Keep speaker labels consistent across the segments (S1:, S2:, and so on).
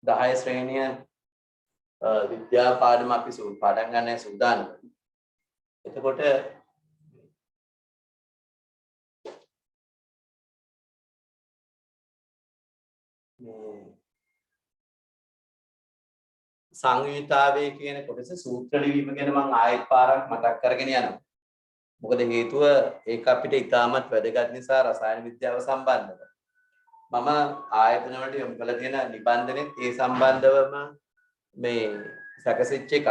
S1: 10 ශ්‍රේණිය විද්‍යා පාඩම අපි පටන් ගන්න සූදානම්. එතකොට සංයුතාවයේ කියන කොටස සූත්‍ර ලිවීම ගැන මම ආයෙත් පාරක් මතක් කරගෙන යනවා. මොකද හේතුව ඒක අපිට ඉතාමත් වැදගත් නිසා රසායන විද්‍යාව සම්බන්ධව. මම ආයතන වලට යොමු කළ තියෙන නිබන්ධනෙත් ඒ සම්බන්ධවම මේ සැකසෙච්ච එකක්.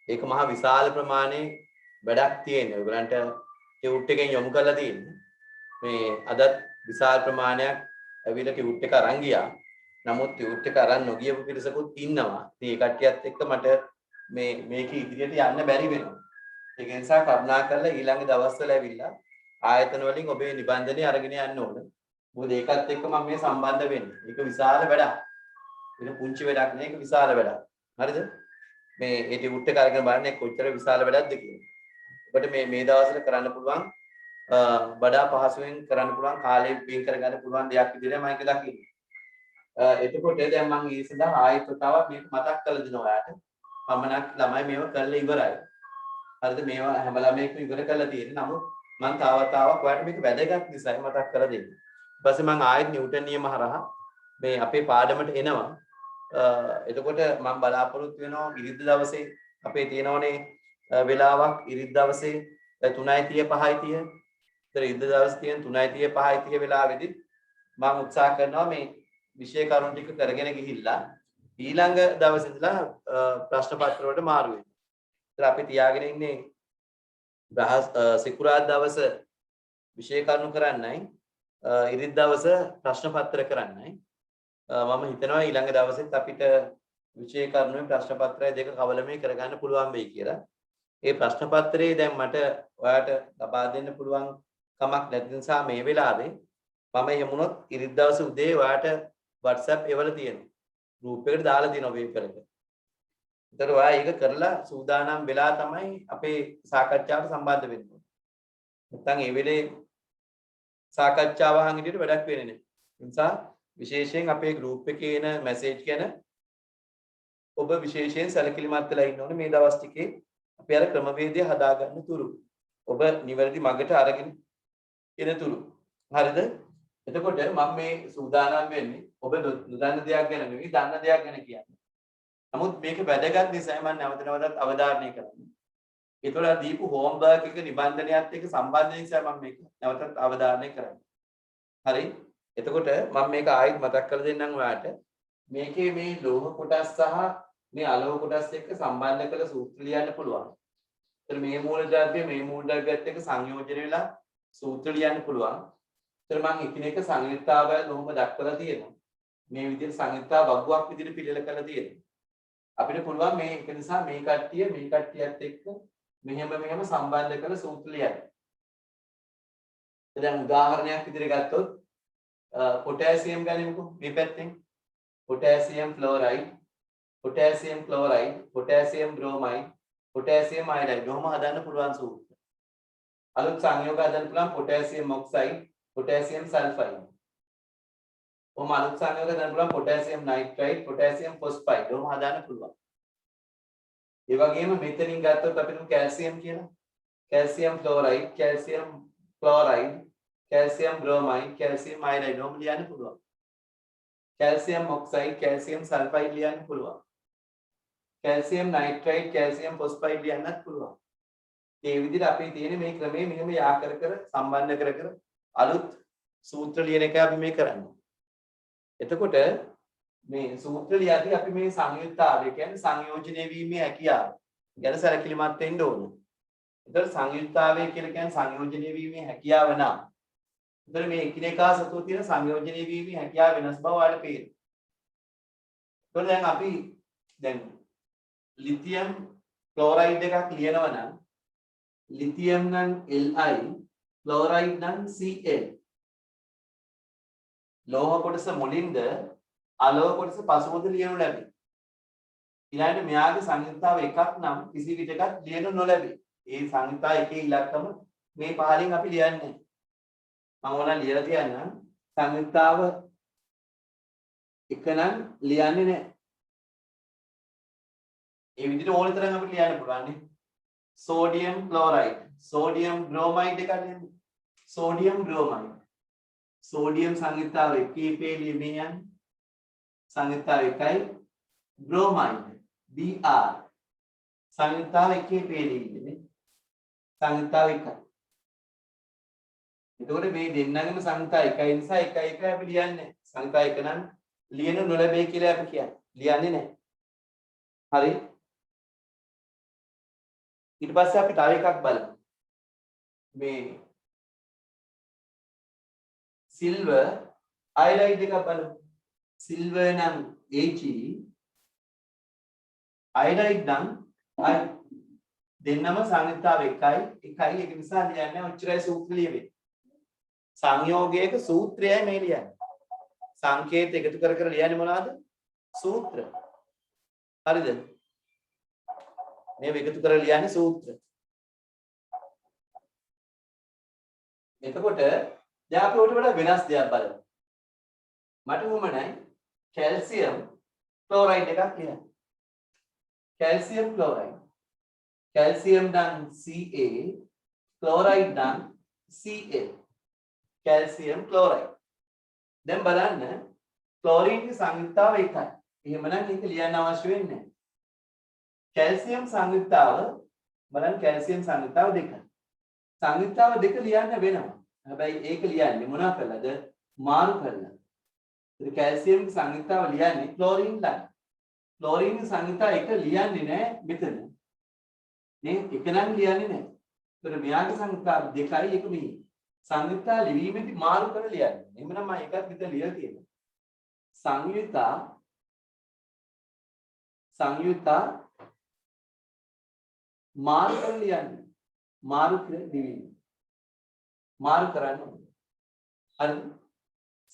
S1: ඒක මහා විශාල ප්‍රමාණයේ වැඩක් තියෙනවා. ඔයගලන්ට ටියුට් එකෙන් යොමු කරලා තියෙන්නේ. මේ අදත් විශාල ප්‍රමාණයක් ඇවිල්ලා ටියුට් එක අරන් ගියා. නමුත් ටියුට් එක අරන් නොගියපු පිරිසකුත් ඉන්නවා. ඉතින් ඒ කට්ටියත් එක්ක මට මේක ඉදිරියට යන්න බැරි වෙනවා. ඒක නිසා කරුණාකරලා ඊළඟ දවස්වල ඇවිල්ලා ආයතන වලින් ඔබේ නිබන්ධනය අරගෙන යන්න ඕන. මොකද ඒකත් එක්ක මම මේ සම්බන්ධ වෙන්නේ. ඒක විශාල වැඩක්. ඒක පුංචි වැඩක් නෙවෙයි, ඒක විශාල වැඩක්. හරිද? මේ ඒ ටියුට් එක අරගෙන බලන්නේ කොච්චර විශාල වැඩක්ද කියලා. ඔබට මේ දවස්වල කරන්න පුළුවන් වඩා පහසුවෙන් කරන්න පුළුවන් කාලය වෙන් කරගන්න පුළුවන් දෙයක් විදිහට මම ඒක දකින්නේ. එතකොට දැන් මම ඒ සඳහා ආයෙත් තවත් මේක මතක් කරලා දෙනවා ඔයාලට. පමණක් ළමයි මේව කරලා ඉවරයි. හරිද? මේවා හැම ළමයෙක්ම ඉවර කරලා තියෙන්නේ. නමුත් මම තාවතාවක් ඔයාලට මේක වැදගත් නිසායි මතක් කරලා දෙන්නේ. ඊට පස්සේ මම ආයෙත් නිව්ටන් නියම හරහා මේ අපේ පාඩමට එනවා. එතකොට මම බලාපොරොත්තු වෙනවා ඉරිදා දවසේ අපේ තියෙනවනේ වෙලාවක් ඉරිදා දවසේ 3:30 5:30. ඒතර ඉරිදා දවසේ තියෙන 3:30 5:30 වෙලාවෙදි මම උත්සාහ කරනවා මේ විෂය කරුණු ටික කරගෙන ගිහිල්ලා ඊළඟ දවසේ ඉඳලා ප්‍රශ්න පත්‍ර වලට මාරු වෙනවා. ඒතර අපි තියාගෙන ඉන්නේ සිකුරාදා දවස විෂය කරුණු කරන්නයි ඉරිදා දවස ප්‍රශ්න පත්‍ර කරන්නයි. මම හිතනවා ඊළඟ දවසෙත් අපිට විෂය කරුණුවේ ප්‍රශ්න පත්‍රය දෙක කවලමේ කරගන්න පුළුවන් වෙයි කියලා. ඒ ප්‍රශ්න පත්‍රයේ දැන් මට ඔයාලට ලබා දෙන්න පුළුවන් කමක් නැති නිසා මේ වෙලාවේ මම යමුනොත් ඉරිදා දවසේ උදේ ඔයාලට WhatsApp එවල තියෙනවා. group එකට දාලා තියෙනවා paper එක. ඒතර ඔයා ඒක කරලා සූදානම් වෙලා තමයි අපේ සාකච්ඡාවට සම්බන්ධ වෙන්න ඕනේ. නැත්නම් ඒ වෙලේ සාකච්ඡාව අහන් හිටියට වැඩක් වෙන්නේ නැහැ. ඒ නිසා විශේෂයෙන් අපේ group එකේ එන message ගැන ඔබ විශේෂයෙන් සැලකිලිමත් වෙලා ඉන්න ඕනේ මේ දවස් ටිකේ අපි අර ක්‍රමවේදය හදාගන්න තුරු. ඔබ නිවැරදි මඟට අරගෙන එන තුරු. හරිද? එතකොට මම මේ සූදානම් වෙන්නේ ඔබ නොදන්න දෙයක් ගැන නෙවෙයි දන්න දෙයක් ගැන කියන්නේ. නමුත් මේක වැදගත් නිසා මම නැවත නැවතත් අවධාරණය කරන්නේ. ඒතොල දීපු හෝම්වර්ක් එක නිබන්ධනයත් එක්ක සම්බන්ධ නිසා මම මේක නැවතත් අවධාරණය කරන්නේ. හරි? එතකොට මම මේක ආයෙත් මතක් කරලා දෙන්නම් ඔයාලට. මේකේ මේ ලෝහ කොටස් සහ මේ අලෝහ කොටස් එක්ක සම්බන්ධ කළ සූත්‍ර ලියන්න පුළුවන්. ඒතර මේ මූලද්‍රව්‍ය මේ මූලද්‍රව්‍යත් එක්ක සංයෝජන වෙලා සූත්‍ර ලියන්න පුළුවන්. ඒතර මම එකිනෙක සංයුක්තාවය කොහොම දක්වලා තියෙනවා. මේ විදිහට සංයුක්තාව වගුවක් විදිහට පිළිල කරලා තියෙනවා. අපිට පුළුවන් මේ ඒක නිසා මේ කට්ටියත් එක්ක මෙහෙම සම්බන්ධ කරලා සූත්‍ර ලියන්න. දැන් උදාහරණයක් විදිහට ගත්තොත් පොටෑසියම් ගනිමුකෝ මේ පැත්තෙන්. potassium chloride, potassium chloride, potassium bromide, potassium iodide. කොහොම හදන්න පුළුවන් සූත්‍ර. අලුත් සංයෝග හදන්න පුළුවන් potassium oxide, potassium sulfide. කොහොම අලුත් සංයෝග හදන්න පුළුවන් potassium nitrite, potassium phosphide. කොහොම හදන්න පුළුවන්. ඒ වගේම මෙතනින් ගත්තොත් අපිට calcium කියලා. calcium chloride, calcium chloride, calcium bromide, calcium iodide. කොහොම ලියන්න පුළුවන්. calcium oxide, calcium sulfide ලියන්න පුළුවන්. calcium nitrite, calcium phosphide ලියන්නත් පුළුවන්. මේ විදිහට අපේ තියෙන මේ ක්‍රමයේ මෙහෙම යා කර සම්බන්ධ කර අලුත් සූත්‍ර ලියන එක අපි මේ කරන්නේ. එතකොට මේ සූත්‍ර ලියද්දී අපි මේ සංයුක්තාවය කියන්නේ සංයෝජනය වීමේ හැකියාව ගැන සැලකිලිමත් වෙන්න ඕනේ. එතකොට සංයුක්තාවය කියලා කියන්නේ සංයෝජනය වීමේ හැකියාව නම් එතන මේ එකිනෙකා සතු තියෙන සංයෝජනය වීමේ හැකියාව වෙනස් බව ඔයාලට පේනවා. එතකොට දැන් අපි ලිතියම් ක්ලෝරයිඩ් එකක් ලියනවා නම් ලිතියම් නම් Li ක්ලෝරයිඩ් නම් Cl. ලෝහ කොටස මුලින්ද අලෝහ කොටස පසුමුද ලියනු ලැබේ. ඊළඟට මෙයාගේ සංයුක්තාව එකක් නම් කිසි විටකත් ලියනු නොලැබේ. ඒ සංයුක්තාව එකේ ඉලක්කම මේ පහලින් අපි ලියන්නේ. මම ඕන ලියලා තියන්නම් සංයුක්තාව එක නම් ලියන්නේ නැහැ. ඒ විදිහට ඕන තරම් අපිට ලියන්න පුළුවන් නේ. sodium chloride, sodium bromide එකක් ලියන්නේ. sodium bromide. sodium සංයුක්තාව එකේ පේලිය මේ යන්නේ. සංයුක්තාව එකයි bromide Br සංයුක්තාව එකේ පේලිය ඉන්නේ. සංයුක්තාව එකයි. එතකොට මේ දෙන්නගෙම සංයුක්තාව එකයි නිසා එකයි එකයි අපි ලියන්නේ. සංයුක්තාව එක නම් ලියනු නොලැබේ කියලා අපි කියන්නේ. ලියන්නේ නැහැ. හරි. ඊට පස්සේ අපි තව එකක් බලමු. මේ සිල්වර් අයඩයිඩ් එකක් බලමු. සිල්වර් නම් He අයඩයිඩ් නම් I දෙන්නම සංයුක්තාව එකයි ඒක නිසා ලියන්නේ ඔච්චරයි සූත්‍ර ලියවෙන්නේ. සංයෝගයක සූත්‍රයයි මේ ලියන්නේ. සංකේත එකතු කර කර ලියන්නේ මොනවද? සූත්‍ර. හරිද? මේ එකතු කර ලියන්නේ සූත්‍ර. එතකොට දැන් අපි උඩට වඩා වෙනස් දෙයක් බලමු. මට උමනයි කැල්සියම් ක්ලෝරයිඩ් එකක් කියන්න. Calcium chloride. කැල්සියම් නම් Ca, ක්ලෝරයිඩ් නම් Cl. Calcium chloride. දැන් බලන්න ක්ලෝරින්ගේ සංයුක්තාව එකයි. එහෙමනම් ඒක ලියන්න අවශ්‍ය වෙන්නේ නැහැ. කැල්සියම් සංයුක්තාව බලන්න කැල්සියම් සංයුක්තාව දෙකයි. සංයුක්තාව දෙක ලියන්න වෙනවා. හැබැයි ඒක ලියන්නේ මොනවා කරලාද? මාරු කරලා. ඒ කැල්සියම් සංයුක්තාව ලියන්නේ ක්ලෝරින් ළඟ. ක්ලෝරින් සංයුක්තාව එක ලියන්නේ නැහැ මෙතන. නේ එක නම් ලියන්නේ නැහැ. ඒතර මෙයාගේ සංයුක්තාව දෙකයි එක මෙහි. සංයුක්තා ලිවීමේදී මාරු කරලා ලියන්නේ. එහෙමනම් මම එකක් විතර ලියලා තියෙනවා. සංයුක්තා මාරු කරලා ලියන්නේ. මාරු කරලා ලිවීම. මාරු කරන්න ඕනේ. හරිද?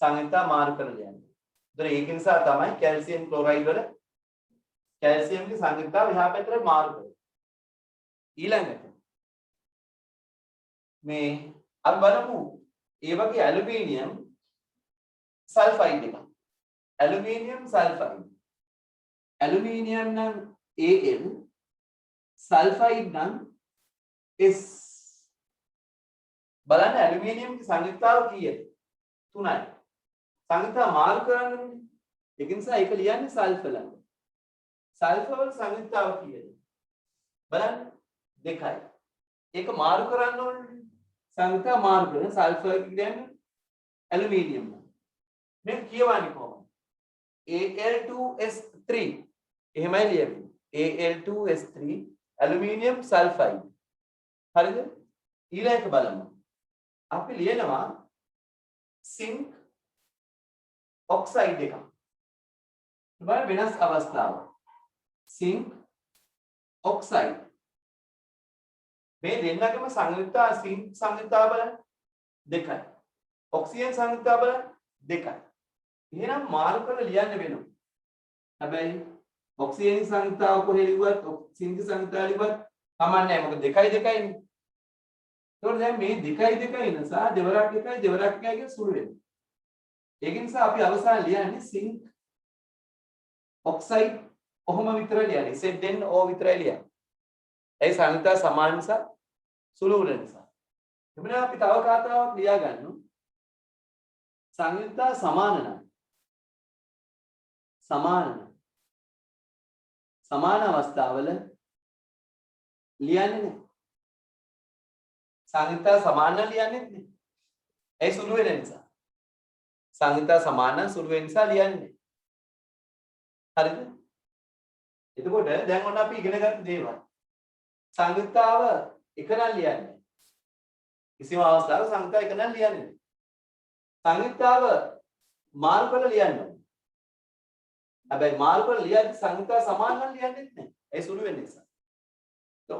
S1: සංයුක්තා මාරු කරලා ලියන්නේ. ඒතර ඒක නිසා තමයි කැල්සියම් ක්ලෝරයිඩ් වල කැල්සියම්ගේ සංයුක්තාව එහා පැත්තට මාරු කරන්නේ. ඊළඟට මේ අපි බලමු ඒ වගේ ඇලුමිනියම් සල්ෆයිඩ් එකක්. Aluminium sulphide. ඇලුමිනියම් නම් Al, සල්ෆයිඩ් නම් S. බලන්න ඇලුමිනියම්ගේ සංයුක්තාව කීයද? 3යි. සංයුක්තාව මාරු කරන්න ඕනේ. ඒක නිසා ඒක ලියන්නේ සල්ෆර් ළඟ. සල්ෆර් වල සංයුක්තාව කීයද? බලන්න 2යි. ඒක මාරු කරන්න ඕනේ. සංයුක්තාව මාරු කරන සල්ෆර් කියන්නේ ඇලුමිනියම්. මේක කියවන්නේ කොහොමද? Al2S3. එහෙමයි ලියන්නේ. Al2S3 aluminium sulphide. හරිද? ඊළඟට බලමු. අපි ලියනවා සිංක් ඔක්සයිඩ් එකක්. බලන්න වෙනස් අවස්ථාවක්. Sync oxide. මේ දෙන්නගේම සංයුක්තා සිංක් සංයුක්තාව බලන්න දෙකයි. ඔක්සිජන් සංයුක්තාව බලන්න දෙකයි. එහෙනම් මාරු කරලා ලියන්න වෙනවා. හැබැයි ඔක්සිජන් සංයුක්තාව කොහේ ලිව්වත් සිංක් සංයුක්තාව ලිව්වත් කමන්නේ නැහැ. මොකද දෙකයි දෙකයිනේ. ඒතකොට දැන් මේ දෙකයි නිසා දෙවරක් එකයි කියන සුළු වෙනවා. ඒක නිසා අපි අවසාන ලියන්නේ සිංක් ඔක්සයිඩ් ඔහොම විතරයි ලියන්නේ. ZnO විතරයි ලියන්නේ. ඒ සංයුක්තා සමාන නිසා සුළු වෙන නිසා. එමුනම් අපි තව කතාවක් ලියා ගන්නු. සංයුක්තා සමාන අවස්ථාවල ලියන්නේ නැහැ. සංයුක්තා සමාන ලියන්නේ නැහැ. ඒ සුළු වෙන නිසා. සංයුක්තා සමාන සුළු වෙන නිසා ලියන්නේ. හරිද? එතකොට දැන් ඔන්න අපි ඉගෙන ගන්න දේවල්. සංයුක්තාව එක නම් ලියන්නේ. කිසිම අවස්ථාවක සංයුක්තාව එක නම් ලියන්නේ. සංයුක්තාව මාරු කරලා ලියන්නේ. හැබැයි මාරු කරලා ලියද්දි සංයුක්තාව සමාන නම් ලියන්නේ නැහැ. ඒ සුළු වෙන නිසා.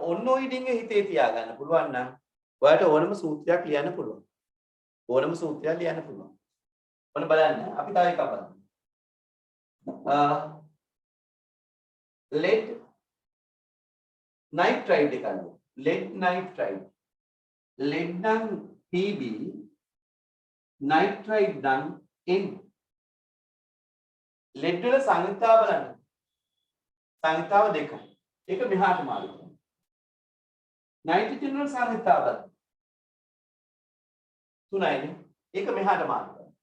S1: ඔන්න ඔය ඩිංග හිතේ තියාගන්න පුළුවන් නම් ඔයාලට ඕනම සූත්‍රයක් ලියන්න පුළුවන්. ඕනම සූත්‍රයක් ලියන්න පුළුවන්. ඔන්න බලන්න අපි තව එකක් බලමු. lead nitride එක ගන්න. lead nitride. lead නම් Pb nitride නම් N. ලෙඩ් වල සංහිතාව බලන්න. සංහිතාව දෙකයි. ඒක මෙහාට මාරු කරනවා. නයිට්‍රජන් වල සංහිතාව බලන්න. තුනයිනේ. ඒක මෙහාට මාරු කරනවා.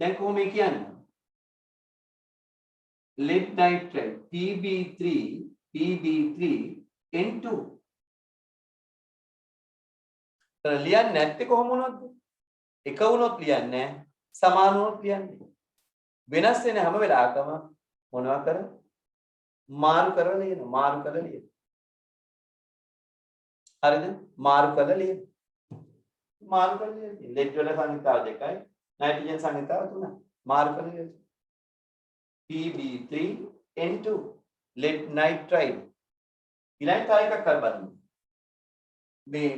S1: දැන් කොහොම කියන්නේ? lead nitrate Pb3 N2 ලියන්නේ නැත්තේ කොහොම වුණොත්ද? එක වුණොත් ලියන්නේ නැහැ. සමාන වුණොත් ලියන්නේ. වෙනස් වෙන හැම වෙලාවකම මොනවා කර? මාරු කරලා ලියන. මාරු කරලා ලියන. හරිද? මාරු කරලා ලියන. මාරු කරලා ලියන. lead වල සංහිතාව දෙකයි, නයිට්‍රජන් සංහිතාව තුනයි. මාරු කරලා ලියන. Pb3 N2 lead nitride ඊළඟ තව එකක් බලන්න මේ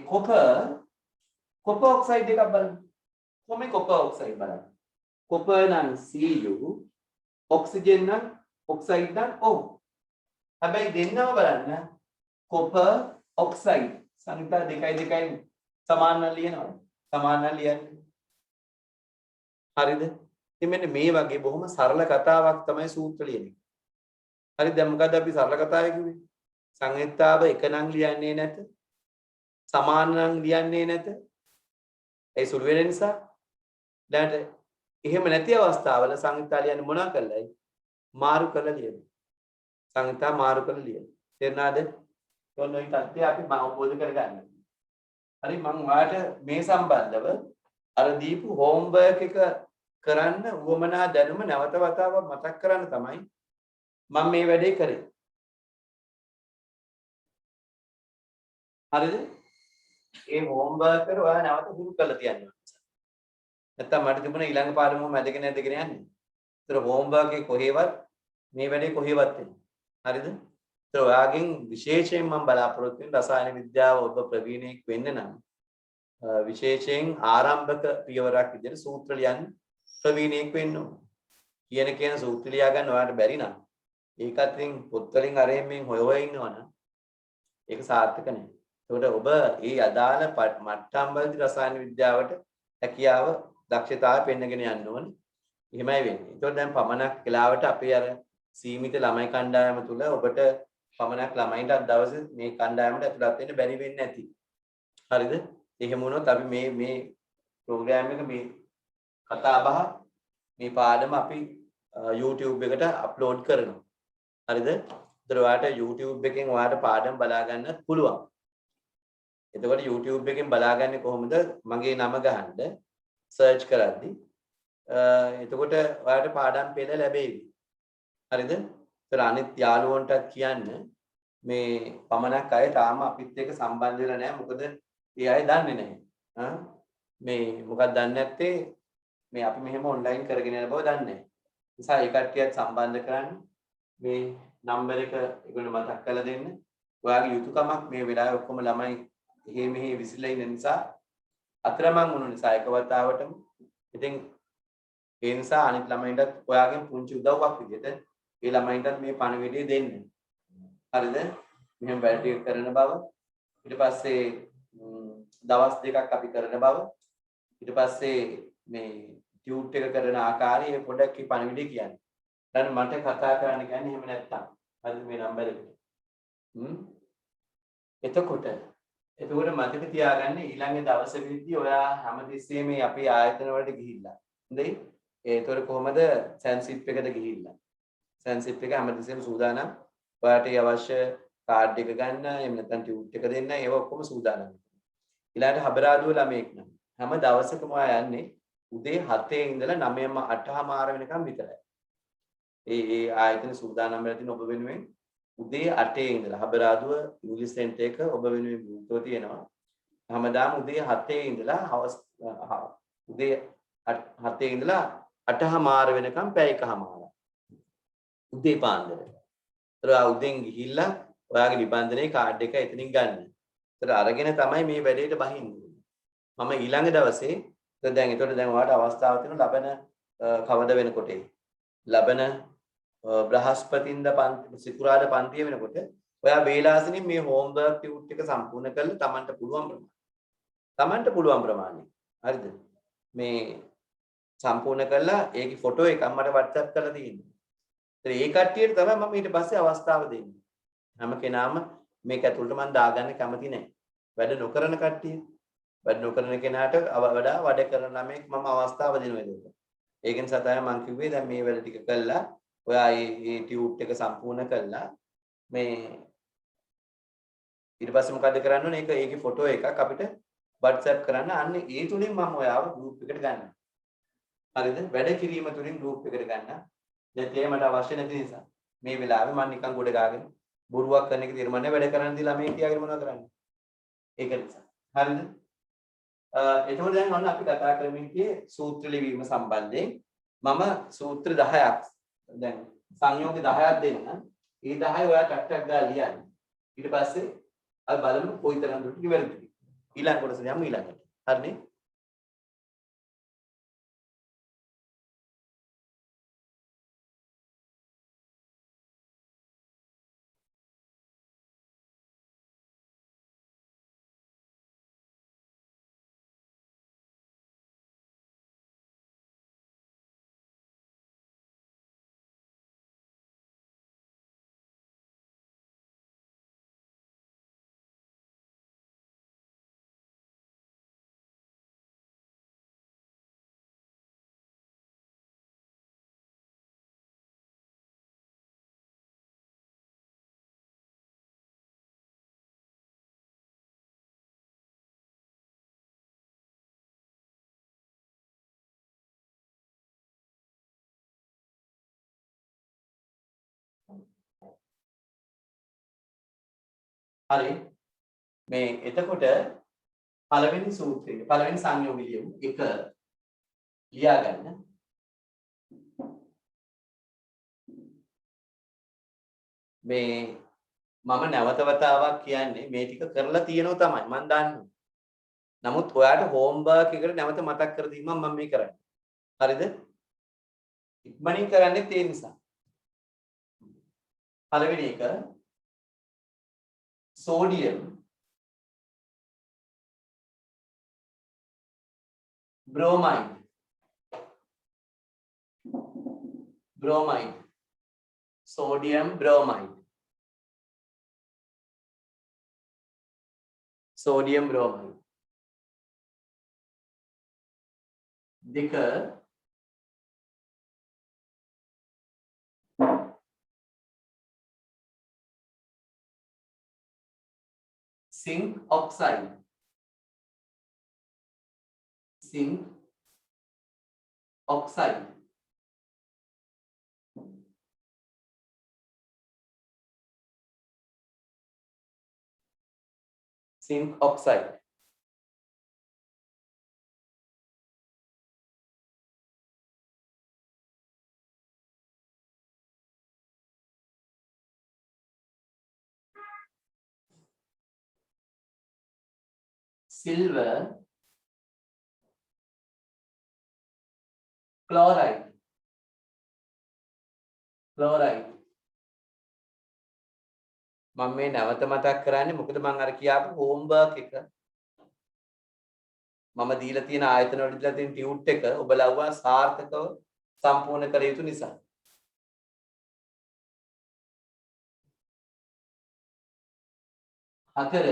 S1: copper oxide එකක් බලන්න කොහොමද copper oxide බලන්න copper නම් Cu oxygen නම් oxide නම් O හැබැයි දෙන්නම බලන්න copper oxide සංහිතා දෙකයි සමාන ලියනවා සමාන ලියන්නේ හරිද ඉතින් මෙන්න මේ වගේ බොහොම සරල කතාවක් තමයි සූත්‍ර ලියන්නේ. හරි දැන් මොකද්ද අපි සරල කතාවේ කිව්වේ? සංහිතාව එක නම් ලියන්නේ නැත. සමාන නම් ලියන්නේ නැත. ඒ සුළු වෙන නිසා දැන් එහෙම නැති අවස්ථාවල සංහිතා ලියන්නේ මොනවා කළායි? මාරු කරලා ලියන්නේ. සංහිතා මාරු කරලා ලියන්නේ. තේරුණාද? ඔන්න ඔය තත්ත්වය අපි අවබෝධ කරගන්න. හරි මම ඔයාලට මේ සම්බන්ධව අර දීපු හෝම්වර්ක් එක කරන්න උවමනා දැනුම නැවත වතාවක් මතක් කරන්න තමයි මම මේ වැඩේ කරේ. හරිද? ඒ හෝම්වර්ක් එක ඔයා නැවත හුරු කරලා තියන්න ඕනේ. නැත්තම් මට තිබුණා ඊළඟ පාරම මැදගෙන යන්නේ. ඒතර හෝම්වර්ක් එක කොහෙවත් මේ වැඩේ කොහෙවත් වෙන්නේ. හරිද? ඒතර ඔයාගෙන් විශේෂයෙන් මම බලාපොරොත්තු වෙන රසායන විද්‍යාව ඔබ ප්‍රවීණයෙක් වෙන්න නම් විශේෂයෙන් ආරම්භක පියවරක් විදිහට සූත්‍ර ලියන්න ප්‍රවීණයෙක් වෙන්න ඕන. කියන සූත්‍ර ලියා ගන්න ඔයාලට බැරි නම් ඒකත් ඉතින් පොත් වලින් අරෙන් මෙන් හොය ඉන්නවනම් ඒක සාර්ථක නෑ. ඒකට ඔබ මේ අදාළ මට්ටම් වලදී රසායන විද්‍යාවට හැකියාව දක්ෂතාවය පෙන්වගෙන යන්න ඕනේ. එහෙමයි වෙන්නේ. ඒකට දැන් පමණක් වෙලාවට අපි අර සීමිත ළමයි කණ්ඩායම තුල ඔබට පමණක් ළමයින්ට අද දවසේ මේ කණ්ඩායමට ඇතුළත් වෙන්න බැරි වෙන්නේ නැති. හරිද? එහෙම වුණොත් අපි මේ ප්‍රෝග්‍රෑම් එක මේ කතා බහ මේ පාඩම අපි YouTube එකට අප්ලෝඩ් කරනවා. හරිද? ඒතර ඔයාලට YouTube එකෙන් ඔයාලට පාඩම් බලා ගන්නත් පුළුවන්. එතකොට YouTube එකෙන් බලාගන්නේ කොහොමද? මගේ නම ගහන්න සර්ච් කරද්දි එතකොට ඔයාලට පාඩම් පෙළ ලැබෙවි. හරිද? ඒතර අනිත් යාළුවන්ටත් කියන්න මේ පමණක් අය තාම අපිත් එක්ක සම්බන්ධ වෙලා නැහැ. මොකද ඒ අය දන්නේ නැහැ. මේ මොකක්ද දන්නේ නැත්තේ මේ අපි මෙහෙම ඔන්ලයින් කරගෙන යන බව දන්නේ නැහැ. නිසා ඒ කට්ටියත් සම්බන්ධ කරන්න මේ නම්බර එක ඒගොල්ලෝ මතක් කරලා දෙන්න. ඔයාගේ යුතුයකමක් මේ වෙලාවේ ඔක්කොම ළමයි එහෙ මෙහෙ විසිරලා ඉන්න නිසා අතරමං වුණු නිසා එකවතාවටම ඉතින් ඒ නිසා අනිත් ළමයින්ටත් ඔයාගෙන් පුංචි උදව්වක් විදිහට ඒ ළමයින්ටත් මේ පණිවිඩය දෙන්න. හරිද? මෙහෙම වැඩ ටික කරන බව ඊට පස්සේ දවස් දෙකක් අපි කරන බව ඊට පස්සේ මේ ටියුට් එක කරන ආකාරය පොඩ්ඩක් පණිවිඩය කියන්නේ. දැන් මට කතා කරන්න කියන්නේ එහෙම නැත්තම්. හරිද මේ නම්බර එකට. එතකොට මතක තියාගන්න ඊළඟ දවසේදී ඔයා හැමතිස්සෙම මේ අපේ ආයතන වලට ගිහිල්ලා. හොඳයි? ඒතර කොහමද සැන්සිප් එකට ගිහිල්ලා. සැන්සිප් එක හැමතිස්සෙම සූදානම්. ඔයාට අවශ්‍ය කාඩ් එක ගන්න, එහෙම නැත්නම් ටියුට් එක දෙන්න, ඒව ඔක්කොම සූදානම්. ඊළඟට හබරාදුව ළමෙක් නම් හැම දවසකම ඔයා යන්නේ උදේ 7 ඉඳලා 8:00 වෙනකම් විතරයි. ඒ ආයතන සූදානම් වෙලා තියෙන ඔබ වෙනුවෙන් උදේ 8 ඉඳලා හබරාදුව ඉංග්‍රීසි සෙන්ටර් එක ඔබ වෙනුවෙන් විවෘතව තියෙනවා. හැමදාම උදේ 7 ඉඳලා හවස උදේ 7 ඉඳලා 8:00 වෙනකම් පැය එකමාරක්. උදේ පාන්දර. ඒතර උදෙන් ගිහිල්ලා ඔයාගේ නිබන්ධනයේ කාඩ් එක එතනින් ගන්න. ඒතර අරගෙන තමයි මේ වැඩේට බහින්නේ. මම ඊළඟ දවසේ දැන් ඔයාලට අවස්ථාවක් තියෙනවා ලබන කවද වෙනකොට ලබන බ්‍රහස්පතින්දා සිකුරාදා පන්තිය වෙනකොට ඔයා වේලාසනින් මේ හෝම්වර්ක් ටියුට් එක සම්පූර්ණ කරලා Tamanට පුළුවන් ප්‍රමාණය හරිද මේ සම්පූර්ණ කරලා ඒකේ ෆොටෝ එකක් මට WhatsApp කරලා තියෙනවා. ඉතින් ඒ කට්ටියට තමයි මම ඊට පස්සේ අවස්ථාව දෙන්නේ. හැම කෙනාම මේක ඇතුළට මම දාගන්න කැමති නැහැ. වැඩ නොකරන කට්ටිය වැඩ නොකරන කෙනාට වඩා වැඩ කරන ළමෙක් මම අවස්ථාව දෙනවා ඒක. ඒක නිසා තමයි මම කිව්වේ දැන් මේ වැඩ ටික කළා ඔයා මේ ටියුට් එක සම්පූර්ණ කළා මේ ඊට පස්සේ මොකද කරන්න ඕනේ? ඒකේ ෆොටෝ එකක් අපිට WhatsApp කරන්න. අන්න ඒ තුලින් මම ඔයාව ගෲප් එකට ගන්නවා. හරිද? වැඩ කිරීම තුලින් ගෲප් එකට ගන්නවා. දැන් තේ මට අවශ්‍ය නැති නිසා මේ වෙලාවේ මම නිකන් ගොඩ ගාගෙන බොරුවක් කරන එක තීරමන්නේ වැඩ කරන්න දීලා මේ කියාගෙන මොනවද කරන්නේ? ඒක නිසා. හරිද? එතකොට දැන් ඔන්න අපි කතා කරමින් කියේ සූත්‍ර ලිවීම සම්බන්ධයෙන් මම සූත්‍ර 10ක් දැන් සංයෝග 10ක් දෙන්න. ඒ 10 ඔයා ටක් ටක් ගාලා ලියන්න. ඊට පස්සේ අපි බලමු කොයිතරම් දුරට නිවැරදිද. ඊළඟ කොටස යමු ඊළඟට. හරිනේ? හරි. මේ එතකොට පළවෙනි සූත්‍රයේ පළවෙනි සංයෝගය ලියමු. 1 ලියා ගන්න. මේ මම නැවත වතාවක් කියන්නේ මේ ටික කරලා තියෙනවා තමයි මම දන්නවා. නමුත් ඔයාට හෝම්වර්ක් එකට නැවත මතක් කර දීමක් මම මේ කරන්නේ. හරිද? ඉක්මනින් කරන්නේ ඒ නිසා. පළවෙනි එක sodium bromide sodium bromide දෙක zinc oxide silver chloride මම මේ නැවත මතක් කරන්නේ මොකද මම අර කියාපු හෝම්වර්ක් එක මම දීලා තියෙන ආයතන වල දීලා තියෙන ටියුට් එක ඔබලවවා සාර්ථකව සම්පූර්ණ කර යුතු නිසා. හතර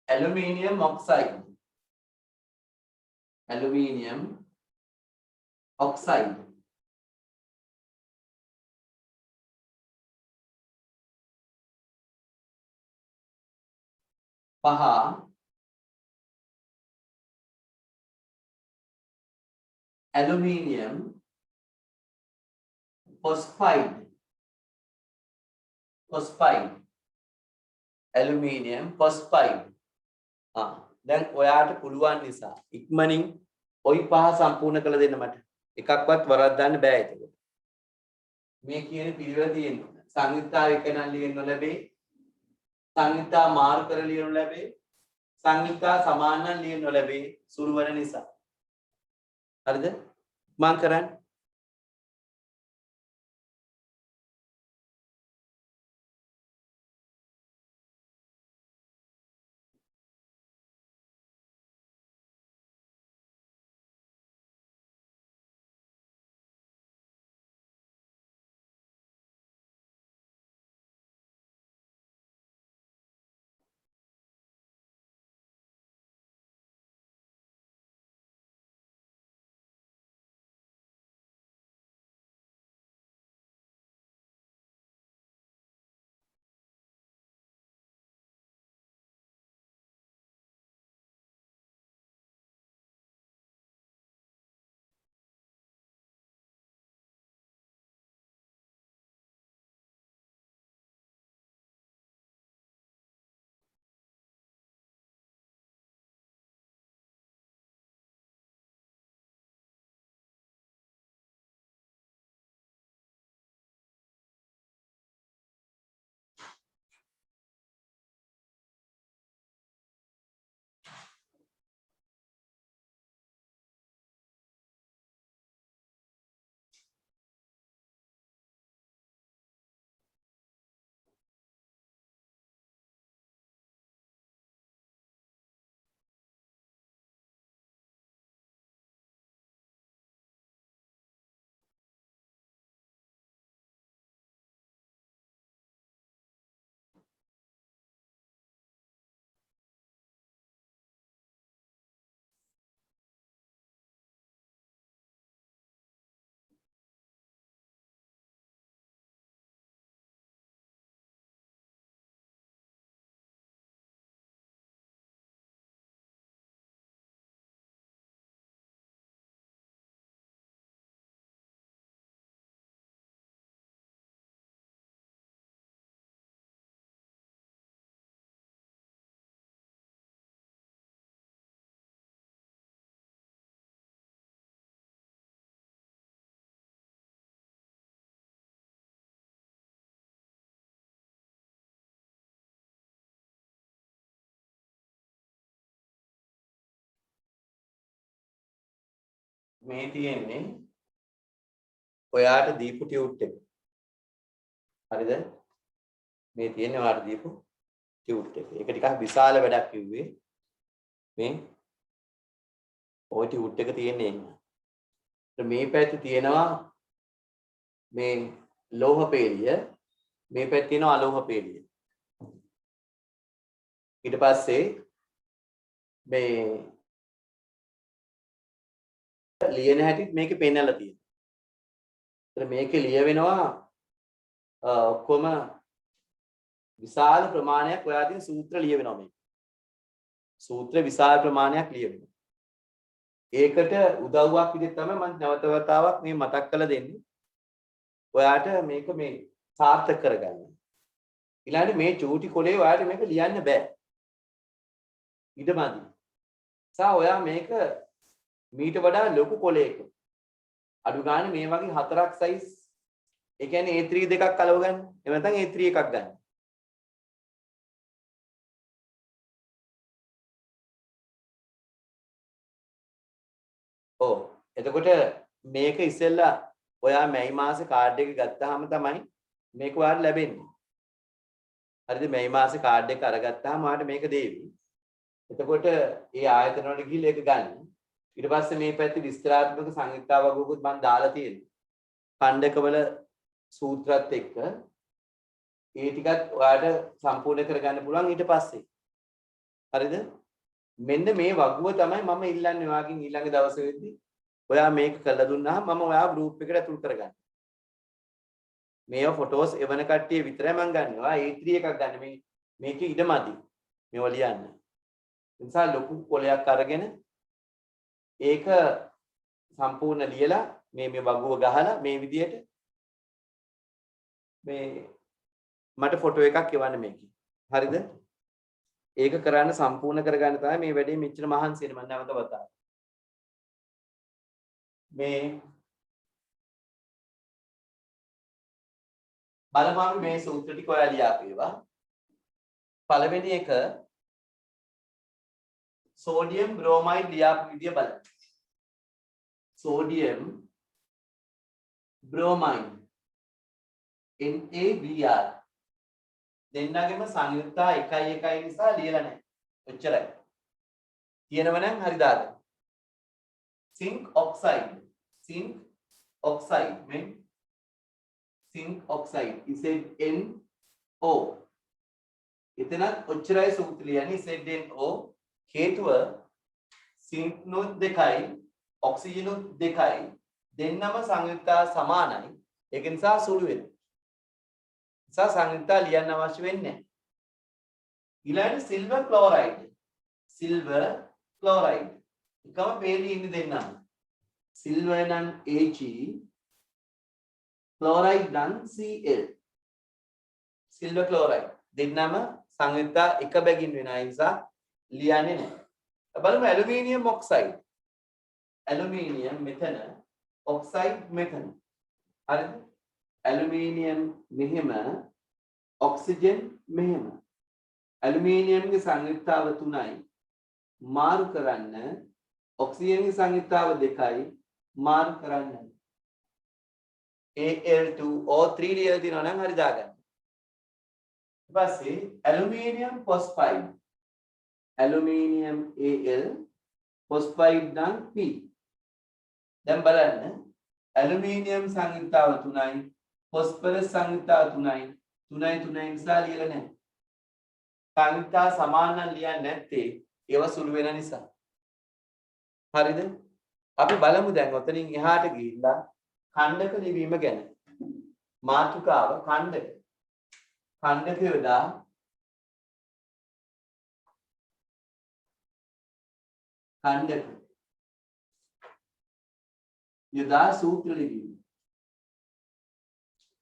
S1: aluminium oxide පහ aluminium phosphide දැන් ඔයාට පුළුවන් නිසා ඉක්මනින් ওই පහ සම්පූර්ණ කළ දෙන්න මට. එකක්වත් වරද්දන්න බෑ ඒක. මේ කියන පිළිවෙල තියෙනවා. සංයුක්තා එකන ලියන්න ලැබේ. සංයුක්තා මාරු කර ලියන්න ලැබේ. සංයුක්තා සමාන ලියන්න ලැබේ සුළු වෙන නිසා. හරිද? මම කරන්නේ මේ තියෙන්නේ ඔයාට දීපු ටියුට් එක. හරිද? මේ තියෙන්නේ ඔයාට දීපු ටියුට් එක. ඒක ටිකක් විශාල වැඩක් කිව්වේ. මේ ওই ටියුට් එක තියෙන්නේ එහෙම. මේ පැත්තේ තියෙනවා මේ ලෝහ පේලිය, මේ පැත්තේ තියෙනවා අලෝහ පේලිය. ඊට පස්සේ මේ ලියන හැටිත් මේකේ පෙන්නලා තියෙනවා. ඒතර මේකේ ලියවෙනවා ඔක්කොම විශාල ප්‍රමාණයක් ඔයාලගේ සූත්‍ර ලියවෙනවා මේක. සූත්‍ර විශාල ප්‍රමාණයක් ලියවෙනවා. ඒකට උදව්වක් විදිහට තමයි මම නැවත වතාවක් මේ මතක් කරලා දෙන්නේ. ඔයාට මේක මේ සාර්ථක කරගන්න. ඊළඟට මේ චූටි කොලේ ඔයාට මේක ලියන්න බෑ. ඉඩමදි. ඔයා මේක මීට වඩා ලොකු කොලයක අඩු ගන්න මේ වගේ හතරක් සයිස්, ඒ කියන්නේ A3 දෙකක් අලව ගන්න. එහෙම නැත්නම් A3 එකක් ගන්න. ඔව්. එතකොට මේක ඉස්සෙල්ලා ඔයා මැයි මාසේ කාඩ් එක ගත්තාම තමයි මේක ඔයාලට ලැබෙන්නේ. හරිද? මැයි මාසේ කාඩ් එක අරගත්තාම ඔයාලට මේක දෙවි. එතකොට ඒ ආයතන වල ගිහිල්ලා ඒක ගන්න. ඊට පස්සේ මේ පැත්තේ විස්තරාත්මක සංයුක්තාවගුකුත් මම දාලා තියෙනවා. ඛණ්ඩකවල සූත්‍රات එක්ක ඒ ටිකත් ඔයාලට සම්පූර්ණ කරගන්න පුළුවන් ඊට පස්සේ. හරිද? මෙන්න මේ වගුව තමයි මම ඉල්ලන්නේ ඔයාගෙන් ඊළඟ දවසේ වෙද්දී. ඔයා මේක කරලා දුන්නාම මම ඔයාව ගෲප් එකට ඇතුල් කරගන්නවා. මේව ෆොටෝස් එවන කට්ටිය විතරයි මම ගන්නෙ. ඔයා A3 එකක් ගන්න. මේක ඉඩමදි. මේව ලියන්න. ඒ නිසා ලොකු කොලයක් අරගෙන ඒක සම්පූර්ණ ලියලා මේ වගුව ගහලා මේ විදියට මේ මට ෆොටෝ එකක් එවන්න මේකේ. හරිද? ඒක කරන්න සම්පූර්ණ කරගන්න තමයි මේ වැඩේ මෙච්චර මහන්සි වෙන්නේ. මම නැවත වතාවක් මේ බලමු මේ සූත්‍ර ටික ඔයාලා ලියාපු ඒවා. පළවෙනි එක සෝඩියම් බ්‍රෝමයිඩ් ලියාපු විදිය බලන්න. සෝඩියම් බ්‍රෝමයිඩ් NaBr දෙන්නගෙම සංයුක්තා 1 නිසා ලියලා නැහැ. ඔච්චරයි. කියනව නම් හරි දාගන්න. zinc oxide men zinc oxide ZnO එතනත් ඔච්චරයි සූත්‍රය යන්නේ ZnO හේතුව zinc නොත් දෙකයි ඔක්සිජන් උත් දෙකයි දෙන්නම සංයුක්තා සමානයි. ඒක නිසා සුළු වෙනවා. නිසා සංයුක්තා ලියන්න අවශ්‍ය වෙන්නේ නැහැ. ඊළඟට සිල්වර් ක්ලෝරයිඩ් එකම පේලි ඉන්නේ දෙන්නම. සිල්වර් නම් Ag ක්ලෝරයිඩ් නම් Cl. සිල්වර් ක්ලෝරයිඩ් දෙන්නම සංයුක්තා එක බැගින් වෙන නිසා ලියන්නේ නැහැ. බලමු ඇලුමිනියම් ඔක්සයිඩ්. ඇලුමිනියම් මෙතන ඔක්සයිඩ් මෙතන. හරිද? ඇලුමිනියම් මෙහෙම ඔක්සිජන් මෙහෙම. ඇලුමිනියම්ගේ සංයුක්තාව 3යි. මාරු කරන්න ඔක්සිජන්ගේ සංයුක්තාව 2යි. මාරු කරන්න Al2O3 ලියලා තියෙනවා නම් හරි දාගන්න. ඊට පස්සේ ඇලුමිනියම් ෆොස්ෆයිඩ්. ඇලුමිනියම් Al ෆොස්ෆයිඩ් නම් P. දැන් බලන්න ඇලුමිනියම් සංයුක්තාව 3යි ෆොස්ෆරස් සංයුක්තාව 3යි 3 නිසා ලියලා නැහැ. සංයුක්තා සමාන නම් ලියන්නේ නැත්තේ ඒව සුළු වෙන නිසා. හරිද? අපි බලමු දැන් ඔතනින් එහාට ගිහිල්ලා ඛණ්ඩක ලිවීම ගැන. මාතෘකාව ඛණ්ඩක. ඛණ්ඩක යොදා ඛණ්ඩක යොදා සූත්‍ර ලිවීම.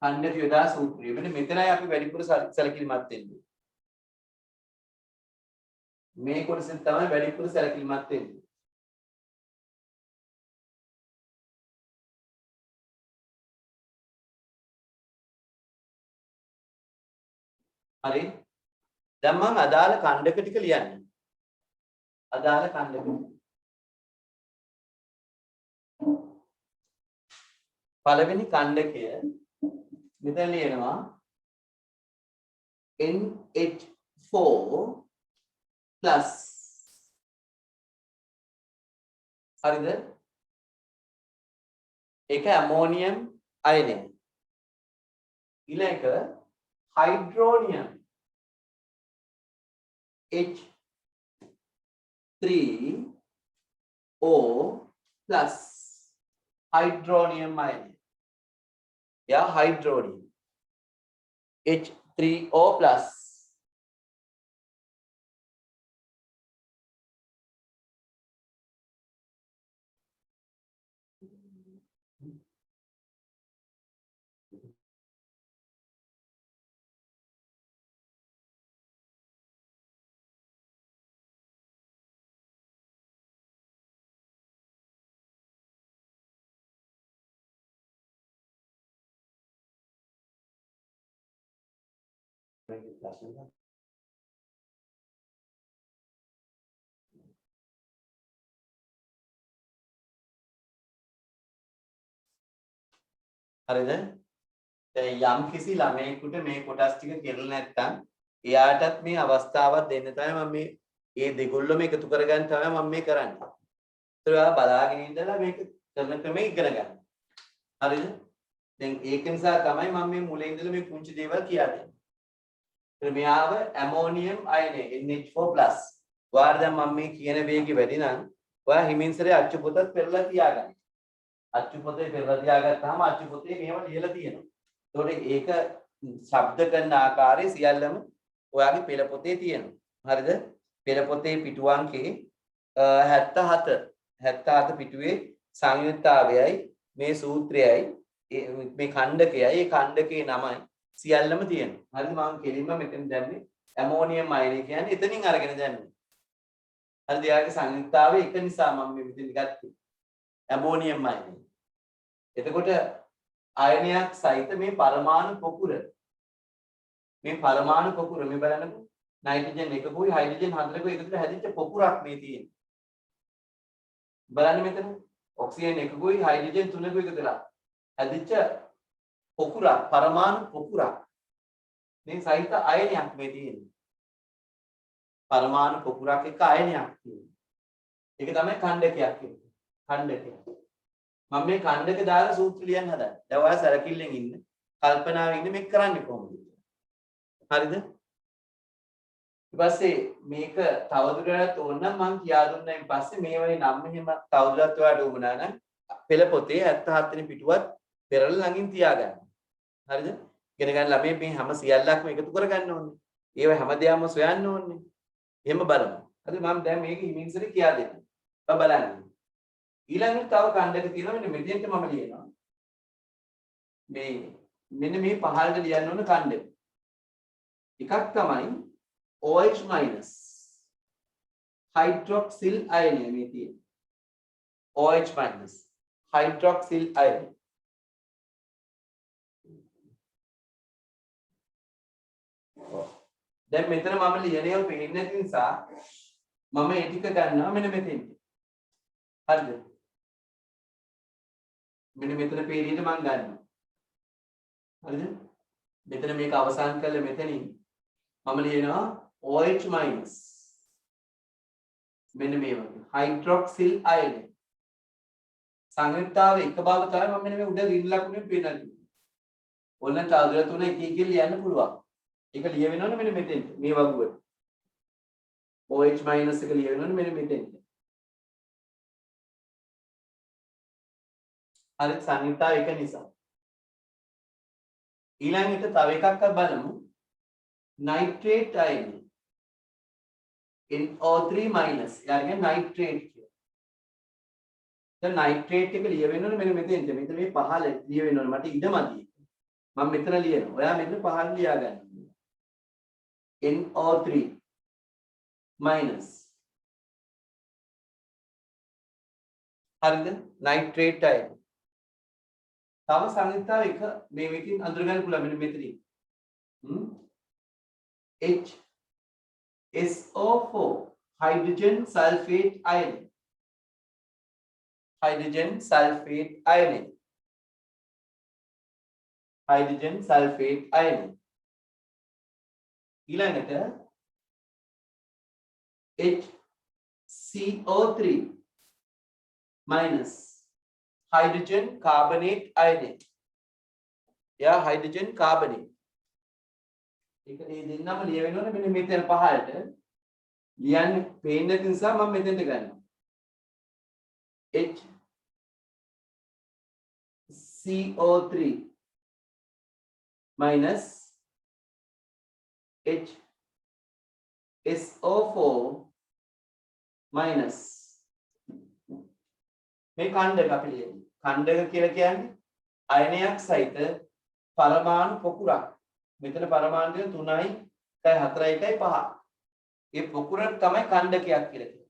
S1: ඛණ්ඩක යොදා සූත්‍රය. මෙතනයි අපි වැඩිපුර සැලකිලිමත් වෙන්නේ. මේ කොටසෙන් තමයි වැඩිපුර සැලකිලිමත් වෙන්නේ. හරි. දැන් මම අදාළ ඛණ්ඩක ටික ලියන්නේ. අදාළ ඛණ්ඩක. පළවෙනි කණ්ඩකය මෙතන ලියනවා NH4 plus හරිද? ඒක ඇමෝනියම් අයනය. ඊළඟ හයිඩ්‍රෝනියම් H3O plus hydronium ion. Yeah, hydronium. H3O plus. හරිද? දැන් යම් කිසි ළමයෙකුට මේ කොටස් ටික කෙරෙලා නැත්නම් එයාටත් මේ අවස්ථාවක් දෙන්න තමයි මම මේ දෙගොල්ලම එකතු කරගන්න තමයි මම මේ කරන්නේ. ඒත් ඔයා බලාගෙන ඉඳලා මේක කරන ක්‍රමය ඉගෙන ගන්න. හරිද? දැන් ඒක නිසා තමයි මම මේ මුලින් ඉඳලා මේ පුංචි දේවල් කියා දෙන්නේ. මෙයාව ඇමෝනියම් අයනය NH4+. ඔයාලා දැන් මම මේ කියන වේගය වැඩි නම් ඔයා හිමින්සරේ අච්චු පොතත් පෙරලා තියාගන්න. අච්චු පොතේ පෙරලා තියාගත්තාම අච්චු පොතේ මේව ලියලා තියෙනවා. ඒතකොට ඒක ශබ්ද කරන ආකාරය සියල්ලම ඔයාගේ පෙළ පොතේ තියෙනවා. හරිද? පෙළ පොතේ පිටු අංකේ 77 පිටුවේ සංයුක්තාවයයි මේ සූත්‍රයයි මේ ඛණ්ඩකයයි ඒ ඛණ්ඩකේ නමයි සියල්ලම තියෙනවා. හරිද? මම කෙලින්ම මෙතන දැම්මේ ඇමෝනියම් අයනය කියන්නේ එතනින් අරගෙන දැම්මේ. හරිද? යාගේ සංයුක්තාවය එක නිසා මම මේ මෙතන ගත්තේ. ඇමෝනියම් අයනය. එතකොට අයනයක් සහිත මේ පරමාණු පොකුර මේ බලන්නකො නයිට්‍රජන් එකකුයි හයිඩ්‍රජන් හතරකුයි එකතු කරලා හැදිච්ච පොකුරක් මේ තියෙන්නේ. බලන්න මෙතන ඔක්සිජන් එකකුයි හයිඩ්‍රජන් තුනකුයි එකතු කරලා හැදිච්ච පොකුරක් පරමාණු පොකුරක් මේ සහිත අයනයක් මේ තියෙන්නේ. පරමාණු පොකුරක් එක අයනයක් තියෙන්නේ. ඒක තමයි ඛණ්ඩකයක් කියන්නේ. ඛණ්ඩකය. මම මේ ඛණ්ඩක දාලා සූත්‍ර ලියන්න හදන්නේ. දැන් ඔයා සරකිල්ලෙන් ඉන්න, කල්පනාවෙන් ඉන්න මේක කරන්නේ කොහොමද? හරිද? ඊට පස්සේ මේක තවදුරටත් ඕන නම් මම කියා දුන්නායින් පස්සේ මේ වගේ නම් මෙහෙම තවදුරටත් ඔයාලට උවමනා නම් පෙළ පොතේ 77 වෙනි පිටුවත් පෙරලා ළඟින් තියාගන්න. හරිද? ඉගෙන ගන්න ළමයි මේ හැම සියල්ලක්ම එකතු කරගන්න ඕනේ. ඒව හැමදේම සොයන්න ඕනේ. එහෙම බලමු. හරිද? මම දැන් මේක හිමින්සරේ කියා දෙන්නම්. බලන්න. ඊළඟට තව ඛණ්ඩක තියෙනවා මෙන්න මෙතෙන්ට මම ලියනවා. මෙන්න මේ පහළට ලියන්න ඕන ඛණ්ඩක. එකක් තමයි OH- hydroxyl ion මේ තියෙන්නේ. OH- hydroxyl ion. දැන් මෙතන මම ලියන ඒවා පේන්නේ නැති නිසා මම ඒ ටික ගන්නවා මෙන්න මෙතෙන්ට. හරිද? මෙන්න මෙතන පේරියට මම ගන්නවා. හරිද? මෙතන මේක අවසන් කරලා මෙතනින් මම ලියනවා OH- මෙන්න මේ වගේ hydroxyl ion. සංයුක්තාව එක බව තමයි මම මෙන්න මේ උඩ රින් ලකුණෙන් පෙන්නන්නේ. ඕන චාදුර තුන එක එක ලියන්න පුළුවන්. ඒක ලියවෙනවනේ මෙන්න මෙතෙන්ට මේ වගුවට. OH- එක ලියවෙනවනේ මෙන්න මෙතෙන්ට. හරි සංයුක්තාව එක නිසා. ඊළඟට තව එකක් බලමු. nitrate ion. NO3-. යාගේ nitrate කියලා. දැන් nitrate එක ලියවෙනවනේ මෙන්න මෙතෙන්ට. මෙතන මේ පහළ ලියවෙනවනේ මට ඉඩමදි. මම මෙතන ලියනවා. ඔයා මෙතන පහළ ලියා ගන්න. NO3-. හරිද? nitrate ion. තව සංයුක්තාව එක මේ මේකෙන් අඳුර ගන්න පුළුවන් මෙන්න මෙතනින්. HSO4 hydrogen sulfate ion. hydrogen sulfate ion. hydrogen sulfate ion. ඊළඟට HCO3 minus hydrogen carbonate ion. Yeah, hydrogen carbonate. ඒක මේ දෙන්නම ලිය වෙනවනේ මෙන්න මෙතන පහළට. ලියන්න පේන්නේ නැති නිසා මම මෙතෙන්ට ගන්නවා. HCO3 minus HSO4 minus මේ කණ්ඩක අපි ලියන්නේ. කණ්ඩක කියලා කියන්නේ අයනයක් සහිත පරමාණු පොකුරක්. මෙතන පරමාණු දෙක 3යි 4යි 5. ඒ පොකුරට තමයි කණ්ඩකයක් කියලා කියන්නේ.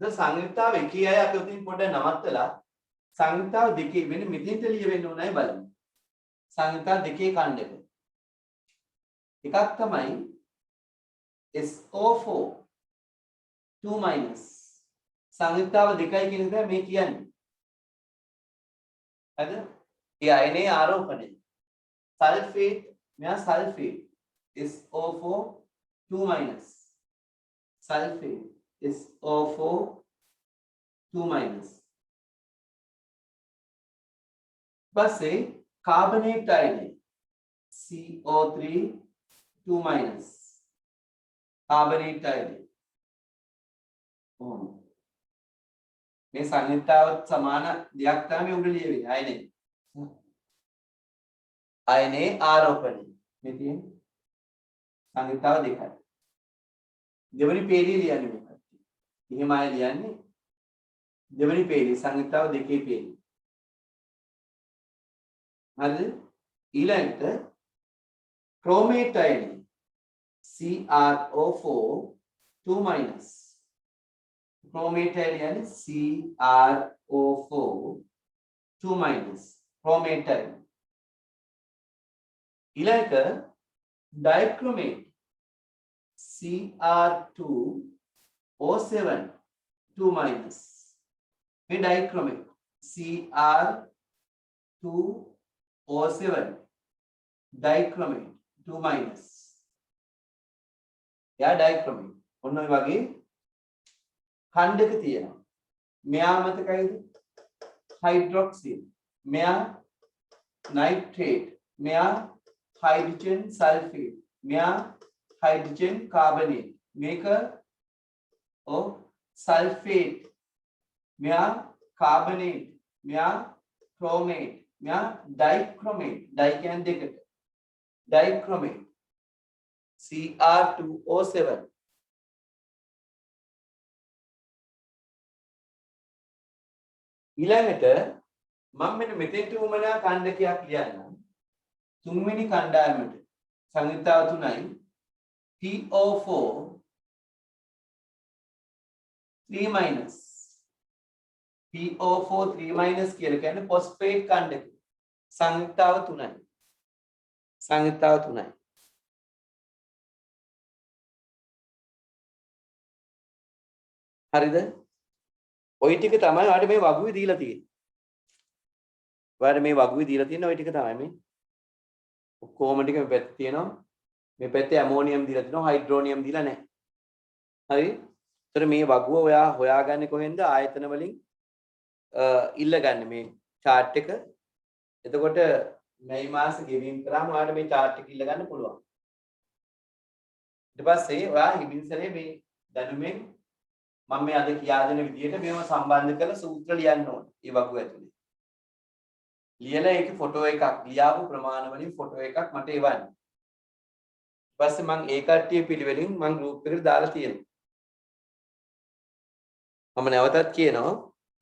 S1: ද සංයුක්තාව එකේ අය අපි උතින් පොඩ්ඩක් නවත්තලා සංයුක්තාව දෙකේ වෙන මෙතෙන්ට ලියවෙන්න ඕනයි බලමු. සංයුක්තාව දෙකේ කණ්ඩක. එකක් තමයි SO4 2 minus සංයුක්තාව දෙකයි කියන එක මේ කියන්නේ. හරිද? ඒ අයනේ ආරෝපණය. සල්ෆේට් මෙයා sulphate SO4 2 minus sulfate SO4 2 minus පස්සේ carbonate ion CO3 2 minus carbonate ion මේ සංයුක්තාවත් සමාන දෙයක් තමයි උඩ ලියවෙන්නේ අයනේ අයනේ ආරෝපණය මේ තියෙන්නේ සංයුක්තාව දෙකයි දෙවෙනි පේළිය ලියන්නේ මේක. එහෙම අය ලියන්නේ දෙවෙනි පේළිය සංයුක්තාව දෙකේ පේළිය. හරිද? ඊළඟට chromate ion CrO4 2 minus chromate ion yani CrO4 2 minus chromate ion. ඊළඟට dichromate Cr2O7 2 minus මේ dichromate Cr2O7 dichromate 2 minus යා dichromate ඔන්න ඔය වගේ ඛණ්ඩක තියෙනවා මෙයා මතකයිද hydroxyl මෙයා nitrate මෙයා hydrogen sulfate මෙයා hydrogen carbonate මේක sulfate මෙයා carbonate මෙයා chromate මෙයා dichromate di කියන්නේ දෙකට dichromate Cr2O7 ඊළඟට මම මෙතෙන්ට උමනා ඛණ්ඩකයක් ලියන්නම් තුන්වෙනි කණ්ඩායමට සංයුක්තාව 3යි PO4 3 minus PO4 3 minus කියලා කියන්නේ phosphate කණ්ඩක සංයුක්තාව 3යි සංයුක්තාව 3යි හරිද ওই ටික තමයි ඔයාලට මේ වගුවේ දීලා තියෙන්නේ ඔයාලට මේ වගුවේ දීලා තියෙන ওই ටික තමයි මේ ඔක්කොම ටික මේ පැත්තේ තියෙනවා මේ පැත්තේ ඇමෝනියම් දීලා තිනවා හයිඩ්‍රෝනියම් දීලා නැහැ. හරි? ඒතර මේ වගුව ඔයා හොයාගන්නේ කොහෙන්ද? ආයතන වලින් ඉල්ලගන්නේ මේ chart එක. එතකොට මේ මාස ගෙවීම් කරාම ඔයාලට මේ chart එක ඉල්ල ගන්න පුළුවන්. ඊට පස්සේ ඔයා හිමින්සරේ මේ දැනුමෙන් මම මේ අද කියා දෙන විදිහට මේව සම්බන්ධ කරලා සූත්‍ර ලියන්න ඕනේ. මේ වගුව ඇතුලේ. ලියලා ඒකේ ෆොටෝ එකක් ලියාපු ප්‍රමාණ වලින් ෆොටෝ එකක් මට එවන්න. ඊපස්සේ මම ඒ කට්ටිය පිළිවෙලින් මම ගෲප් එකට දාලා තියෙනවා. මම නැවතත් කියනවා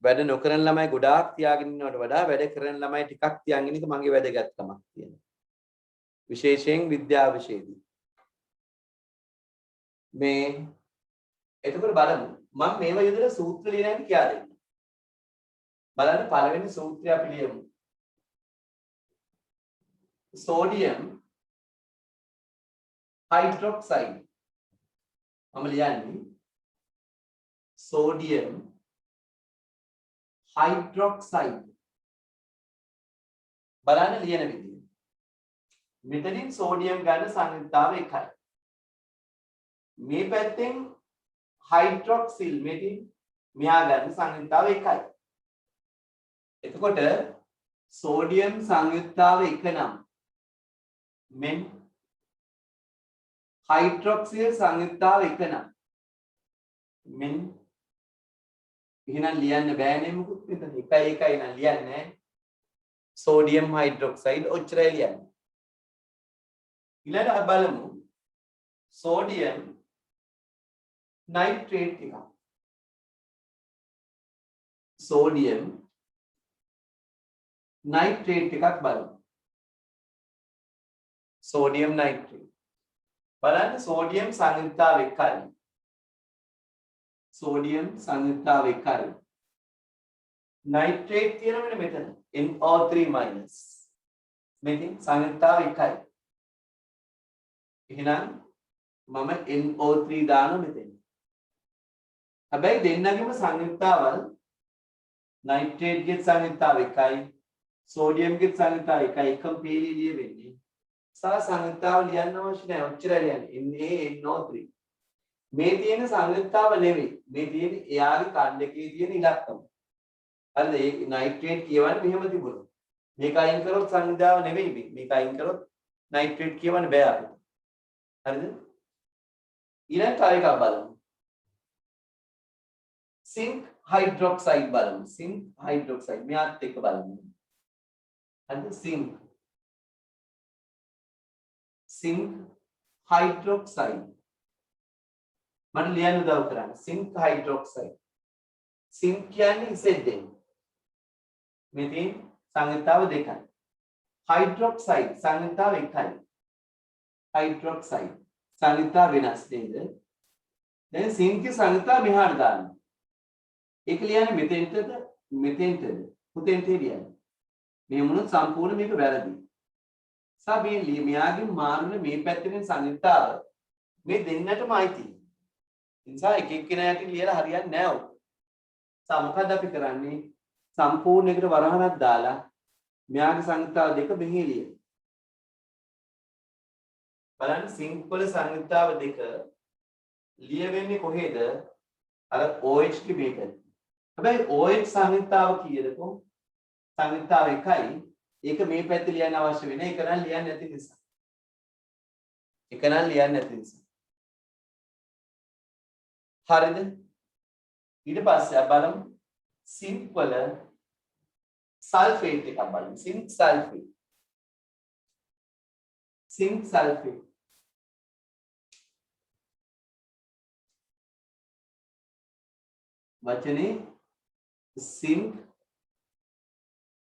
S1: වැඩ නොකරන ළමයි ගොඩාක් තියාගෙන ඉන්නවට වඩා වැඩ කරන ළමයි ටිකක් තියාගෙන ඉන්න එක මගේ වැදගත්කමක් තියෙනවා. විශේෂයෙන් විද්‍යාව විෂයේදී. මේ එතකොට බලමු මම මේව යොදලා සූත්‍ර ලියන්න කියා දෙන්න. බලන්න පළවෙනි සූත්‍රය අපි ලියමු. sodium hydroxide මම ලියන්නේ sodium hydroxide බලන්න ලියන විදිය. මෙතනින් සෝඩියම් ගන්න සංයුක්තාව එකයි. මේ පැත්තෙන් හයිඩ්‍රොක්සිල් මෙතින් මෙහා ගන්න සංයුක්තාව එකයි. එතකොට සෝඩියම් සංයුක්තාව එක නම් මෙන් හයිඩ්‍රොක්සිල් සංයුක්තාව එක නම් මෙන් එහෙනම් ලියන්න බෑනේ මොකුත් මෙතන එකයි නම් ලියන්නේ නැහැ. සෝඩියම් හයිඩ්‍රොක්සයිඩ් ඔච්චරයි ලියන්නේ. ඊළඟට බලමු සෝඩියම් නයිට්‍රේට් එක. සෝඩියම් නයිට්‍රේට් එකක් බලමු. Sodium nitrate. බලන්න සෝඩියම් සංයුක්තාව එකයි. සෝඩියම් සංයුක්තාව එකයි. නයිට්‍රේට් තියෙනවනේ මෙතන NO3- මෙතින් සංයුක්තාව එකයි. එහෙනම් මම NO3 දානවා මෙතෙන්. හැබැයි දෙන්නගෙම සංයුක්තාවල් නයිට්‍රේට් ගේ සංයුක්තාව එකයි සෝඩියම් ගේ සංයුක්තාව එකයි එකම පීලිය වෙන්නේ. සංයුක්තාව ලියන්න අවශ්‍ය නැහැ. ඔච්චරයි ලියන්නේ. NO3. මේ තියෙන සංයුක්තාව නෙවෙයි. මේ තියෙන එයාගේ කණ්ඩකයේ තියෙන ඉලක්කම. හරිද? ඒ නයිට්‍රේට් කියවන්නේ මෙහෙම තිබුණා. මේක අයින් කරොත් සංයුක්තාව නෙවෙයි මේ. මේක අයින් කරොත් නයිට්‍රේට් කියවන්න බෑ අපිට. හරිද? ඊළඟ තව එකක් බලමු. සින්ක් හයිඩ්‍රොක්සයිඩ් බලමු. සින්ක් හයිඩ්‍රොක්සයිඩ් මෙයාත් එක්ක බලමු. හරිද? සින්ක් හයිඩ්‍රොක්සයිඩ් මම ලියන්න උදව් කරන්න. Zinc hydroxide. සින්ක් කියන්නේ Zn. මෙතෙන් සංයුක්තාව දෙකයි. හයිඩ්‍රොක්සයිඩ් සංයුක්තාව එකයි. හයිඩ්‍රොක්සයිඩ් සංයුක්තාව වෙනස් නේද? දැන් සින්ක් සංයුක්තාව මෙහාට දාන්න. ඒක ලියන්නේ මෙතෙන්ටද මෙතෙන්ටද පුතෙන්ට ලියන්නේ. මේ මොනොත් සම්පූර්ණ මේක වැරදි. සබේ මෙයාගේ මාරුන මේ පැත්තෙන් සංයුක්තාව මේ දෙන්නටම අයිතියි. ඒ නිසා එක එක්කෙනාට ලියලා හරියන්නේ නැහැ ඔක. මොකද අපි කරන්නේ සම්පූර්ණ එකට වරහණක් දාලා මෙයාගේ සංයුක්තාව දෙක මෙහි ලියන. බලන්න සින්ක් වල සංයුක්තාව දෙක ලියවෙන්නේ කොහෙද? අර OH ගේ මේ පැත්තේ. හැබැයි OH සංයුක්තාව කීයදකෝ? සංයුක්තාව එකයි. ඒක මේ පැත්තේ ලියන්න අවශ්‍ය වෙන්නේ. ඒක නම් ලියන්නේ නැති නිසා. ඒක නම් ලියන්නේ නැති නිසා. හරිද? ඊට පස්සේ බලමු සින්ක් වල සල්ෆේට් එකක් බලමු. Zinc sulphate. Zinc sulphate. වචනේ සින්ක්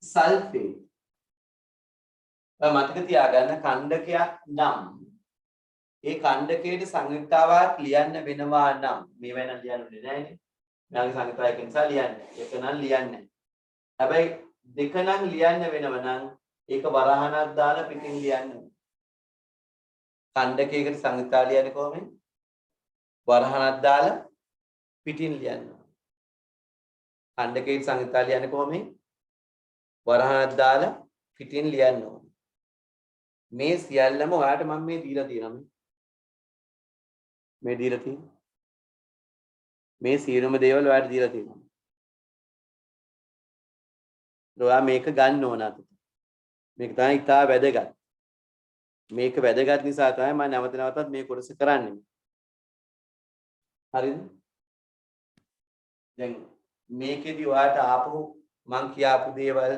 S1: සල්ෆේට්. මතක තියාගන්න කණ්ඩකයක් නම් ඒ කණ්ඩකයේ සංයුක්තාවක් ලියන්න වෙනවා නම් මේ වෙන ලියන්නේ නැහැ නේ. මගේ සංයුක්තාවයක නිසා ලියන්නේ. එක නම් ලියන්නේ. හැබැයි දෙක නම් ලියන්න වෙනව නම් ඒක වරහණක් දාලා පිටින් ලියන්න. කණ්ඩකයකට සංයුක්තාව ලියන්නේ කොහොමද? වරහණක් දාලා පිටින් ලියන්න. කණ්ඩකයේ සංයුක්තාව ලියන්නේ කොහොමද? වරහණක් දාලා පිටින් ලියන්න ඕනේ. මේ සියල්ලම ඔයාලට මම මේ දීලා තියෙනවා. මේ දීලා තියෙනවා. මේ සියලුම දේවල් ඔයාලට දීලා තියෙනවා. ඔයා මේක ගන්න ඕන අතට. මේක තමයි ඉතා වැදගත්. මේක වැදගත් නිසා තමයි මම නැවත නැවතත් මේ කොටස කරන්නේ. හරිද? දැන් මේකෙදි ඔයාලට ආපහු මං කියාපු දේවල්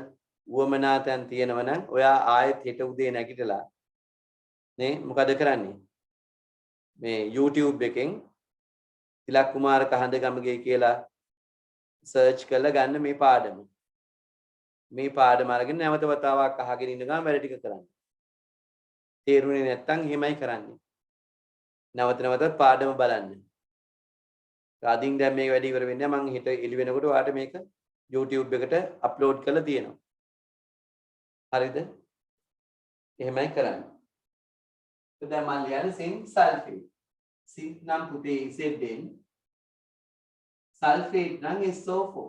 S1: වුවමනා තැන් තියෙනවා නම් ඔයා ආයෙත් හෙට උදේ නැගිටලා නේ මොකද කරන්නේ? මේ YouTube එකෙන් තිලක් කුමාර කහඳගමගේ කියලා සර්ච් කරලා ගන්න මේ පාඩම. මේ පාඩම අරගෙන නැවත වතාවක් අහගෙන ඉන්න ගමන් වැඩ ටික කරන්න. තේරුනේ නැත්නම් එහෙමයි කරන්නේ. නැවත නැවතත් පාඩම බලන්න. අදින් දැන් මේක වැඩි ඉවර වෙන්නේ නැහැ. මම හෙට එළි වෙනකොට ඔයාලට මේක YouTube එකට අප්ලෝඩ් කරලා තියෙනවා. හරිද? එහෙමයි කරන්නේ. දැන් මම ලියන්නේ සින්ක් සල්ෆේට්. සින්ක් නම් පුතේ Zn. සල්ෆේට් නම් SO4.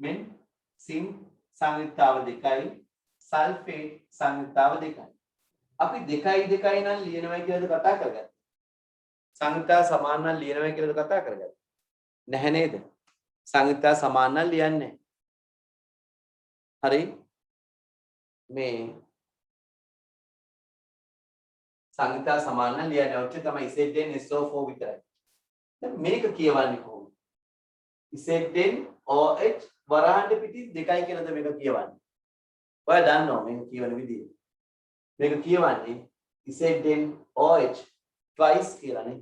S1: මෙන් සින්ක් සංයුක්තාව 2යි සල්ෆේට් සංයුක්තාව 2යි. අපි 2යි 2යි නම් ලියනවා කියලාද කතා කරගත්තේ? සංයුක්තා සමාන නම් ලියනවා කියලාද කතා කරගත්තේ? නැහැ නේද? සංයුක්තා සමාන නම් ලියන්නේ නැහැ. හරි? මේ සංයුක්තා සමාන නම් ලියන්නේ ඔච්චර තමයි Zn SO4 විතරයි. දැන් මේක කියවන්නේ කොහොමද? Zn OH වරහන් පිටින් 2යි කියලාද මේක කියවන්නේ? ඔයා දන්නවා මේක කියවන විදිය. මේක කියවන්නේ Zn OH twice කියලානේ.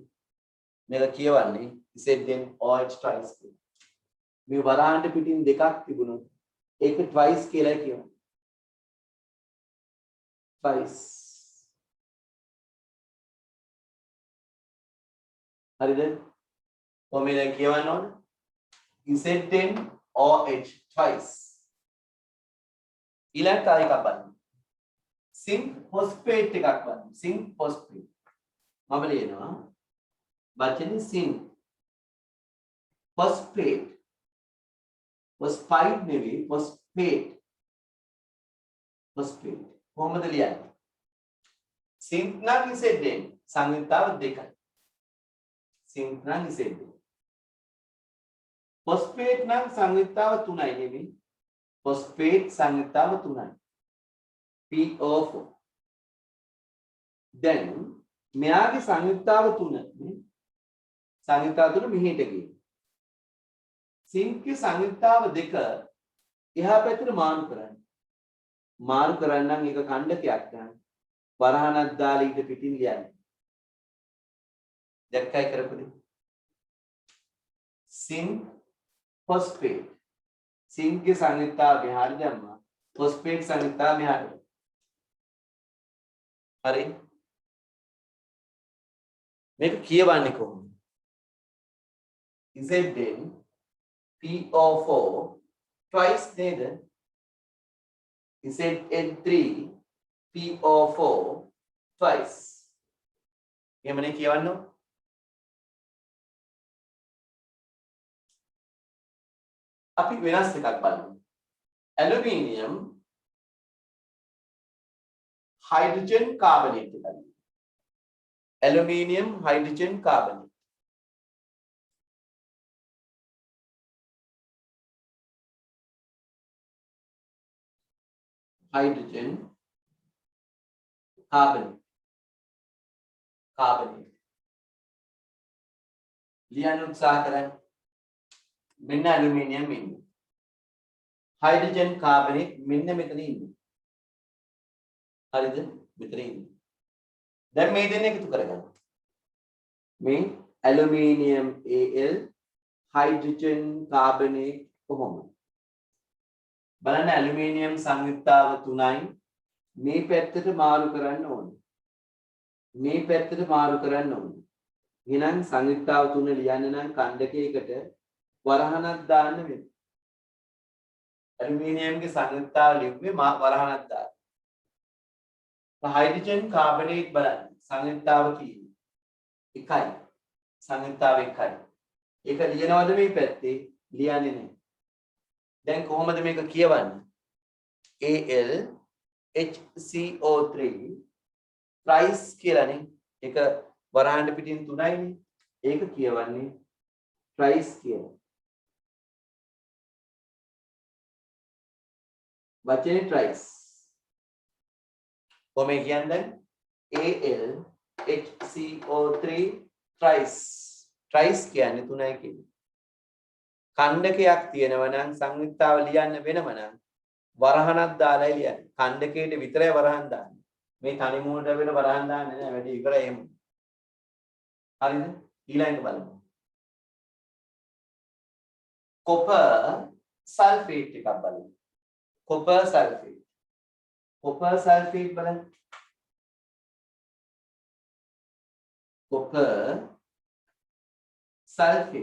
S1: මේක කියවන්නේ Zn OH twice කියලා. මේ වරහන් පිටින් දෙකක් තිබුණොත් ඒක twice කියලා කියවන්නේ. twice. හරිද? කොහොමද කියවන්න ඕන? Zn OH twice. ඊළඟට ආයෙ එකක් බලන්න. zinc phosphate එකක් බලන්න. zinc phosphate. මම ලියනවා වචනේ zinc phosphate. phosphide නෙවෙයි phosphate. phosphate. කොහොමද ලියන්නේ? zinc නම් Zn සංයුක්තාව 2යි. zinc නම් Zn. phosphate නම් සංයුක්තාව 3යි නෙවෙයි. phosphate සංයුක්තාව 3යි. PO4. දැන් මෙයාගේ සංයුක්තාව 3 නේ. සංයුක්තාව 3 මෙහෙට ගියේ. zinc ගේ සංයුක්තාව 2 එහා පැත්තට මාරු කරන්න. මාරු කරන්නම් ඒක ඛණ්ඩකයක් ගන්න. වරහණක් දාලා ඊට පිටින් ලියන්න. දැක්කයි කරපොදේ. zinc phosphate. zinc ගේ සංයුක්තාව මෙහාට දැම්මා. phosphate සංයුක්තාව මෙහාට. හරි. මේක කියවන්නේ කොහොමද? Zn PO4 twice නේද? Zn3 PO4 twice. එහෙමනේ කියවන්න ඕන. අපි වෙනස් එකක් බලමු. ඇලුමිනියම් hydrogen carbonate එකයි. aluminium hydrogen carbonate. Hydrogen carbonate. Carbonate. ලියන්න උත්සාහ කරන්න. මෙන්න aluminium ඉන්නේ. hydrogen carbonate මෙන්න මෙතන ඉන්නේ. හරිද? මෙතන ඉන්නේ. දැන් මේ දෙන්නේ එකතු කරගන්න. මේ aluminium Al hydrogen carbonate කොහොමද? බලන්න aluminium සංයුක්තාව 3යි. මේ පැත්තට මාරු කරන්න ඕනේ. මේ පැත්තට මාරු කරන්න ඕනේ. එහෙනම් සංයුක්තාව 3 ලියන්න නම් ඛණ්ඩකයකට වරහණක් දාන්න වෙනවා. aluminium ගේ සංයුක්තාව ලිව්වේ වරහණක් දාන්න. hydrogen carbonate බලන්න සංයුක්තාව කීයද? 1යි. සංයුක්තාව 1යි. ඒක ලියනවද මේ පැත්තේ? ලියන්නේ නැහැ. දැන් කොහොමද මේක කියවන්නේ? Al HCO3 thrice කියලානේ. ඒක වරහන් පිටින් 3යිනේ. ඒක කියවන්නේ thrice කියලා. වචනේ thrice. කොහොමද කියන්නේ? Al HCO3 thrice. thrice කියන්නේ 3යි කියන්නේ. ඛණ්ඩකයක් තියෙනවා නම් සංයුක්තාව ලියන්න වෙනම නම් වරහණක් දාලා ලියන්න. ඛණ්ඩකයට විතරයි වරහන් දාන්නේ. මේ තනි මූලට වෙන වරහන් දාන්නේ නැහැ. වැඩි ඉවරයි එහෙම. හරිද? ඊළඟට බලමු. copper sulfate එකක් බලමු. copper sulfate. copper sulfate බලන්න. copper sulfate.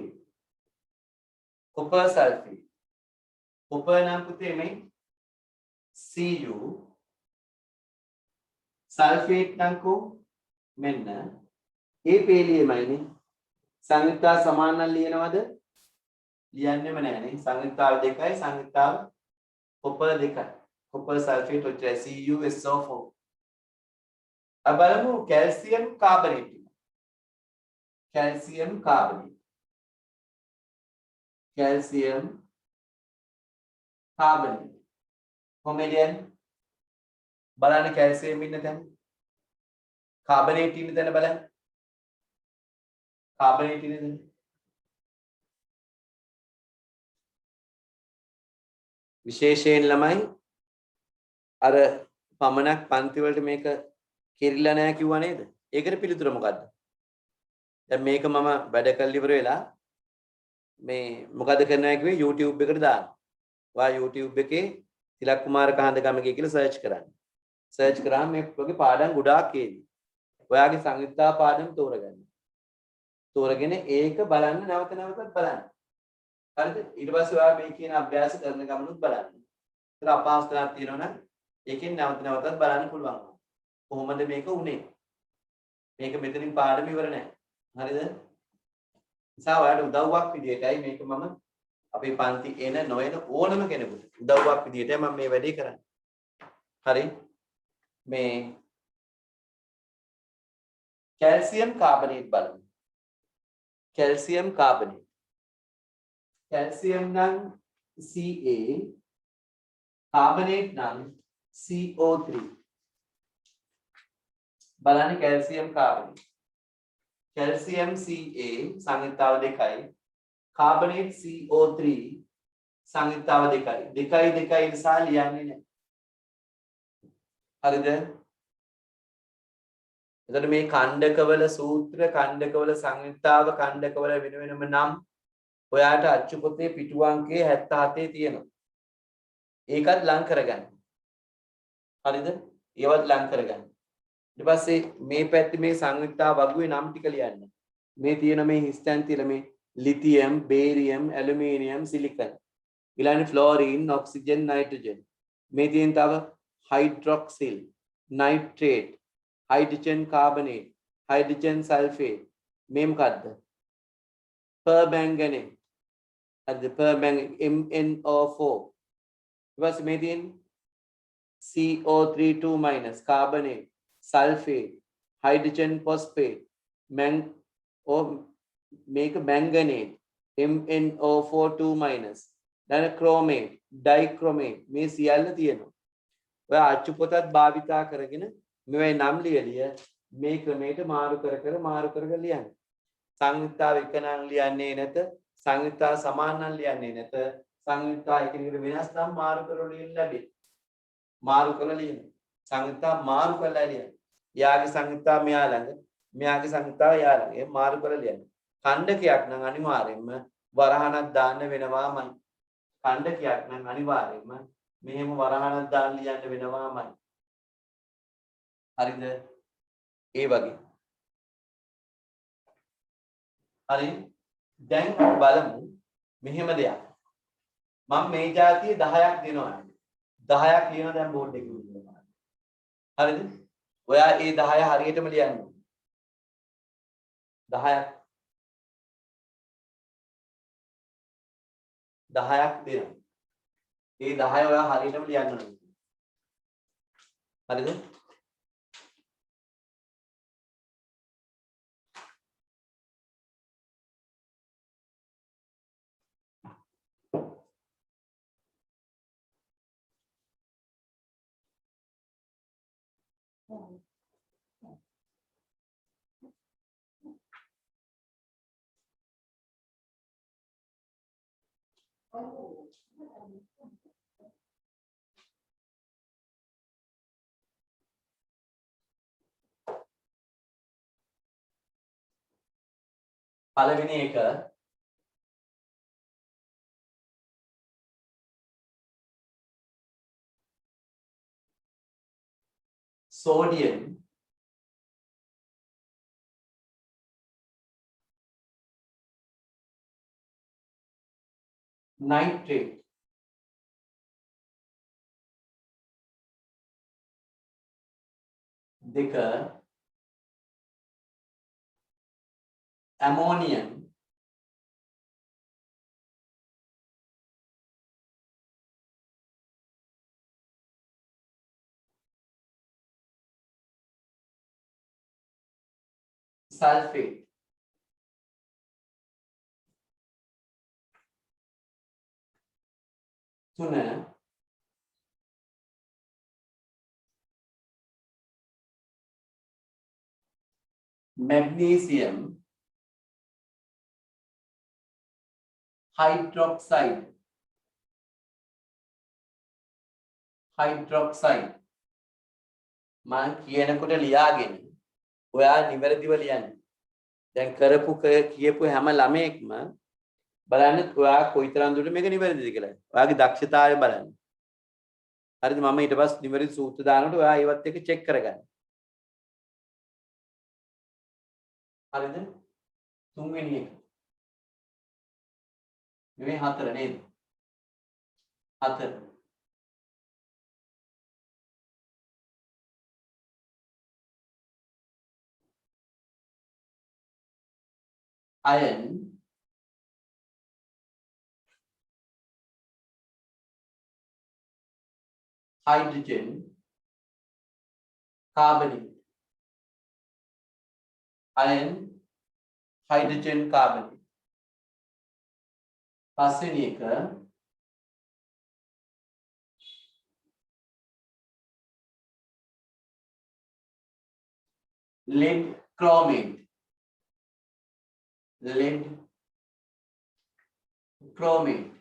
S1: copper sulfate. copper නම් පුතේ මේ Cu sulfate නම් කො මෙන්න ඒ පේලියමයිනේ. සංයුක්තාව සමාන නම් ලියනවද? ලියන්නෙම නැහැනේ. සංයුක්තාව 2යි සංයුක්තාව කොපර් දෙකයි. කොපර් සල්ෆේට් ඔච්චරයි CuSO4. अब බලමු calcium carbonate. Calcium carbonate. Calcium carbonate. කොහොමද බලන්න කැල්සියම් ඉන්න තැන. කාබනේට් ඉන්න තැන බලන්න. කාබනේට් ඉන්න තැන. විශේෂයෙන් ළමයි අර පමණක් පන්ති වලට මේක කිරිලා නැහැ කිව්වා නේද? ඒකට පිළිතුර මොකද්ද? දැන් මේක මම වැඩ කරලා ඉවර වෙලා මේ මොකද කරනවා කිව්වේ YouTube එකට දාන්න. ඔයා YouTube එකේ තිලක් කුමාර කහඳගමගේ කියලා සර්ච් කරන්න. සර්ච් කරාම මේ වගේ පාඩම් ගොඩාක් එයි. ඔයාගේ සංයුක්තා පාඩම් තෝරගන්න. තෝරගෙන ඒක බලන්න නැවත නැවතත් බලන්න. හරිද? ඊට පස්සේ ඔයා මේ කියන අභ්‍යාස කරන ගමනුත් බලන්න. ඒතර අපහසුතාවක් තියෙනවා නම් ඒකෙන් නැවත නැවතත් බලන්න පුළුවන්. කොහොමද මේක උනේ? මේක මෙතනින් පාඩම ඉවර නැහැ. හරිද? නිසා ඔයාලට උදව්වක් විදියටයි මේක මම අපේ පන්ති එන නොයන ඕනම කෙනෙකුට උදව්වක් විදියටයි මම මේ වැඩේ කරන්නේ. හරි? මේ කැල්සියම් කාබනේට් බලමු. Calcium carbonate. කැල්සියම් නම් Ca, කාබනේට් නම් CO3. බලන්න කැල්සියම් කාබනේට්. කැල්සියම් Ca සංයුක්තාව දෙකයි. කාබනේට් CO3 සංයුක්තාව දෙකයි. දෙකයි නිසා ලියන්නේ නැහැ. හරිද? එතකොට මේ ඛණ්ඩකවල සූත්‍ර, ඛණ්ඩකවල සංයුක්තාව, ඛණ්ඩකවල වෙන වෙනම නම් ඔයාට අච්චු පොතේ පිටු අංකයේ 77 තියෙනවා. ඒකත් ලං කරගන්න. හරිද? ඒවත් ලං කරගන්න. ඊට පස්සේ මේ පැත්තේ මේ සංයුක්තාව වගුවේ නම් ටික ලියන්න. මේ තියෙන මේ හිස්තැන් තියලා මේ ලිතියම්, බේරියම්, ඇලුමිනියම්, සිලිකන්. ඊළඟ ෆ්ලෝරින්, ඔක්සිජන්, නයිට්‍රජන්. මේ තියෙන තව හයිඩ්‍රොක්සිල්, nitrate, hydrogen carbonate, hydrogen sulfate. මේ මොකද්ද? permanganate. හරිද? permanganate MnO4. ඊට පස්සේ මේ තියෙන CO32 minus carbonate, sulfate, hydrogen phosphate, මේක manganate, MnO42 minus. දැන් chromate, dichromate මේ සියල්ල තියෙනවා. ඔය අච්චු පොතත් භාවිතා කරගෙන මේ නම් ලියලිය මේ ක්‍රමයට මාරු කර ලියන්න. සංයුක්තාව එක නම් ලියන්නේ නැත. සංයුක්තා සමාන නම් ලියන්නේ නැත. සංයුක්තා එකිනෙකට වෙනස් නම් මාරු කරලා ලියන්න ලැබේ. මාරු කරලා ලියන්න. සංයුක්තා මාරු කරලා ලියන්න. යාගේ සංයුක්තා මෙයා ළඟ, මෙයාගේ සංයුක්තාව යා ළඟ. ඒ මාරු කරලා ලියන්න. ඛණ්ඩකයක් නම් අනිවාර්යයෙන්ම වරහණක් දාන්න වෙනවාමයි. ඛණ්ඩකයක් නම් අනිවාර්යයෙන්ම මෙහෙම වරහණක් දාන්න ලියන්න වෙනවාමයි. හරිද? ඒ වගේ. හරි. දැන් බලමු මෙහෙම දෙයක්. මම මේ જાතිය 10ක් දෙනවා. 10ක් ලියන දැන් බෝඩ් එකේ උඩ. හරිද? ඔයා ඒ 10 හරියටම ලියන්න. 10ක් 10ක් දෙනවා. ඒ 10 ඔයා හරියටම ලියන්න ඕනේ. හරිද? පළවෙනි එක sodium nitrate දෙක ammonium sulfate. තුන magnesium hydroxide. මම කියනකොට ලියාගෙන ඔයා නිවැරදිව ලියන්න. දැන් කරපු කියපු හැම ළමයෙක්ම බලන්න ඔයා කොයිතරම් දුරට මේක නිවැරදිද කියලා. ඔයාගේ දක්ෂතාවය බලන්න. හරිද? මම ඊට පස්සේ නිවැරදි සූත්‍ර දානකොට ඔයා ඒවත් එක්ක චෙක් කරගන්න. හරිද? තුන්වෙනි එක. මේ හතර නේද? හතර. iron hydrogen carbonate. iron hydrogen carbonate. පස්වෙනි එක lead chromate. lead chromate.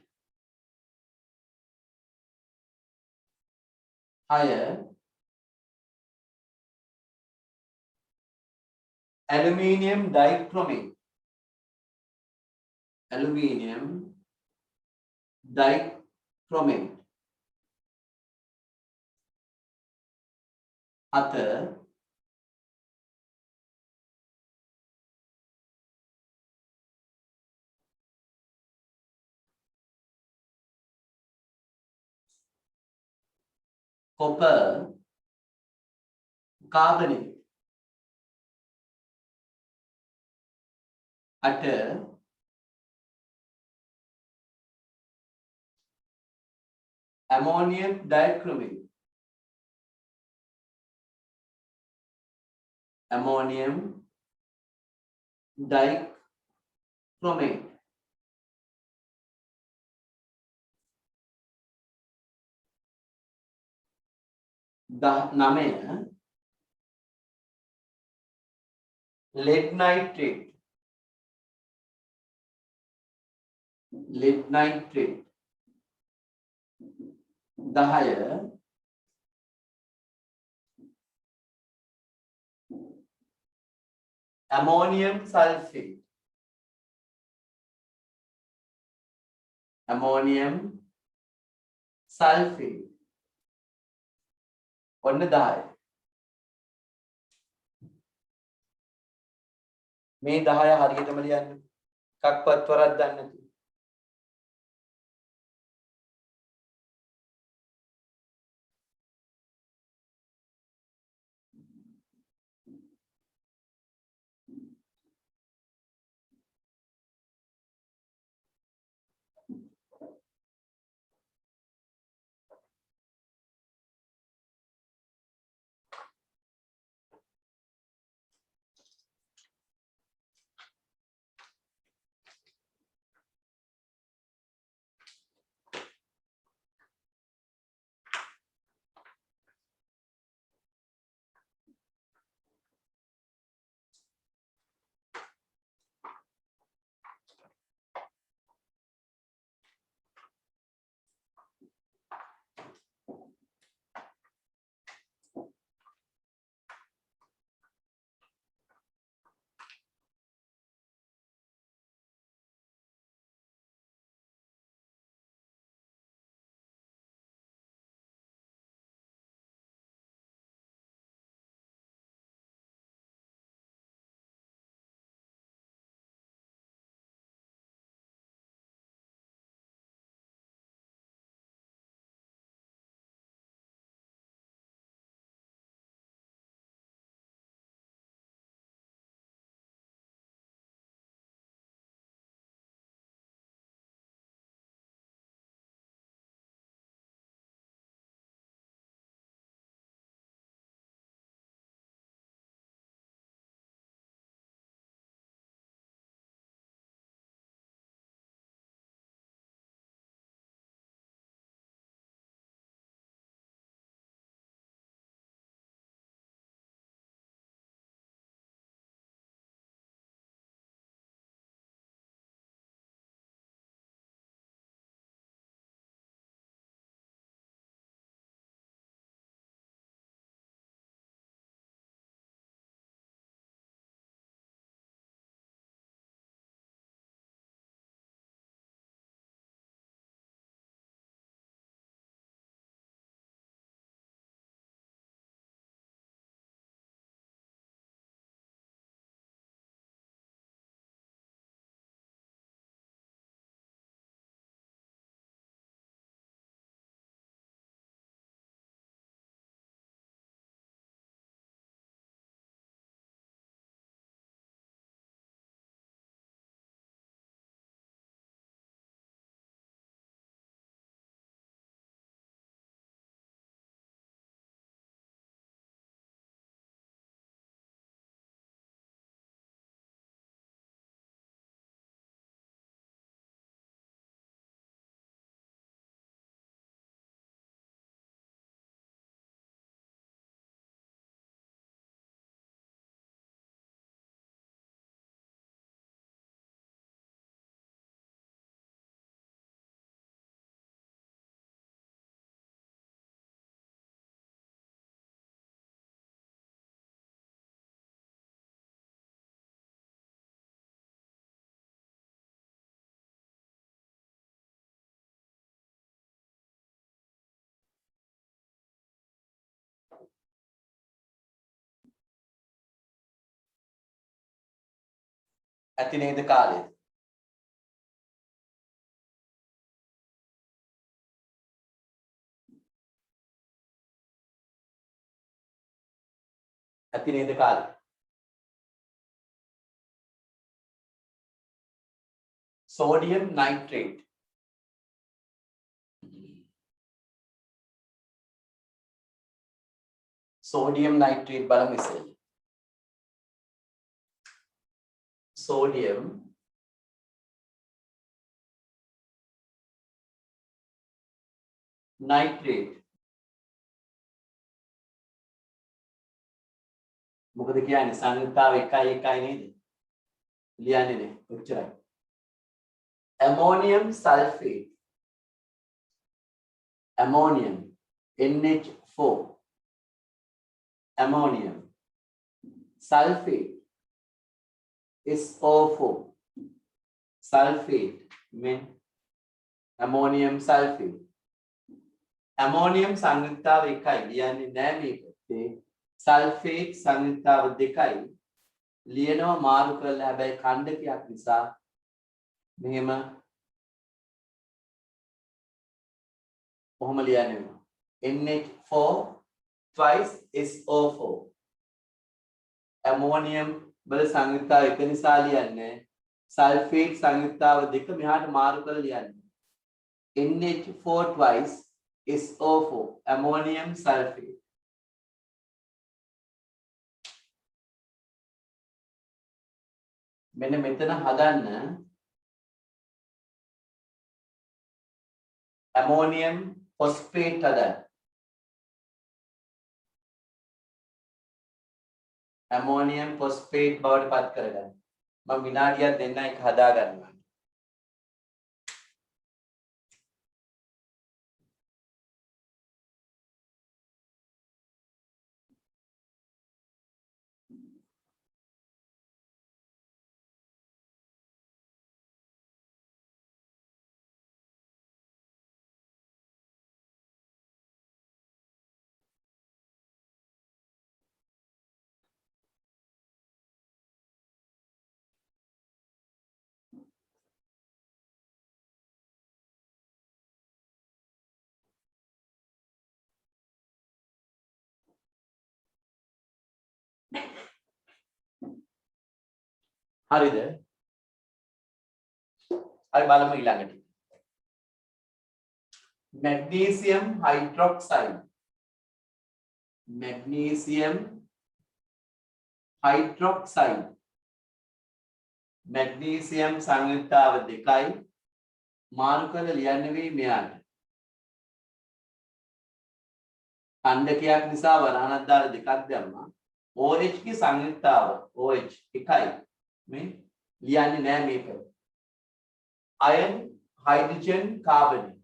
S1: higher aluminium dichromate. aluminium dichromate. higher copper carbonate. at ammonium dichromate. ammonium dichromate. නමය lead nitrate. lead nitrate. 10 ammonium sulfate. ammonium sulfate. ඔන්න 10. මේ 10 හරියටම ලියන්න. එකක්වත් වරද්දන්න නැතුව. ඇති නේද කාලේ? ඇති නේද කාලේ? sodium nitrate. sodium nitrate බලමු ඉතින්. sodium nitrate. මොකද කියන්නේ සංයුක්තාව 1 නේද? ලියන්නේ නේ. ඔච්චරයි. ammonium sulfate. ammonium NH4. ammonium sulfate SO4. sulfate mean ammonium sulfate. ammonium සංයුක්තාව 1යි ලියන්නේ නෑ මේකේ. sulfate සංයුක්තාව 2යි ලියනවා මාරු කරලා හැබැයි ඛණ්ඩකයක් නිසා මෙහෙම කොහොම ලියන්නේ වෙනවා. NH4 twice SO4. ammonium වල සංයුක්තාව 1 නිසා ලියන්නේ sulfate සංයුක්තාව 2 මෙහාට මාරු කරලා ලියන්නේ. NH4 twice SO4 ammonium sulfate. මෙන්න මෙතන හදන්න ammonium phosphate හදන්න. ammonium phosphate බවට පත් කරගන්න. මම විනාඩියක් දෙන්න එක හදා ගන්නවා. හරිද? අපි බලමු ඊළඟට. magnesium hydroxide. magnesium hydroxide. magnesium සංයුක්තාව 2යි මාරු කරලා ලියන්න වෙයි මෙයාට. ඛණ්ඩකයක් නිසා වරහණක් දාලා 2ක් දැම්මා. OH की සංයුක්තාව OH 1යි. මේ ලියන්නේ නෑ මේක. iron hydrogen carbonate.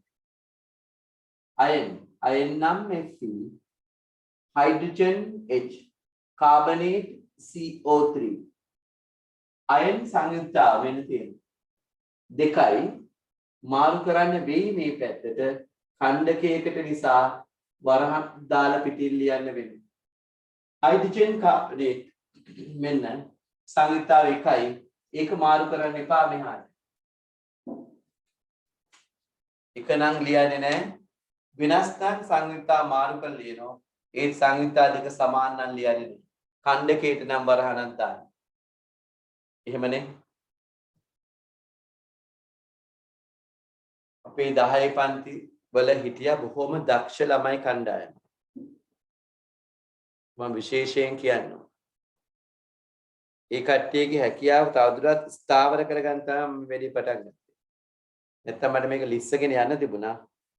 S1: iron නම් Fe hydrogen H carbonate CO3. iron සංයුක්තාව වෙන තියෙනවා. 2යි මාරු කරන්න වෙයි මේ පැත්තට ඛණ්ඩකයකට නිසා වරහක් දාලා පිටින් ලියන්න වෙනවා. hydrogen carbonate මෙන්න සංයුක්තාව 1යි ඒක මාරු කරන්න එපා මෙහාට. එක නම් ලියන්නේ නැහැ. වෙනස් නම් සංයුක්තාව මාරු කරලා ලියනවා. ඒ සංයුක්තා දෙක සමාන නම් ලියන්නේ නැහැ. ඛණ්ඩකයට නම් වරහණක් දාන්න. එහෙමනේ. අපේ 10 පන්ති වල හිටියා බොහොම දක්ෂ ළමයි කණ්ඩායම. මම විශේෂයෙන් කියනවා. ඒ කට්ටියගේ හැකියාව තවදුරටත් ස්ථාවර කරගන්න තමයි මම වැඩි පටන් ගත්තේ. නැත්තම් මට මේක ලිස්සගෙන යන්න තිබුණා.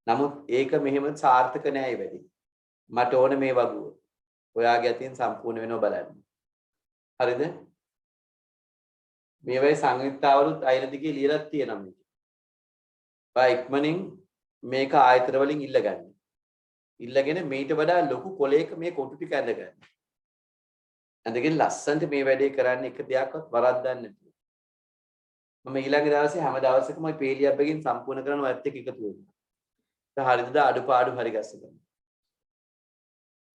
S1: නමුත් ඒක මෙහෙම සාර්ථක නෑ ඒ වැඩි. මට ඕන මේ වගුව. ඔයාගේ අතින් සම්පූර්ණ වෙනව බලන්න. හරිද? මේ වගේ සංයුක්තාවලුත් අයින දිගේ ලියලා තියෙනවා මේක. බා ඉක්මනින් මේක ආයතන වලින් ඉල්ලගන්න. ඉල්ලගෙන මීට වඩා ලොකු කොලයක මේ කොටු ටික ඇඳගන්න. ඇඳගෙන ලස්සනට මේ වැඩේ කරන්න එක දෙයක්වත් වරද්දන්න නැතුව. මම ඊළඟ දවසේ හැම දවසකම මේ පේලියබ්බගෙන් සම්පූර්ණ කරනවා ඇත්ත එක එකතු වෙනවා. හරිද අඩුපාඩු හරි ගස්ස ගන්න.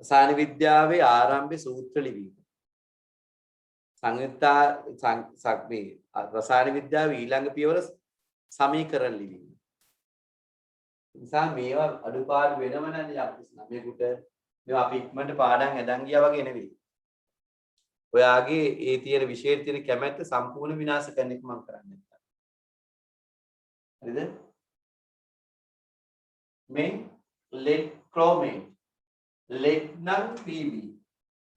S1: රසායන විද්‍යාවේ ආරම්භයේ සූත්‍ර ලිවීම. සංයුක්තා මේ රසායන විද්‍යාවේ ඊළඟ පියවර සමීකරණ ලිවීම. නිසා මේවා අඩුපාඩු වෙනව නැන්නේ අපිට ළමයෙකුට මේවා අපි ඉක්මනට පාඩම් හදන් ගියා වගේ නෙවෙයි. ඔයාගේ ඒ තියෙන විෂයේ තියෙන කැමැත්ත සම්පූර්ණ විනාශ කරන එක මම කරන්නේ නැහැ. හරිද? මේ lead chromate lead නම් Pb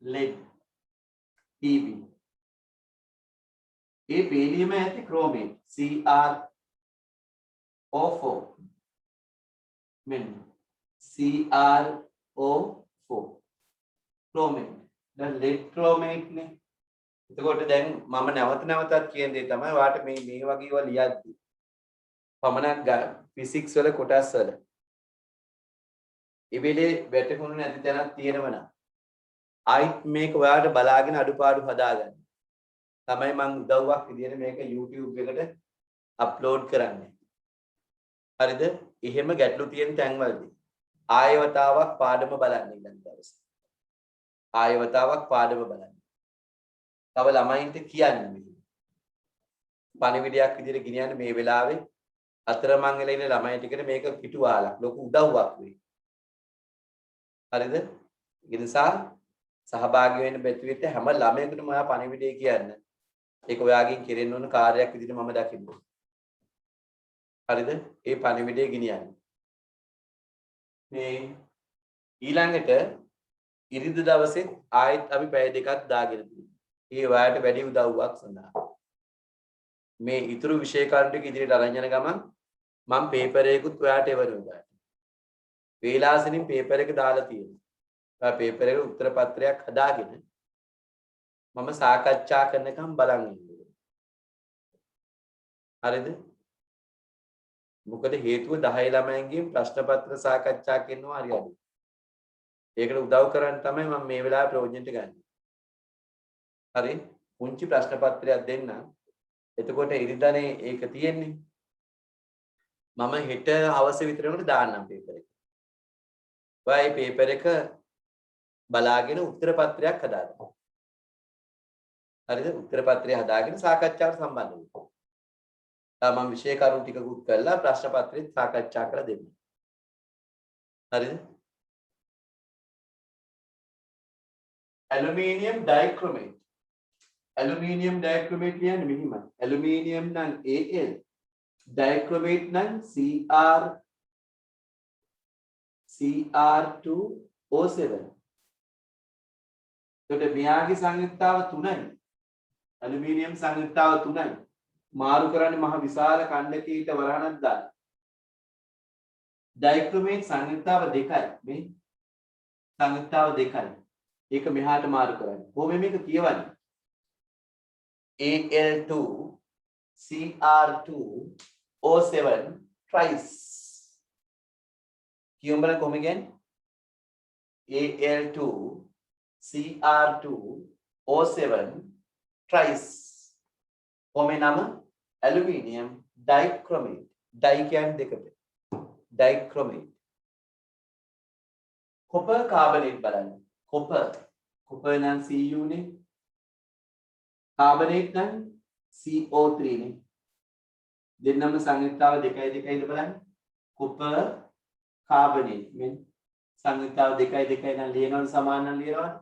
S1: lead Pb ඒ පේලියම ඇති chromate CrO4 මෙන්න CrO4 chromate දැන් lead chromate නේ. එතකොට දැන් මම නැවතත් කියන දේ තමයි ඔයාලට මේ වගේ ඒවා ලියද්දී පමණක් ෆිසික්ස් වල කොටස් වල ඉබේලේ වැටුණු නැති තැනක් තියෙනවනම් ආයිත් මේක ඔයාලට බලාගෙන අඩුපාඩු හදාගන්න. තමයි මම උදව්වක් විදියට මේක YouTube එකට අප්ලෝඩ් කරන්නේ. හරිද? එහෙම ගැටලු තියෙන තැන්වලදී ආයවතාවක් පාඩම බලන්න ඊළඟ දවසේ. ආයවතාවක් පාඩම බලන්න. තව ළමයින්ට කියන්නේ මේ. පණිවිඩයක් විදියට ගෙනියන්න මේ වෙලාවේ අතරමං වෙලා ඉන්න ළමයි ටිකට මේක පිටුවාලක් ලොකු උදව්වක් වෙයි. හරිද? ඒ නිසා සහභාගී වෙන්න බැතිවෙච්ච හැම ළමයෙකුටම ඔයා පණිවිඩය කියන්න. ඒක ඔයාගෙන් කෙරෙන්න ඕන කාර්යයක් විදිහට මම දකිනවා. හරිද? ඒ පණිවිඩය ගෙනියන්න. මේ ඊළඟට ඉරිදා දවසේ ආයෙත් අපි පැය දෙකක් දාගෙන තියෙනවා. ඒ ඔයාලට වැඩි උදව්වක් සඳහා. මේ ඊතුරු විෂය කාර්ය ටික ඉදිරියට අරන් යන ගමන් මම පේපර් එකකුත් ඔයාලට එවනවා. වේලාසනින් පේපර් එක දාලා තියෙනවා. ඔයා පේපර් එකේ උත්තර පත්‍රයක් හදාගෙන මම සාකච්ඡා කරනකම් බලන් ඉන්නවා. හරිද? මොකද හේතුව 10 ළමයින්ගෙන් ප්‍රශ්න පත්‍ර සාකච්ඡා කරනවා හරි අඩුයි. ඒකට උදව් කරන්න තමයි මම මේ වෙලාවේ ප්‍රොජෙක්ට් එක ගන්න. හරි? පුංචි ප්‍රශ්න පත්‍රයක් දෙන්න. එතකොට ඉරිදානේ ඒක තියෙන්නේ. මම හෙට හවස විතර වෙනකොට දාන්නම් පේපර් එක. ඔයා මේ පේපර් එක බලාගෙන උත්තර පත්‍රයක් හදාගන්න. හරිද? උත්තර පත්‍රය හදාගෙන සාකච්ඡාවට සම්බන්ධ වෙන්න. මම විෂය කරුණු ටිකකුත් කරලා ප්‍රශ්න පත්‍රෙත් සාකච්ඡා කරලා දෙන්න. හරිද? ඇලුමිනියම් ඩයික්‍රොමේට්. ඇලුමිනියම් ඩයික්‍රොමේට් කියන්නේ මෙහිමයි. ඇලුමිනියම් නම් Al ඩයික්‍රොමේට් නම් Cr2O7. එතකොට මෙයාගේ සංයුක්තාව 3යි. ඇලුමිනියම් සංයුක්තාව 3යි. මාරු කරන්නේ මහ විශාල කණ්ඩකීට වරහණක් දාන්න. ඩයික්‍රොමේට් සංයුක්තාව 2යි. මේ සංයුක්තාව 2යි. ඒක මෙහාට මාරු කරන්නේ. කොහොම මේක කියවන්නේ? Al2 Cr2O7 twice. කියමු බලන්න කොහොම කියන්නේ? Al2 Cr2O7 twice. කොහොම නම? ඇලුමිනියම් ඩයික්‍රොමේට්. ඩයි කියන්නේ දෙකට. ඩයික්‍රොමේට්. කොපර් කාබනේට් බලන්න. කොපර් නම් Cu නේ. කාබනේට් නම් CO3 නේ. දෙන්නම සංයුක්තාව 2යි බලන්න. කොපර් කාබනේට් මෙන් සංයුක්තාව 2යි නම් ලියනවද සමාන නම් ලියනවද?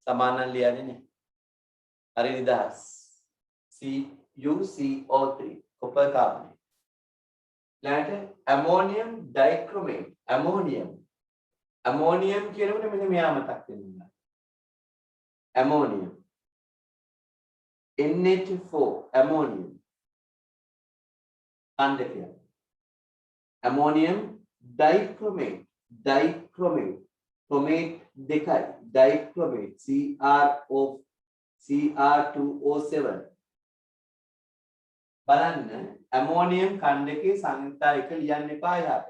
S1: සමාන නම් ලියන්නේ නේ. හරි නිදහස්. CuCO3 copper carbonate. ඊළඟට ඇමෝනියම් ඩයික්‍රොමේට්. ඇමෝනියම් කියනකොට මෙන්න මෙයා මතක් වෙන්න. ඇමෝනියම් NH4 ඇමෝනියම් අන්දකිය. ඇමෝනියම් ඩයික්‍රොමේට් ක්‍රොමේට් දෙකයි. ඩයික්‍රොමේට් Cr2O7 බලන්න ඇමෝනියම් කණ්ඩකයේ සංයුක්තා එක ලියන්න එපා යහට.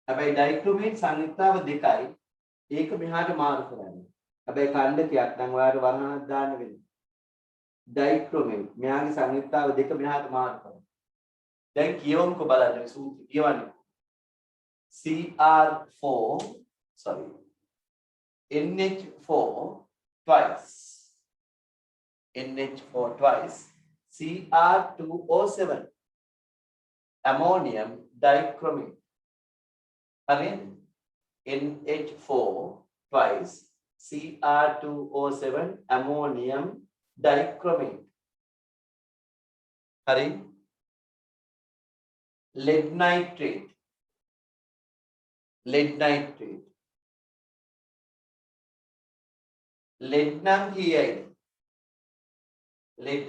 S1: හැබැයි ඩයික්‍රොමේට් සංයුක්තාව 2යි. ඒක මෙහාට මාරු කරන්න. හැබැයි කණ්ඩකයක් නම් ඔයාලට වර්ණනක් දාන්න වෙනවා. ඩයික්‍රොමේට් මෙයාගේ සංයුක්තාව 2 මෙහාට මාරු කරන්න. දැන් කියවමුකෝ බලන්න සූත්‍රය කියවන්නේ. NH4 twice. NH4 twice Cr2O7 ammonium dichromate. Again, NH4 twice Cr2O7 ammonium dichromate. Hari, lead nitrate. Lead nitrate. Lead nam kiyai. Lead.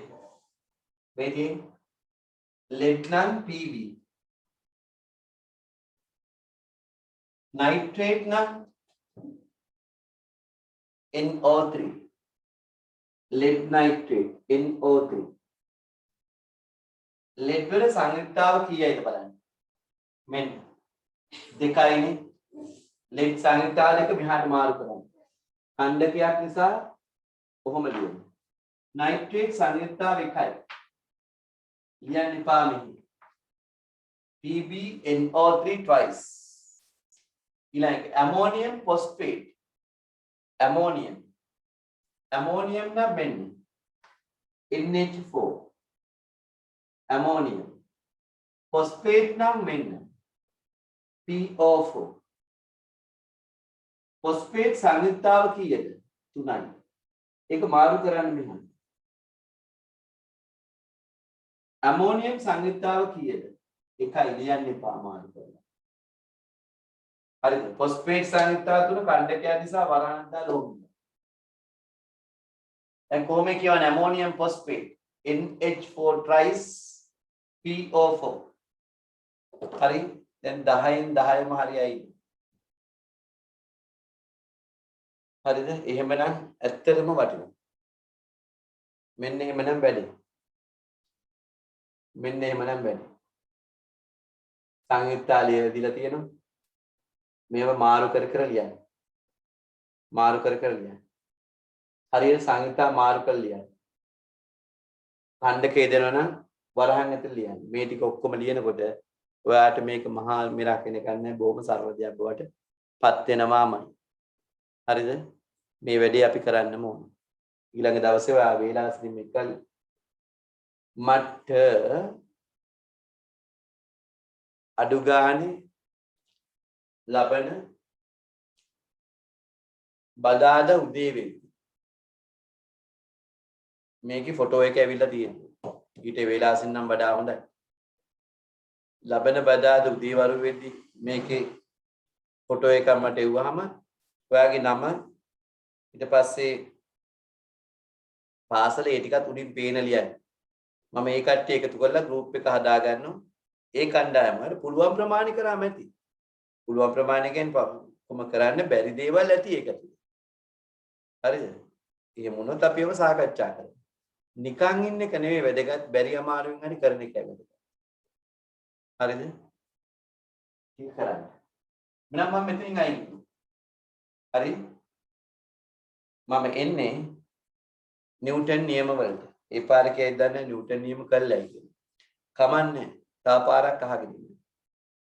S1: Waiting. Lead nam PV. Nitrate nam NO3. Lead nitrate NO3. lead වල සංයුක්තාව කීයයිද බලන්න. මෙන්න දෙකයිනේ. lead සංයුක්තාව දෙක මෙහාට මාරු කරන්න. ඛණ්ඩකයක් නිසා කොහොම ලියන්නේ? nitrate සංයුක්තාව එකයි. ලියන්න එපා මෙහි. PbNO3 twice. ඊළඟ ammonium phosphate. ammonium නම් මෙන්න NH4 ammonium phosphate නම් මෙන්න PO4 phosphate සංයුක්තාව කීයද 3යි ඒක මාරු කරන්න මෙහෙම ammonium සංයුක්තාව කීයද 1යි ලියන්න එපා මාරු කරලා හරිද phosphate සංයුක්තාව තුන කණ්ඩකයක් නිසා වරහන් දාලා ඕනේ දැන් කොහොමද කියවන්නේ ammonium phosphate NH4 twice PO4 හරි දැන් 10න් 10ම හරියයි හරිද එහෙමනම් ඇත්තටම වටිනවා මෙන්න එහෙමනම් වැඩි මෙන්න එහෙමනම් වැඩි සංයුක්තාලිය දීලා තියෙනවා මේව මාරු කර කර ලියන්න මාරු කර කර ලියන්න හරියට සංයුක්තා මාරු කර ලියන්න ඛණ්ඩකේ දෙනවා නම් වරහන් ඇතුළේ ලියන්න මේ ටික ඔක්කොම ලියනකොට ඔයාට මේක මහා මිරක් වෙන එකක් නෑ බොහොම සරල දෙයක් බවට පත් වෙනවාමයි හරිද මේ වැඩේ අපි කරන්නම ඕන ඊළඟ දවසේ ඔයා වේලාසින් මේක මට අඩු ගානේ ලබන බදාදා උදේ වෙද්දි මේකේ ෆොටෝ එක ඇවිල්ලා තියෙනවා ඊට වේලාසින් නම් වඩා හොඳයි ලබන බදාදා උදේ වරු වෙද්දි මේකේ ෆොටෝ එකක් මට එව්වහම ඔයාගේ නම ඊට පස්සේ පාසලේ ඒ ටිකත් උඩින් පේන ලියන්න මම ඒ කට්ටිය එකතු කරලා ගෲප් එක හදා ගන්නවා ඒ කණ්ඩායමට පුළුවන් ප්‍රමාණය කරාම ඇති පුළුවන් ප්‍රමාණයකින් කොහොම කරන්න බැරි දේවල් ඇති ඒකට හරිද එහෙම වුණොත් අපි ඒව සාකච්ඡා කරමු නිකන් ඉන්න එක නෙවෙයි වැදගත් බැරි අමාරුවෙන් හරි කරන එකයි වැදගත් හරිද ඒක කරන්න මම මෙතනින් අයින් හරි මම එන්නේ නිව්ටන් නියම වලට ඒ පාරකේ දන්නේ නිව්ටන් නියම කළයි කියන්නේ කමන්නේ තා පාරක් අහගෙන ඉන්න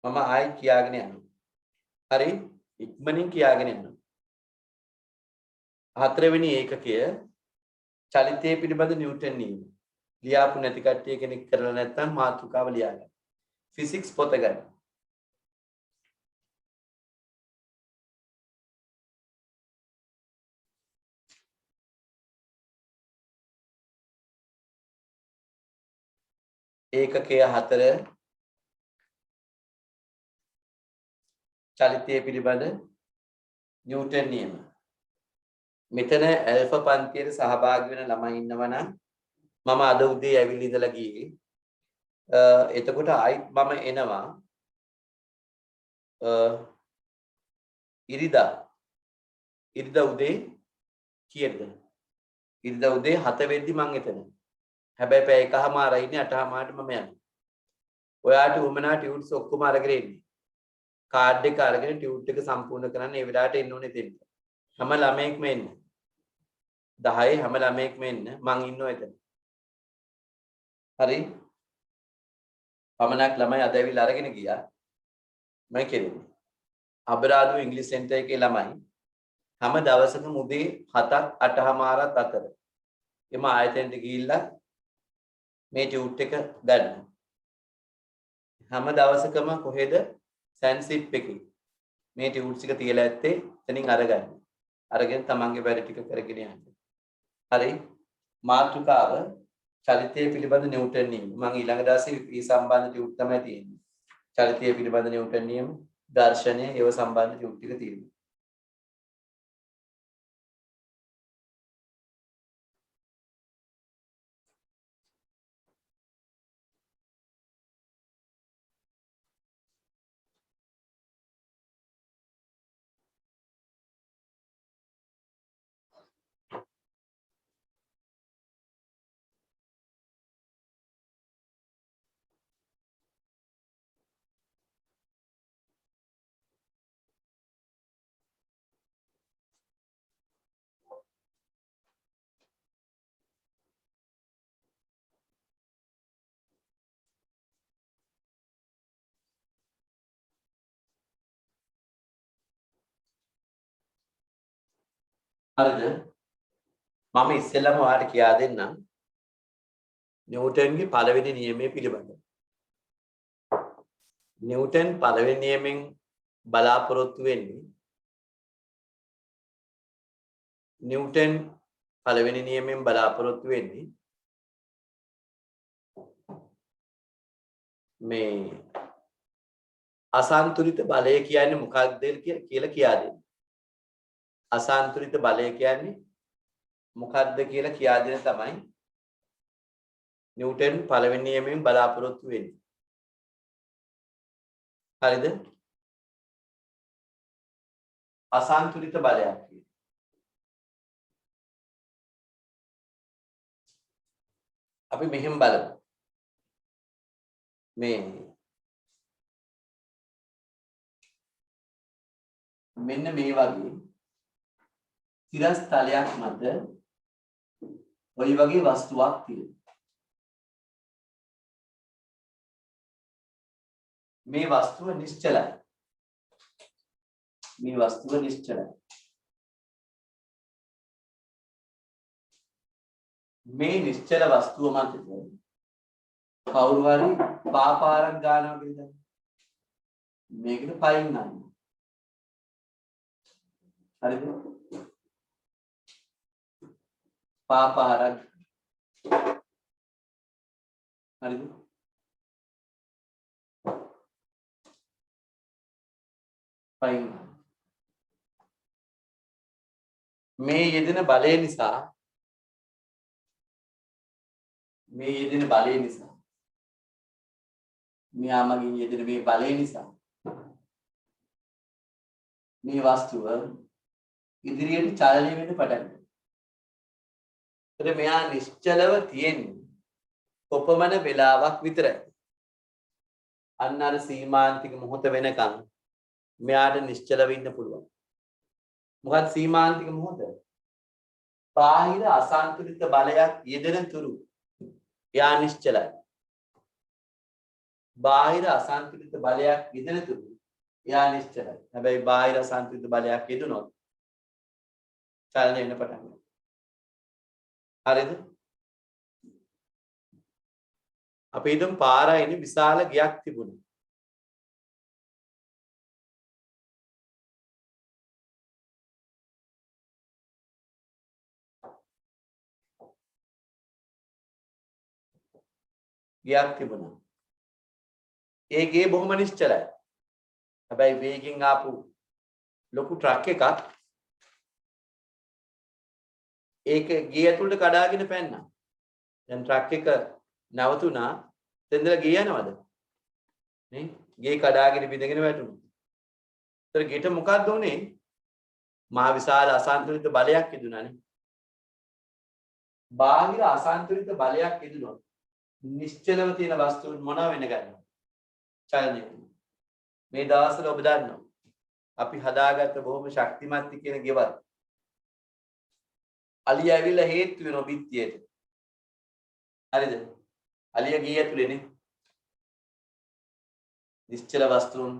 S1: මම ආයි කියාගෙන යනවා හරි ඉක්මනින් කියාගෙන යනවා හතරවෙනි ඒකකය චලිතය පිළිබඳ නිව්ටන් නියම ලියාපු නැති කට්ටිය කෙනෙක් කරලා නැත්නම් මාතෘකාව ලියා ගන්න ෆිසික්ස් පොත ගන්න ඒකකය 4 චලිතය පිළිබඳ නිව්ටන් නියම මෙතන ඇල්ෆා පන්තියේ සහභාගී වෙන ළමයි ඉන්නවා නම් මම අද උදේ ඇවිල්ලා ඉඳලා ගියේ එතකොට ආයිත් මම එනවා ඉරිදා උදේ කීයද ඉරිදා උදේ 7 වෙද්දි මම එතන හැබැයි පැය එකමාරයි ඉන්නේ 8:00ට මම යනවා ඔයාට උමනා ටියුට්ස් ඔක්කොම අරගෙන ඉන්නේ කාඩ් එක අරගෙන ටියුට් එක සම්පූර්ණ කරන්න ඒ වෙලාවට එන්න ඕනේ දෙන්න හැම ළමයෙක්ම එන්න 10 හැම ළමයෙක්ම එන්න මං ඉන්නවා එතන හරි පමණක් ළමයි අද ඇවිල්ලා අරගෙන ගියා මම කියන්නේ අබරාදු ඉංග්‍රීසි සෙන්ටර් එකේ ළමයි හැම දවසකම උදේ 7ක් 8:00මාරත් අතර එම ආයතනයට ගිහිල්ලා මේ ටියුට් එක ගන්න. හැම දවසකම කොහෙද සැන්සිප් එකේ මේ ටියුට්ස් එක තියලා ඇත්තේ එතනින් අරගන්න. අරගෙන තමන්ගේ වැඩ ටික කරගෙන යන්න. හරි. මාතෘකාව චලිතය පිළිබඳ නිව්ටන් නියම. මම ඊළඟ දවසේ මේ සම්බන්ධ ටියුට් තමයි තියෙන්නේ. චලිතය පිළිබඳ නිව්ටන් නියම, දර්ශනය ඒව සම්බන්ධ ටියුට් ටික තියෙනවා. හරිද? මම ඉස්සෙල්ලාම ඔයාලට කියා දෙන්නම් නිව්ටන්ගේ පළවෙනි නියමය පිළිබඳව. නිව්ටන් පළවෙනි නියමෙන් බලාපොරොත්තු වෙන්නේ මේ අසන්තුලිත බලය කියන්නේ මොකක්ද කියලා කියා දෙන්න. අසන්තුලිත බලය කියන්නේ මොකක්ද කියලා කියා දෙන තමයි නිව්ටන් පළවෙනි නියමයෙන් බලාපොරොත්තු වෙන්නේ. හරිද? අසන්තුලිත බලයක් කියන්නේ අපි මෙහෙම බලමු. මෙන්න මේ වගේ තිරස්තලයක් මත ওই වගේ වස්තුවක් තියෙනවා. මේ වස්තුව නිශ්චලයි. මේ නිශ්චල වස්තුව මත කවුරු හරි පාපාරක් ගන්නවා කියලා මේකට පයින් ගන්න. හරිද? පාපාරක් හරිද? පයින් මේ යෙදෙන බලය නිසා මෙයාමගින් යෙදෙන මේ බලය නිසා මේ වස්තුව ඉදිරියට චලනය වෙන්න පටන් ගන්නවා. ඒත් මෙයා නිශ්චලව තියෙන්නේ කොපමණ වේලාවක් විතරයි. අන්න අර සීමාන්තික මොහොත වෙනකන් මෙයාට නිශ්චලව ඉන්න පුළුවන්. මොකද සීමාන්තික මොහොත? බාහිර අසන්තුලිත බලයක් යෙදෙන තුරු එයා නිශ්චලයි. බාහිර අසන්තුලිත බලයක් යෙදෙන තුරු එයා නිශ්චලයි. හැබැයි බාහිර අසන්තුලිත බලයක් යෙදුනොත් චලනය වෙන්න පටන් ගන්නවා. හරිද? අපි හිතමු පාරයි ඉන්නේ විශාල ගයක් තිබුණා. ඒ ගේ බොහොම නිශ්චලයි. හැබැයි වේගෙන් ආපු ලොකු ට්‍රක් එකක් ඒක ගේ ඇතුළට කඩාගෙන පැන්නා. දැන් ට්‍රක් එක නැවතුණා. දෙන්දලා ගේ යනවද? නේ? ගේ කඩාගෙන බිඳගෙන වැටුණා. ඒතර ගෙට මොකක්ද උනේ? මහා විශාල අසන්තුලිත බලයක් ඉදුණානේ. බාහිර අසන්තුලිත බලයක් ඉදුණොත් නිශ්චලව තියෙන වස්තුන් මොනවා වෙන්න ගන්නවද? චලනය. මේ දවස්වල ඔබ දන්නවා අපි හදාගත්ත බොහොම ශක්තිමත් කියන ගෙවල් අලිය ඇවිල්ලා හේතු වෙන බිත්තියට. හරිද? අලිය ගිය ඇතුලේනේ. නිශ්චල වස්තුන්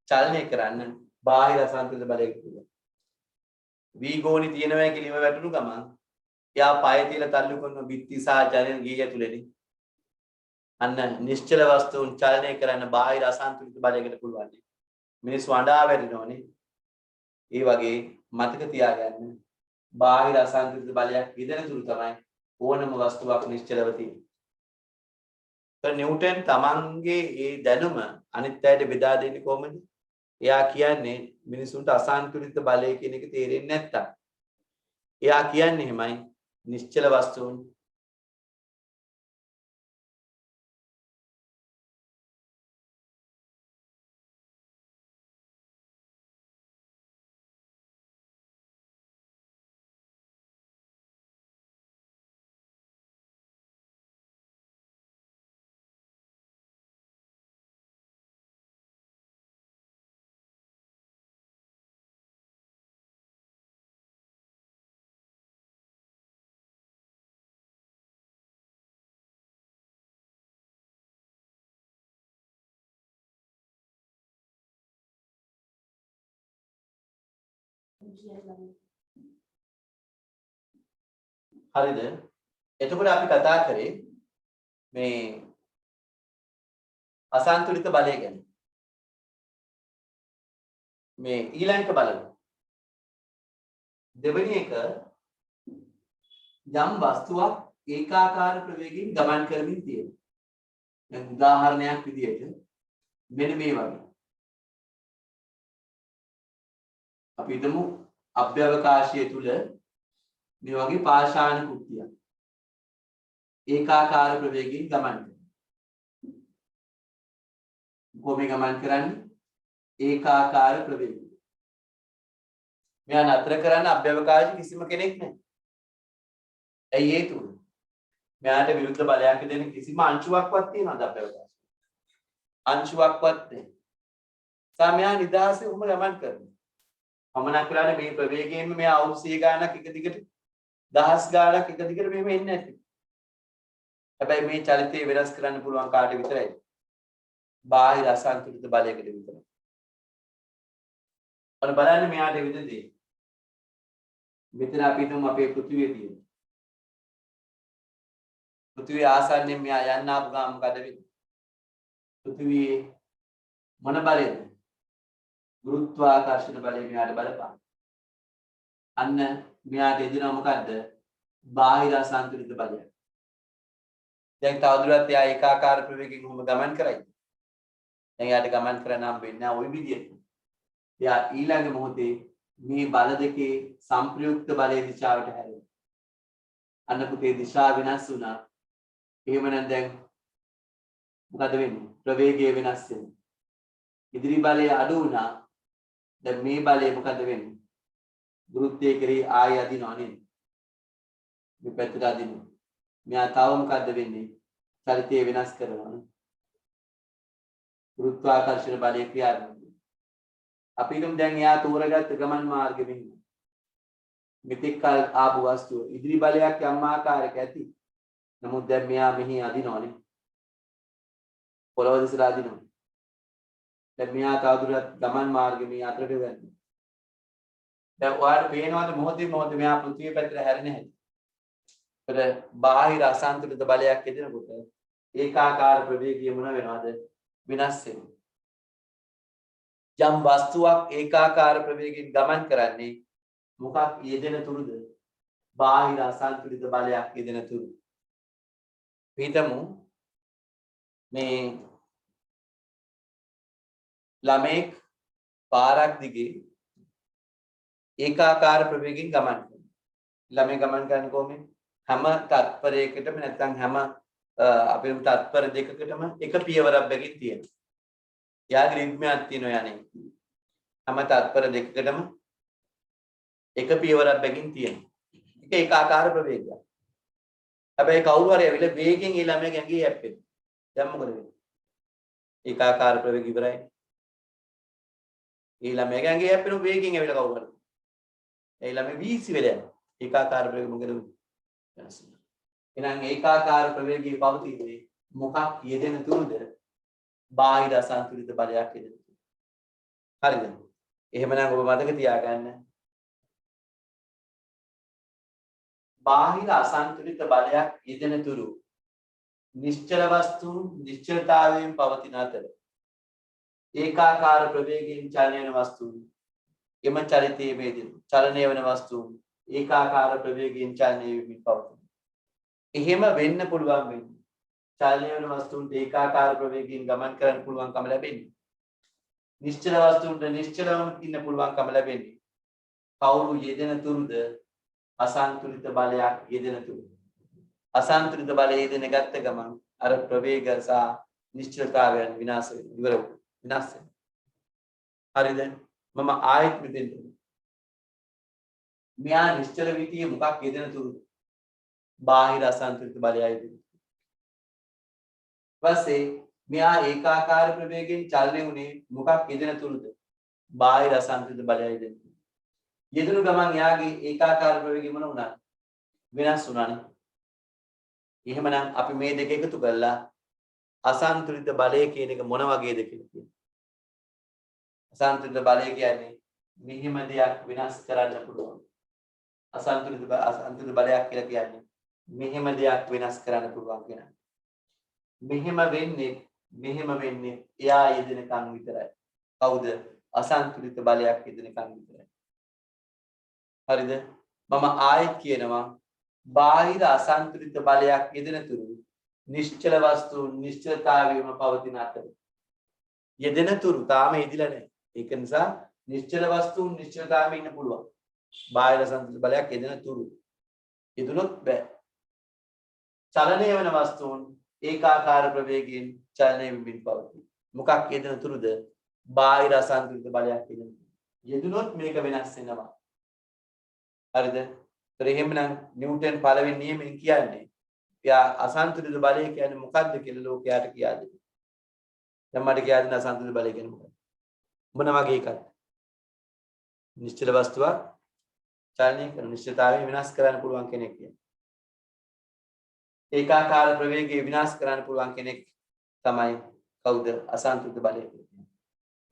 S1: චලනය කරන්න බාහිර අසන්තුලිත බලයක් තිබුණා. වීගෝනි තියෙනවා කියලා වැටුණු ගමන් යා පාය තියලා තල්ලු කරන බිත්ති සහ ජනෙල් ගිය ඇතුලේදී අන්න නිශ්චල වස්තුන් චලනය කරන්න බාහිර අසන්තුලිත බලයකට පුළුවන්. මිනිස්සු අඬා වැටෙනෝනේ. ඒ වගේ මතක තියාගන්න බාහිර අසන්තුලිත බලයක් විදෙන තුරු තමයි ඕනම වස්තුවක් නිශ්චලව තියෙන්නේ. නිව්ටන් තමන්ගේ ඒ දැනුම අනිත් අයට බෙදා දෙන්නේ කොහොමද? එයා කියන්නේ මිනිසුන්ට අසන්තුලිත බලය කියන එක තේරෙන්නේ නැත්තම්. එයා කියන්නේ එහෙමයි නිශ්චල වස්තුන් හරිද? එතකොට අපි කතා කරේ මේ අසන්තුලිත බලය ගැන. මේ ඊළඟ බලමු. දෙවෙනි එක යම් වස්තුවක් ඒකාකාර ප්‍රවේගයෙන් ගමන් කරමින් තියෙනවා. දැන් උදාහරණයක් විදිහට මෙන්න මේ වගේ. අපි හිතමු අභ්‍යවකාශය තුල මේ වගේ පාෂාණ කුට්ටියක් ඒකාකාර ප්‍රවේගයෙන් ගමන් කරනවා. කොහොමද ගමන් කරන්නේ? ඒකාකාර ප්‍රවේගයෙන්. මෙයා නතර කරන්න අභ්‍යවකාශ කිසිම කෙනෙක් නැහැ. ඇයි ඒ තුන? මෙයාට විරුද්ධ බලයක් දෙන කිසිම අංශුවක්වත් තියනවද අභ්‍යවකාශ? අංශුවක්වත් නැහැ. සමයා නිදාසේ උම ගමන් කරනවා. පමණක් වෙලානේ මේ ප්‍රවේගයෙන්ම මෙයා අවුරුදු 100 ගාණක් එක දිගට දහස් ගාණක් එක දිගට මෙහෙම එන්නේ නැති. හැබැයි මේ චලිතය වෙනස් කරන්න පුළුවන් කාට විතරයි? බාහිර අසන්තුලිත බලයකට විතරයි. ඔන්න බලන්න මෙයාට විදිහදී. මෙතන අපි හිතමු අපේ පෘථිවිය තියෙනවා. පෘථිවිය ආසන්නයෙන් මෙයා යන්න ආපු ගාම මොකද වෙන්නේ? පෘථිවියේ මොන බලයද? ගුරුත්වාකර්ෂණ බලය මෙයාට බලපාන. අන්න මෙයාට එදිනවා මොකද්ද? බාහිර අසන්තුලිත බලය. දැන් තවදුරටත් එයා ඒකාකාර ප්‍රවේගයෙන් කොහොම ගමන් කරයිද? දැන් එයාට ගමන් කරන්න හම් වෙන්නේ නැහැ ওই විදියට. එයා ඊළඟ මොහොතේ මේ බල දෙකේ සංප්‍රයුක්ත බලයේ දිශාවට හැරෙනවා. අන්න පුතේ දිශාව වෙනස් වුණා. එහෙමනම් දැන් මොකද වෙන්නේ? ප්‍රවේගය වෙනස් වෙනවා. ඉදිරි බලය අඩු වුණා. දැන් මේ බලය මොකද වෙන්නේ? ගුරුත්වයේ කෙරෙහි ආය අදිනවා නේද? මේ පැත්තට අදිනවා. මෙයා තව මොකද වෙන්නේ? චලිතය වෙනස් කරනවා. ගුරුත්වාකර්ෂණ බලය ක්‍රියාත්මක. අපි හිතමු දැන් එයා තෝරගත්ත ගමන් මාර්ගෙ මෙන්න. මෙතෙක් කල ආපු වස්තුව ඉදිරි බලයක් යම් ආකාරයක ඇති. නමුත් දැන් මෙයා මෙහි අදිනවනේ. පොළොව දිසට අදිනවා. දැන් මෙයා තවදුරටත් ගමන් මාර්ගෙ මේ අතරට වෙන්නේ. දැන් ඔයාලට පේනවාද මොහොතින් මොහොත මෙයා පෘථිවිය පැත්තට හැරෙන හැටි. ඒතර බාහිර අසන්තුලිත බලයක් එදෙනකොට ඒකාකාර ප්‍රවේගය මොන වෙනවද? විනාශ වෙනවා. යම් වස්තුවක් ඒකාකාර ප්‍රවේගයෙන් ගමන් කරන්නේ මොකක් යෙදෙන තුරුද? බාහිර අසන්තුලිත බලයක් යෙදෙන තුරු. හිතමු මේ ළමෙක් පාරක් දිගේ ඒකාකාර ප්‍රවේගයෙන් ගමන් කරනවා. ළමයි ගමන් කරන්නේ කොහොමද? හැම තත්පරයකටම නැත්නම් හැම අපේ තත්පර දෙකකටම එක පියවරක් බැගින් තියෙනවා. යාගේ රිද්මයක් තියෙනවා යන්නේ. හැම තත්පර දෙකකටම එක පියවරක් බැගින් තියෙනවා. ඒක ඒකාකාර ප්‍රවේගයක්. හැබැයි කවුරු හරි ඇවිල්ලා වේගෙන් ඒ ළමයාගේ ඇඟේ යැප්පෙනවා. දැන් මොකද වෙන්නේ? ඒකාකාර ප්‍රවේගය ඉවරයි. ඒ ළමයාගේ ඇඟේ යැප්පෙන වේගෙන් ඇවිල්ලා කවුරු හරි. ඒ ළමයා වීසි වෙලා යනවා. ඒකාකාර ප්‍රවේගය මොකද වෙන්නේ? වෙනස් වෙනවා. එහෙනම් ඒකාකාර ප්‍රවේගයේ පවතින්නේ මොකක් යෙදෙන තුරුද? බාහිර අසන්තුලිත බලයක් යෙදෙන තුරු. හරිද? එහෙමනම් ඔබ මතක තියාගන්න බාහිර අසන්තුලිත බලයක් යෙදෙන තුරු නිශ්චල වස්තුන් නිශ්චලතාවයෙන් පවතින අතර ඒකාකාර ප්‍රවේගයෙන් චලනය වන වස්තුන් එම චලිතයේ වේදින චලනය වන වස්තුන් ඒකාකාර ප්‍රවේගයෙන් චලනය වෙමින් පවතින. එහෙම වෙන්න පුළුවන් වෙන්නේ චලනය වන වස්තුන්ට ඒකාකාර ප්‍රවේගයෙන් ගමන් කරන්න පුළුවන්කම ලැබෙන්නේ. නිශ්චල වස්තුන්ට නිශ්චලවම ඉන්න පුළුවන්කම ලැබෙන්නේ කවුරු යෙදෙන තුරුද අසන්තුලිත බලයක් යෙදෙන තුරු. අසන්තුලිත බලය යෙදෙන ගත්ත ගමන් අර ප්‍රවේග සහ නිශ්චලතාවයන් විනාශ වෙනවා. විනාශ වෙනවා. හරිද? මම ආයෙත් මෙතෙන්ට මෙයා නිශ්චල විතියේ මොකක් යෙදෙන තුරුද? බාහිර අසන්තුලිත බලයයි යෙදෙන. ඊපස්සේ මෙයා ඒකාකාර ප්‍රවේගයෙන් චලනය වුණේ මොකක් යෙදෙන තුරුද? බාහිර අසන්තුලිත බලයයි යෙදෙන. යෙදුණු ගමන් එයාගේ ඒකාකාර ප්‍රවේගය මොන වුණාද? වෙනස් වුණානේ. එහෙමනම් අපි මේ දෙක එකතු කරලා අසන්තුලිත බලය කියන එක මොන වගේද කියලා කියනවා. අසන්තුලිත බලය කියන්නේ මෙහිම දෙයක් වෙනස් කරන්න පුළුවන්. අසන්තුලිත බලයක් කියලා කියන්නේ මෙහිම දෙයක් වෙනස් කරන්න පුළුවන් කියන. මෙහෙම වෙන්නේ එයා යෙදෙනකන් විතරයි. කවුද? අසන්තුලිත බලයක් යෙදෙනකන් විතරයි. හරිද? මම ආයෙත් කියනවා බාහිර අසන්තුලිත බලයක් යෙදෙන තුරු නිශ්චල වස්තු නිශ්චලතාවයම පවතින අතර යෙදෙන තුරු තාම යෙදිලා නැහැ. ඒක නිසා නිශ්චල වස්තුන් නිශ්චලතාවයෙ ඉන්න පුළුවන්. බාහිර අසන්තුලිත බලයක් යෙදෙන තුරු යෙදුනොත් බෑ. චලනය වෙන වස්තුන් ඒකාකාර ප්‍රවේගයෙන් චලනය වෙමින් පවතී. මොකක් යෙදෙන තුරුද? බාහිර අසන්තුලිත බලයක් යෙදෙන. යෙදුනොත් මේක වෙනස් වෙනවා. හරිද? ඒතර එහෙමනම් නිව්ටන් පළවෙනි නියමයෙන් කියන්නේ එයා අසන්තුලිත බලය කියන්නේ මොකක්ද කියලා ලෝකයට කියා දෙන්න. දැන් මට කියා දෙන්න අසන්තුලිත බලය කියන්නේ මොකක්ද? මොන වගේ එකක්ද? නිශ්චල වස්තුවක් චලනය කරන නිශ්චලතාවය විනාශ කරන්න පුළුවන් කෙනෙක් කියන්නේ. ඒකාකාර ප්‍රවේගය විනාශ කරන්න පුළුවන් කෙනෙක් තමයි කවුද? අසන්තුලිත බලය කියන්නේ.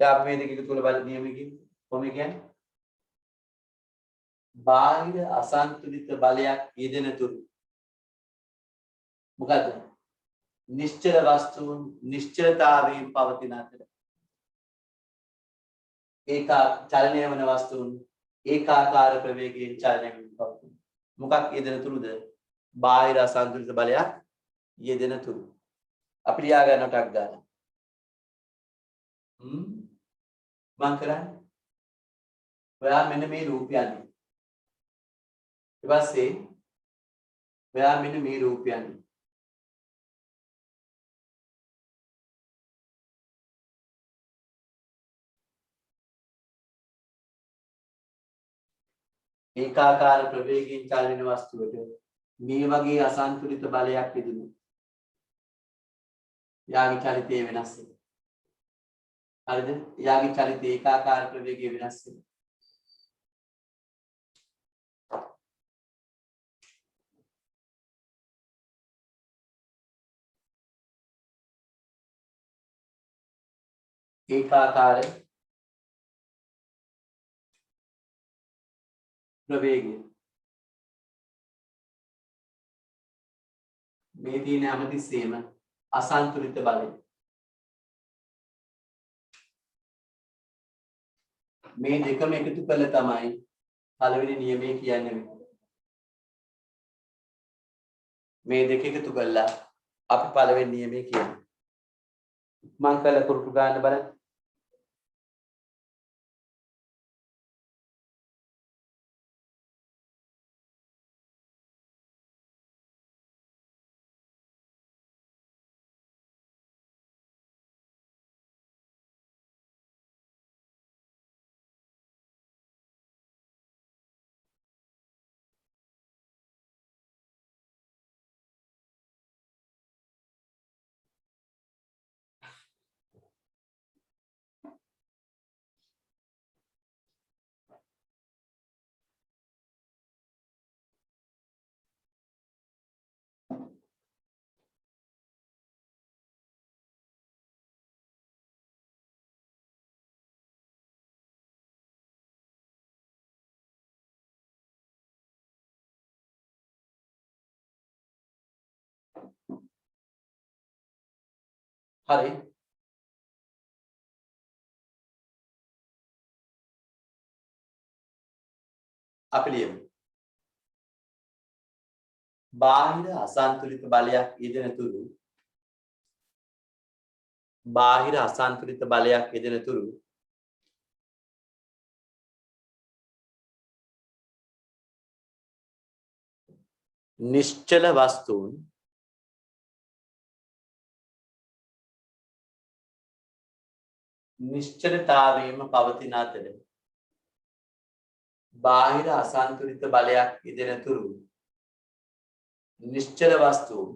S1: දැන් අපි මේ දෙක එකතු කරලා බලන නියමයකින් කොහොමද කියන්නේ? බාහිර අසන්තුලිත බලයක් යෙදෙන තුරු මොකද? නිශ්චල වස්තුන් නිශ්චලතාවයෙන් පවතින අතර චලනය වන වස්තුන් ඒකාකාර ප්‍රවේගයෙන් චලනය වෙමින් පවතින. මොකක් යෙදෙන තුරුද? බාහිර අසන්තුලිත බලයක් යෙදෙන තුරු. අපි ලියා ගන්න ටක් ගන්න. මම කරන්නේ ඔයා මෙන්න මේ රූපය අන්නේ. ඊට පස්සේ ඔයා මෙන්න මේ රූපය අන්නේ. ඒකාකාර ප්‍රවේගයෙන් චලන වස්තුවට මේ වගේ අසන්තුලිත බලයක් යෙදුණු. යාගේ චලිතය වෙනස් වෙනවා. හරිද? යාගේ චලිතය ඒකාකාර ප්‍රවේගය වෙනස් වෙනවා. ඒකාකාර ප්‍රවේගය මේ තියෙන හැමතිස්සෙම අසන්තුලිත බලය. මේ දෙකම එකතු කළා තමයි පළවෙනි නියමය කියන්නේ. මේ දෙක එකතු කළා අපි පළවෙනි නියමය කියන්නේ. මං කළ කුරුටු ගන්න බලන්න. හරි. අපි ලියමු. බාහිර අසන්තුලිත බලයක් යෙදෙන තුරු නිශ්චල වස්තුන් නිශ්චලතාවයේම පවතින අතර බාහිර අසන්තුලිත බලයක් යෙදෙන තුරු නිශ්චල වස්තුන්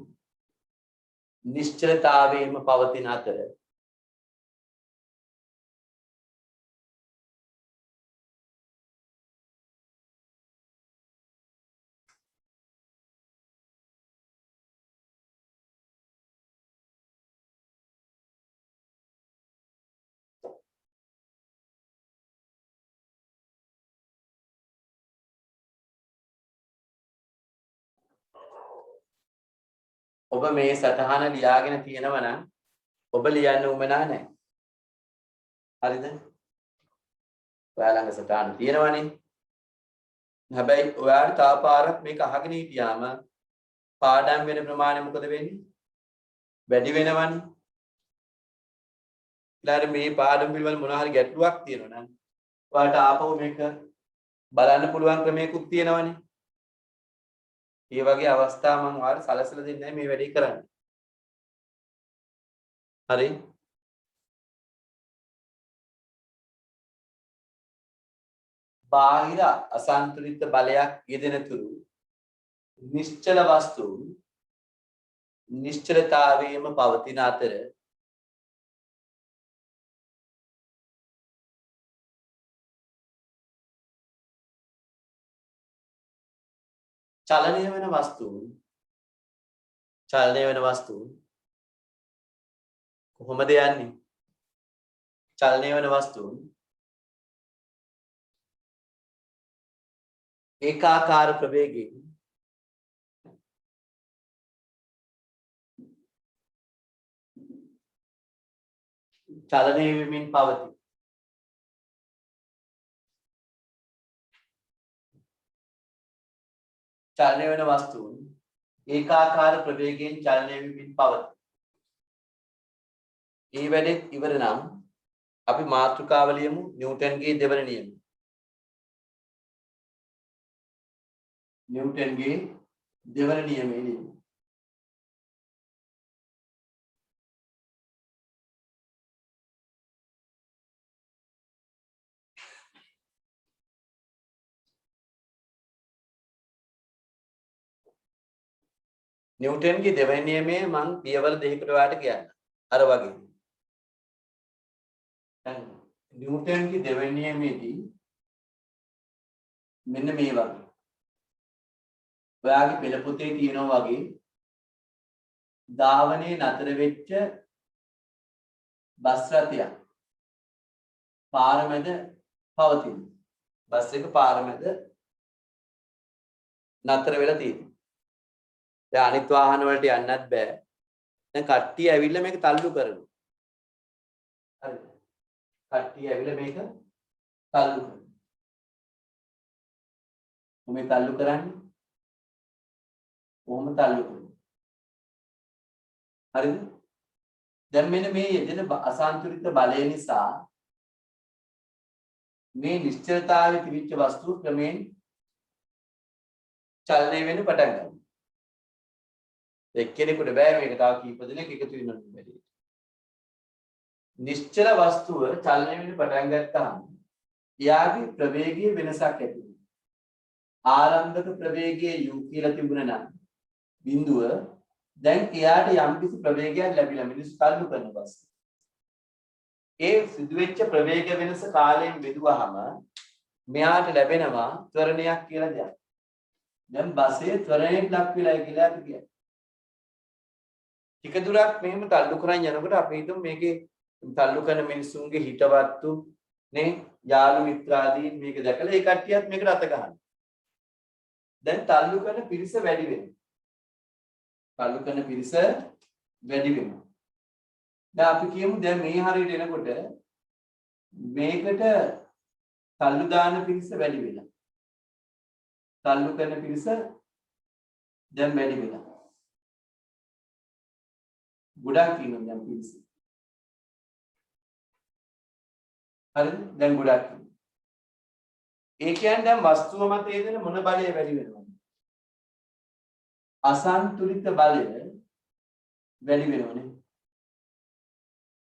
S1: නිශ්චලතාවයේම පවතින අතර ඔබ මේ සටහන ලියාගෙන තියෙනවා නම් ඔබ ලියන්න උවමනා නැහැ. හරිද? ඔයාලා ළඟ සටහන තියෙනවනේ. හැබැයි ඔයාලා තව පාරක් මේක අහගෙන හිටියාම පාඩම් වෙන ප්‍රමාණය මොකද වෙන්නේ? වැඩි වෙනවනේ. ඊළඟ මේ පාඩම් පිළිබඳ මොනවා හරි ගැටලුවක් තියෙනවා නම් ඔයාලට ආපහු මේක බලන්න පුළුවන් ක්‍රමයකුත් තියෙනවනේ. මේ වගේ අවස්ථා මම ඔයාලට සලසලා දෙන්නේ මේ වැඩේ කරන්න. හරි? බාහිර අසන්තුලිත බලයක් යෙදෙන තුරු නිශ්චල වස්තුන් නිශ්චලතාවයේම පවතින අතර චලනය වෙන වස්තුන් කොහොමද යන්නේ? චලනය වෙන වස්තුන් ඒකාකාර ප්‍රවේගයෙන් චලනය වෙමින් පවතී. චලනය වෙන වස්තුන් ඒකාකාර ප්‍රවේගයෙන් චලනය වෙමින් පවතී. මේ වැඩේ ඉවර නම් අපි මාතෘකාව ලියමු නිව්ටන්ගේ දෙවන නියමය. නිව්ටන්ගේ දෙවන නියමය ලියමු. නිව්ටන්ගේ දෙවන නියමයේ මම පියවර දෙකකට ඔයාලට කියන්න. අර වගේ. දැන් නිව්ටන්ගේ දෙවන නියමයේදී මෙන්න මේ වගේ. ඔයාගේ පෙළ පොතේ තියෙනවා වගේ ධාවනයේ නතර වෙච්ච බස් රථයක් පාර මැද පවතින. බස් එක පාර මැද නතර වෙලා තියෙනවා. දැන් අනිත් වාහන වලට යන්නත් බෑ. දැන් කට්ටිය ඇවිල්ලා මේක තල්ලු කරනවා. හරිද? කට්ටිය ඇවිල්ලා මේක තල්ලු කරනවා. කොහොමද තල්ලු කරන්නේ? කොහොම තල්ලු කරනවා. හරිද? දැන් මෙන්න මේ යෙදෙන අසන්තුලිත බලය නිසා මේ නිශ්චලතාවයේ තිබිච්ච වස්තු ක්‍රමයෙන් චලනය වෙන්න පටන් ගන්නවා. එක්කෙනෙකුට බෑ මේක තව කීප දෙනෙක් එකතු වෙන්න බැරි. නිශ්චල වස්තුව චලනය වෙන්න පටන් ගත්තාම එයාගේ ප්‍රවේගයේ වෙනසක් ඇති වෙනවා. ආරම්භක ප්‍රවේගයේ u කියලා තිබුණා නම් බිඳුව දැන් එයාට යම්කිසි ප්‍රවේගයක් ලැබිලා මිනිස්සු තල්ලු කරන බස්. ඒ සිදුවෙච්ච ප්‍රවේග වෙනස කාලයෙන් බෙදුවහම මෙයාට ලැබෙනවා ත්වරණයක් කියලා දෙයක්. දැන් බස්සේ ත්වරණයක් ලක් වෙලා කියලා අපි කියන්නේ. ටික දුරක් මෙහෙම තල්ලු කරන් යනකොට අපි හිතමු මේකේ තල්ලු කරන මිනිස්සුන්ගේ හිතවත්තු නේ යාළු මිත්‍රාදීන් මේක දැකලා ඒ කට්ටියත් මේකට අත ගන්නවා. දැන් තල්ලු කරන පිරිස වැඩි වෙනවා. තල්ලු කරන පිරිස වැඩි වෙනවා. දැන් අපි කියමු දැන් මේ හරියට එනකොට මේකට තල්ලු දාන පිරිස වැඩි වෙලා. තල්ලු කරන පිරිස දැන් වැඩි වෙලා. ගොඩක් ඉන්නවා දැන් පිරිස. හරිද? දැන් ගොඩක් ඉන්නවා. ඒ කියන්නේ දැන් වස්තුව මත යෙදෙන මොන බලය වැඩි වෙනවද? අසන්තුලිත බලය වැඩි වෙනවනේ.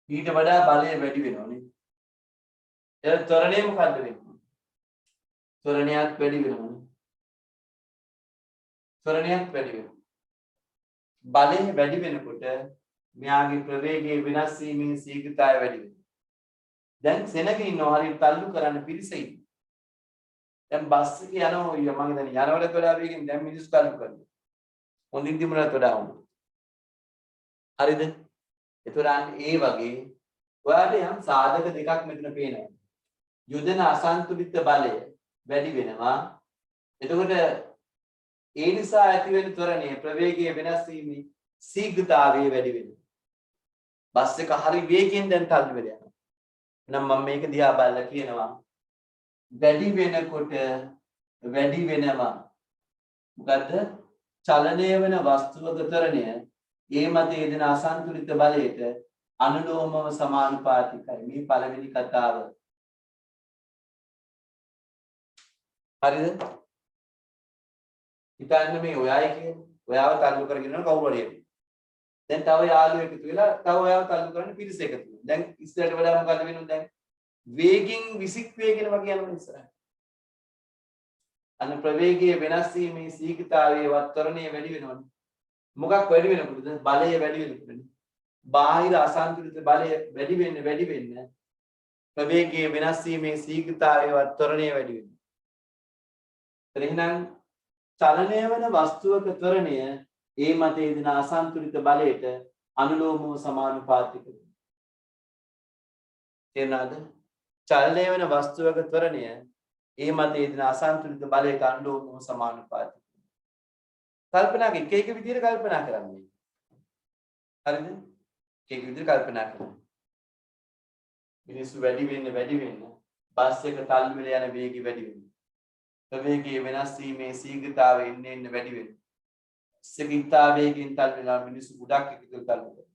S1: ඊට වඩා බලය වැඩි වෙනවනේ. ඒ ත්වරණය මොකද්ද වෙන්නේ? ත්වරණයත් වැඩි වෙනවනේ. ත්වරණයත් වැඩි වෙනවා. බලය වැඩි වෙනකොට මෙයාගේ ප්‍රවේගයේ වෙනස් වීමේ ශීඝ්‍රතාවය වැඩි වෙනවා. දැන් සෙනග ඉන්නවා හරියට තල්ලු කරන්න පිරිස ඉන්නවා. දැන් බස් එකේ යනවා මම දැන් යනවලට වඩා වේගෙන් දැන් මිනිස්සු තල්ලු කරනවා. හොඳින් තිබුණාට වඩා හොඳ. හරිද? ඒතරම් ඒ වගේ ඔයාලට යම් සාධක දෙකක් මෙතන පේනවා. යොදන අසන්තුලිත බලය වැඩි වෙනවා. එතකොට ඒ නිසා ඇති වෙන ත්වරණය ප්‍රවේගයේ වෙනස් වීමේ ශීඝ්‍රතාවය වැඩි වෙනවා. බස් එක හරි වේගෙන් දැන් තල්ලු වෙලා යනවා. එහෙනම් මම මේක දිහා බලලා කියනවා වැඩි වෙනකොට වැඩි වෙනවා. මොකද්ද? චලනය වෙන වස්තුවක ත්වරණය ඒ මත යෙදෙන අසන්තුලිත බලයට අනුලෝමව සමානුපාතිකයි. මේ පළවෙනි කතාව. හරිද? හිතන්න මේ ඔයයි කියන්නේ. ඔයාව තල්ලු කරගෙන යන කවුරු හරි එන්නේ. දැන් තව යාළුවෙක් එකතු වෙලා තව ඔයාව තල්ලු කරන්න පිරිස එකතු වෙනවා. දැන් ඉස්සරට වඩා මොකද වෙන්නේ දැන්? වේගින් විසික් වේගෙන වගේ යනවා ඉස්සරහට. අන්න ප්‍රවේගයේ වෙනස් වීමේ ශීඝ්‍රතාවයේ වත්තරණය වැඩි වෙනවනේ. මොකක් වැඩි වෙනකොටද? බලය වැඩි වෙනකොටනේ. බාහිර අසන්තුලිත බලය වැඩි වෙන්න ප්‍රවේගයේ වෙනස් වීමේ ශීඝ්‍රතාවයේ වත්තරණය වැඩි වෙනවා. එහෙනම් චලනය වන වස්තුවක ත්වරණය ඒ මත යෙදෙන අසන්තුලිත බලයට අනුලෝමව සමානුපාතික වෙනවා. තේරුණාද? චලනය වන වස්තුවක ත්වරණය ඒ මත යෙදෙන අසන්තුලිත බලයට අනුලෝමව සමානුපාතික වෙනවා. කල්පනා එක එක විදිහට කල්පනා කරන්නේ. හරිද? එක විදිහට කල්පනා කරන්න. මිනිස්සු වැඩි වෙන්න බස් එක තල්ලු වෙලා යන වේගය වැඩි වෙනවා. ප්‍රවේගයේ වෙනස් වීමේ ශීඝ්‍රතාවය එන්න වැඩි වෙනවා. ශීඝ්‍රතාවයෙන් තල්ලු වෙලා මිනිස්සු ගොඩක් එකතු තල්ලු කරනවා.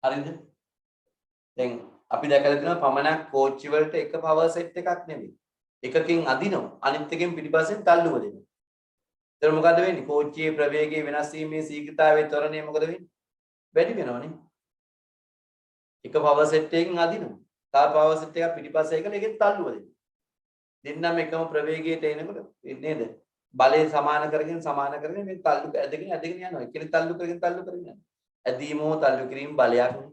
S1: හරිද? දැන් අපි දැකලා තියෙනවා පමණක් කෝච්චි වලට එක පවර් සෙට් එකක් නෙමෙයි. එකකින් අදිනවා අනිත් එකෙන් පිටිපස්සෙන් තල්ලුව දෙනවා. එතකොට මොකද වෙන්නේ? කෝච්චියේ ප්‍රවේගයේ වෙනස් වීමේ ශීඝ්‍රතාවයේ ත්වරණය මොකද වෙන්නේ? වැඩි වෙනවනේ. එක පවර් සෙට් එකකින් අදිනවා. තව පවර් සෙට් එකක් පිටිපස්සේ එකල එකෙන් තල්ලුව දෙනවා. දෙන්නම එකම ප්‍රවේගයට එනකොට නේද? බලය සමාන කරගෙන මේ තල්ලු ඇදගෙන යනවා. එකෙන් තල්ලු කරගෙන යනවා. ඇදීම හෝ තල්ලු කිරීම බලයක් නේ.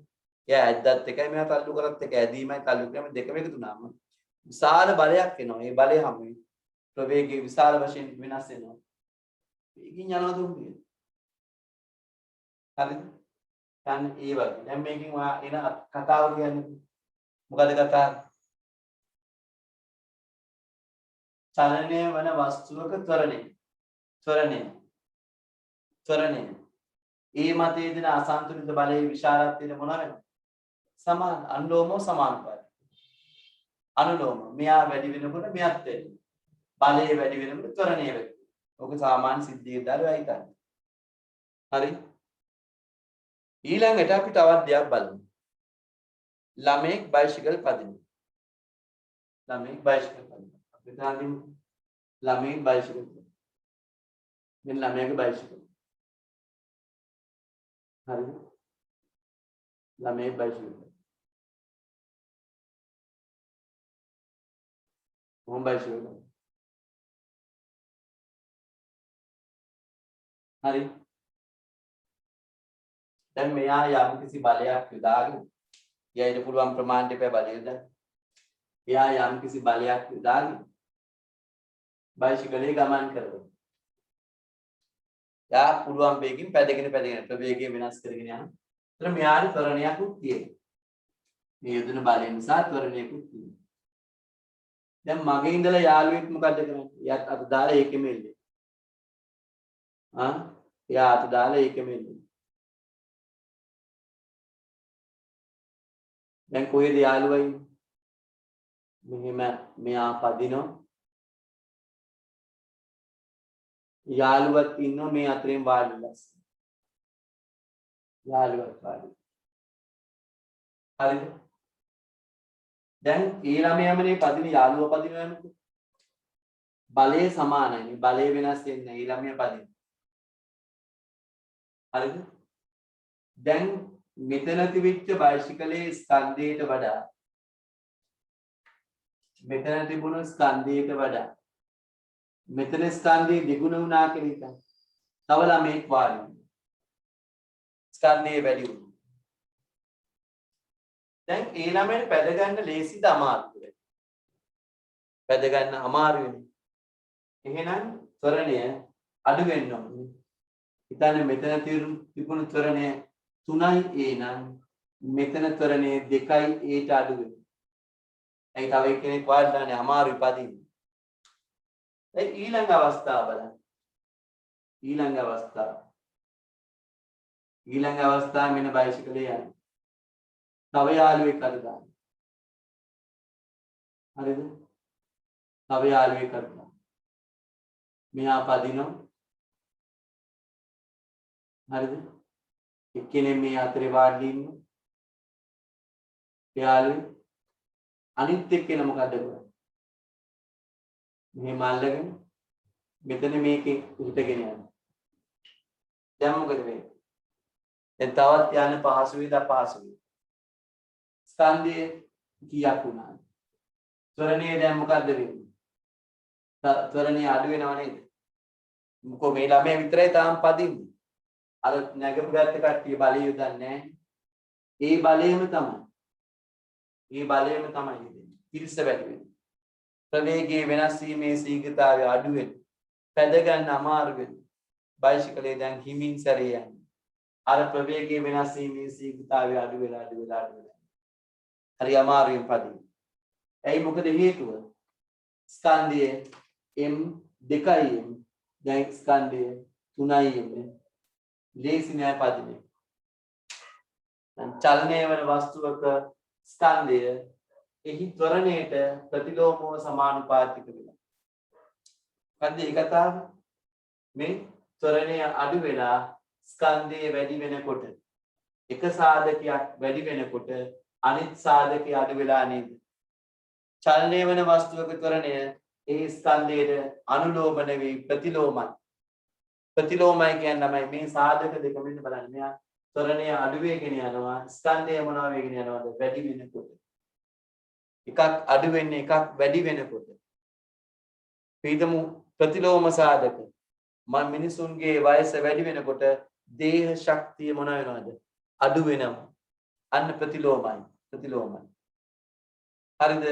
S1: එයා ඇද්දත් එකයි මෙයා තල්ලු කරත් එකයි. ඇදීමයි තල්ලු කිරීම දෙකම එකතු වුණාම විශාල බලයක් එනවා. මේ බලය හැමෝම ප්‍රවේගයේ විශාල වශයෙන් වෙනස් වෙනවා. ඒකින් යනවා දුන්නේ. හරිද? දැන් ඒ වගේ. දැන් මේකෙන් ඔයා එන කතාව කියන්නේ මොකද කතාව? චලනය වන වස්තුවක ත්වරණය ඒ මත යෙදෙන අසන්තුලිත බලයේ විශාලත්වයට මොන වෙනවද? සමාන අනුලෝමව සමානුපාතික. අනුලෝම මෙයා වැඩි වෙනකොට මෙයත් වැඩි. බලය වැඩි වෙනකොට ත්වරණය වැඩි. ඔක සාමාන්‍ය සිද්ධියේ දාලා හිතන්න. හරි? ඊළඟට අපි තවත් දෙයක් බලමු. ළමෙක් බයිසිකල් පදිනවා. අපි තාලින් ළමෙක් බයිසිකල්. මෙන්න ළමයාගේ බයිසිකල්. හරිද? ළමයෙක් බයිසිකල්. Mom bicycle. හරි. දැන් මෙයා යම් කිසි බලයක් යොදාගෙන යයිට පුළුවන් ප්‍රමාණයට බලය යොදා. එයා යම් කිසි බලයක් යොදාගෙන බයිසිකලේ ගමන් කරනවා. එයා පුළුවන් වේගකින් පැදගෙන ප්‍රවේගය වෙනස් කරගෙන යනවා. ඒතර මෙයාට ත්වරණයක්ත් තියෙනවා. මේ යොදන බලය නිසා ත්වරණයක්ත් තියෙනවා. දැන් මගේ ඉඳලා යාළුවෙක් මොකද කරන්නේ? එයාත් අත දාලා ඒකෙම එන්නේ. එයා අත දාලා ඒකෙම එන්නේ. දැන් කොහෙද යාළුවයි මෙහෙම මෙයා පදිනවා යාළුවත් ඉන්නවා මේ අතරින් වාඩිලා යාළුවත් වාඩි හරිද දැන් ඒ ළමයාමනේ පදින යාළුවා පදිනවනේ බලය සමානයි බලය වෙනස් වෙන්නේ නැහැ ඒ ළමයා පදින හරිද දැන් මෙතන තිබිච්ච බයිසිකලේ ස්කන්ධයට වඩා මෙතන තිබුණු ස්කන්ධයට වඩා මෙතන ස්කන්ධය දෙගුණ වුණා කියන එක. තව ළමෙක් වාඩි වෙනවා. ස්කන්ධය වැඩි වුණා. දැන් ඒ ළමයට පැද ගන්න ලේසිද අමාරුද? පැද ගන්න අමාරු වෙන්නේ. එහෙනම් ත්වරණය අඩු වෙන්න ඕනේ. හිතන්න මෙතන තිබුණු ත්වරණය 3යි a නම් මෙතන ත්වරණය 2යි a ට අඩු වෙනවා. ඒ තව කෙනෙක් වාඩිලානේ අමාරුයි පදින්න. ඊළඟ අවස්ථාව බලන්න. ඊළඟ අවස්ථාව මෙන්න බයිසිකලේ යන්නේ. තව යාළුවෙක් අර දාන්න. හරිද? තව යාළුවෙක් අර දාන්න. මෙහා පදිනවා. හරිද? එක්කෙනෙක් මේ අතරේ වාඩි ඉන්නවා. යාළුවෙක් අනිත් එක්කෙනා මොකද කරන්නේ? මෙහෙම අල්ලගෙන මෙතන මේකේ උහිටගෙන යනවා. දැන් මොකද වෙන්නේ? දැන් තවත් යන්න පහසුවේද අපහසුවේද? ස්කන්ධය කීයක් වුණාද? ත්වරණයේ දැන් මොකද්ද වෙන්නේ? ත්වරණය අඩු වෙනව නේද? මොකෝ මේ ළමයා විතරයි තාම පදින්නේ. අර නැගපු ගත්ත කට්ටිය බලය යොදන්නේ නැහැ. ඒ බලයම තමයි. පිරිස වැඩි වෙනවා. ප්‍රවේගයේ වෙනස් වීමේ ශීඝ්‍රතාවය අඩු වෙනවා. පැද ගන්න අමාරු වෙනවා. බයිසිකලේ දැන් හිමින් සැරේ යන්නේ. අර ප්‍රවේගයේ වෙනස් වීමේ ශීඝ්‍රතාවය අඩු වෙලා. හරි අමාරුවෙන් පදින්න. ඇයි මොකද හේතුව? ස්කන්ධයේ m 2යි m දැන් ස්කන්ධයේ 3යි m ලේසි නෑ පදින්නේ. දැන් චලනය වන වස්තුවක ස්කන්ධය එහි ත්වරණයට ප්‍රතිලෝමව සමානුපාතික වෙනවා. මොකද්ද ඒ කතාව? මේ ත්වරණය අඩු වෙලා ස්කන්ධය වැඩි වෙනකොට එක සාධකයක් වැඩි වෙනකොට අනිත් සාධකය අඩු වෙලා නේද? චලනය වන වස්තුවක ත්වරණය ඒ ස්කන්ධයට අනුලෝම නෙවෙයි ප්‍රතිලෝමයි. ප්‍රතිලෝමයි කියන්නේ මේ සාධක දෙක මෙන්න බලන්න. මෙයා ත්වරණය අඩු වෙගෙන යනවා. ස්කන්ධය මොනවා වෙගෙන යනවද? වැඩි වෙනකොට. එකක් අඩු වෙන්නේ එකක් වැඩි වෙනකොට. පිටමු ප්‍රතිලෝම සාධක. මිනිසුන්ගේ වයස වැඩි වෙනකොට දේහ ශක්තිය මොන වෙනවද? අඩු වෙනවා. අන්න ප්‍රතිලෝමයි. හරිද?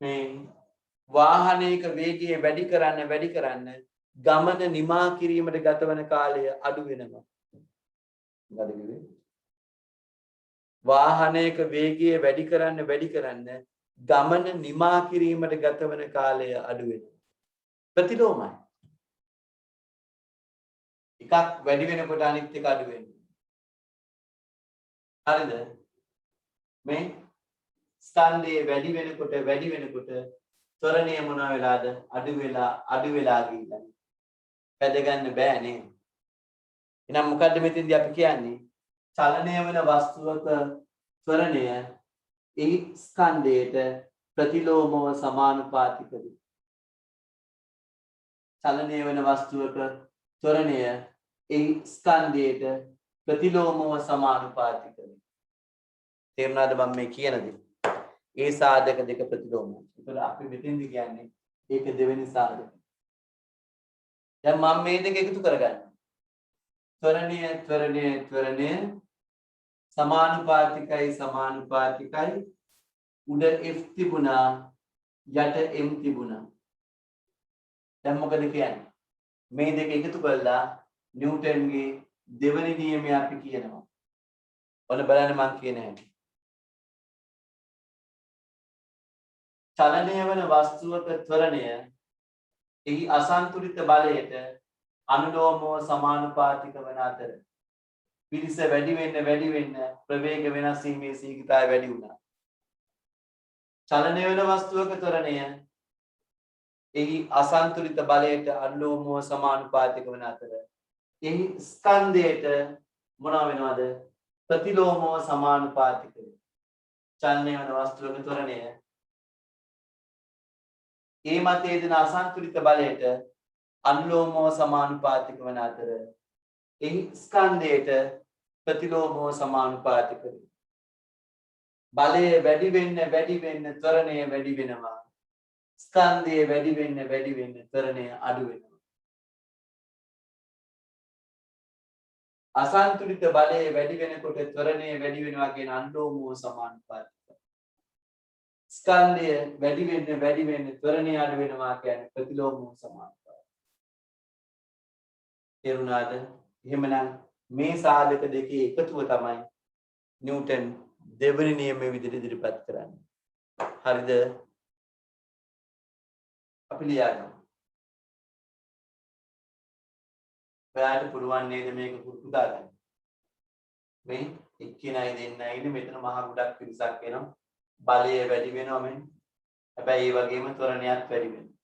S1: මේ වාහනයක වේගය වැඩි කරන්න ගමන නිමා කිරීමට ගතවන කාලය අඩු වෙනවා. මොකද කිව්වේ? වාහනයක වේගය වැඩි කරන්න ගමන නිමා කිරීමට ගතවන කාලය අඩු වෙනවා. ප්‍රතිලෝමයි. එකක් වැඩි වෙනකොට අනිත් එක අඩු වෙනවා. හරිද? මේ ස්කන්ධයේ වැඩි වෙනකොට ත්වරණය මොන වෙලාද? අඩු වෙලා ගිහින්. පැද ගන්න බෑ නේද? එහෙනම් මොකද්ද මෙතෙන්දී අපි කියන්නේ? චලනය වෙන වස්තුවක ත්වරණය ඒ ස්කන්ධයට ප්‍රතිලෝමව සමානුපාතික වේ. චලනය වෙන වස්තුවක ත්වරණය ඒ ස්කන්ධයට ප්‍රතිලෝමව සමානුපාතික වේ. තේරුණාද මම මේ කියන දේ? ඒ සාධක දෙක ප්‍රතිලෝමයි. ඒතර අපි මෙතෙන්දී කියන්නේ ඒක දෙවෙනි සාධක. දැන් මම මේ දෙක එකතු කරගන්නවා. ත්වරණය සමානුපාතිකයි උඩ f තිබුණා යට m තිබුණා. දැන් මොකද කියන්නේ? මේ දෙක එකතු කරලා නිව්ටන්ගේ දෙවෙනි නියමය අපි කියනවා. ඔන්න බලන්න මම කියන හැටි. චලනය වන වස්තුවක ත්වරණය එහි අසන්තුලිත බලයට අනුලෝමව සමානුපාතික වන අතර පිරිස වැඩි වෙන්න ප්‍රවේග වෙනස් වීමේ ශීඝ්‍රතාවය වැඩි වුණා. චලනය වෙන වස්තුවක ත්වරණය එහි අසන්තුලිත බලයට අනුලෝමව සමානුපාතික වන අතර එහි ස්කන්ධයට මොනවා වෙනවද? ප්‍රතිලෝමව සමානුපාතික වෙනවා. චලනය වෙන වස්තුවක ත්වරණය ඒ මතයේ දෙන අසන්තුලිත බලයට අනුලෝමව සමානුපාතික වන අතර එහි ස්කන්ධයට ප්‍රතිලෝමව සමානුපාතික වෙනවා. බලය වැඩි වෙන්න ත්වරණය වැඩි වෙනවා. ස්කන්ධය වැඩි වෙන්න ත්වරණය අඩු වෙනවා. අසන්තුලිත බලය වැඩි වෙනකොට ත්වරණය වැඩි වෙනවා කියන අනුලෝමව සමානුපාතිකයි. ස්කන්ධය වැඩි වෙන්න ත්වරණය අඩු වෙනවා කියන්නේ ප්‍රතිලෝමව සමානුපාතිකයි. තේරුණාද? එහෙමනම් මේ සාධක දෙකේ එකතුව තමයි නිව්ටන් දෙවෙනි නියමයේ විදිහට ඉදිරිපත් කරන්නේ. හරිද? අපි ලියන්න. ඔයාලට පුළුවන් නේද මේක පුරුදු ගන්න? මේ එක්කිනයි දෙන්නයි ඉන්නේ මෙතන මහ ගොඩක් පිරිසක් එනවා. බලය වැඩි වෙනවා මෙන්න. හැබැයි ඒ වගේම ත්වරණයත් වැඩි වෙනවා.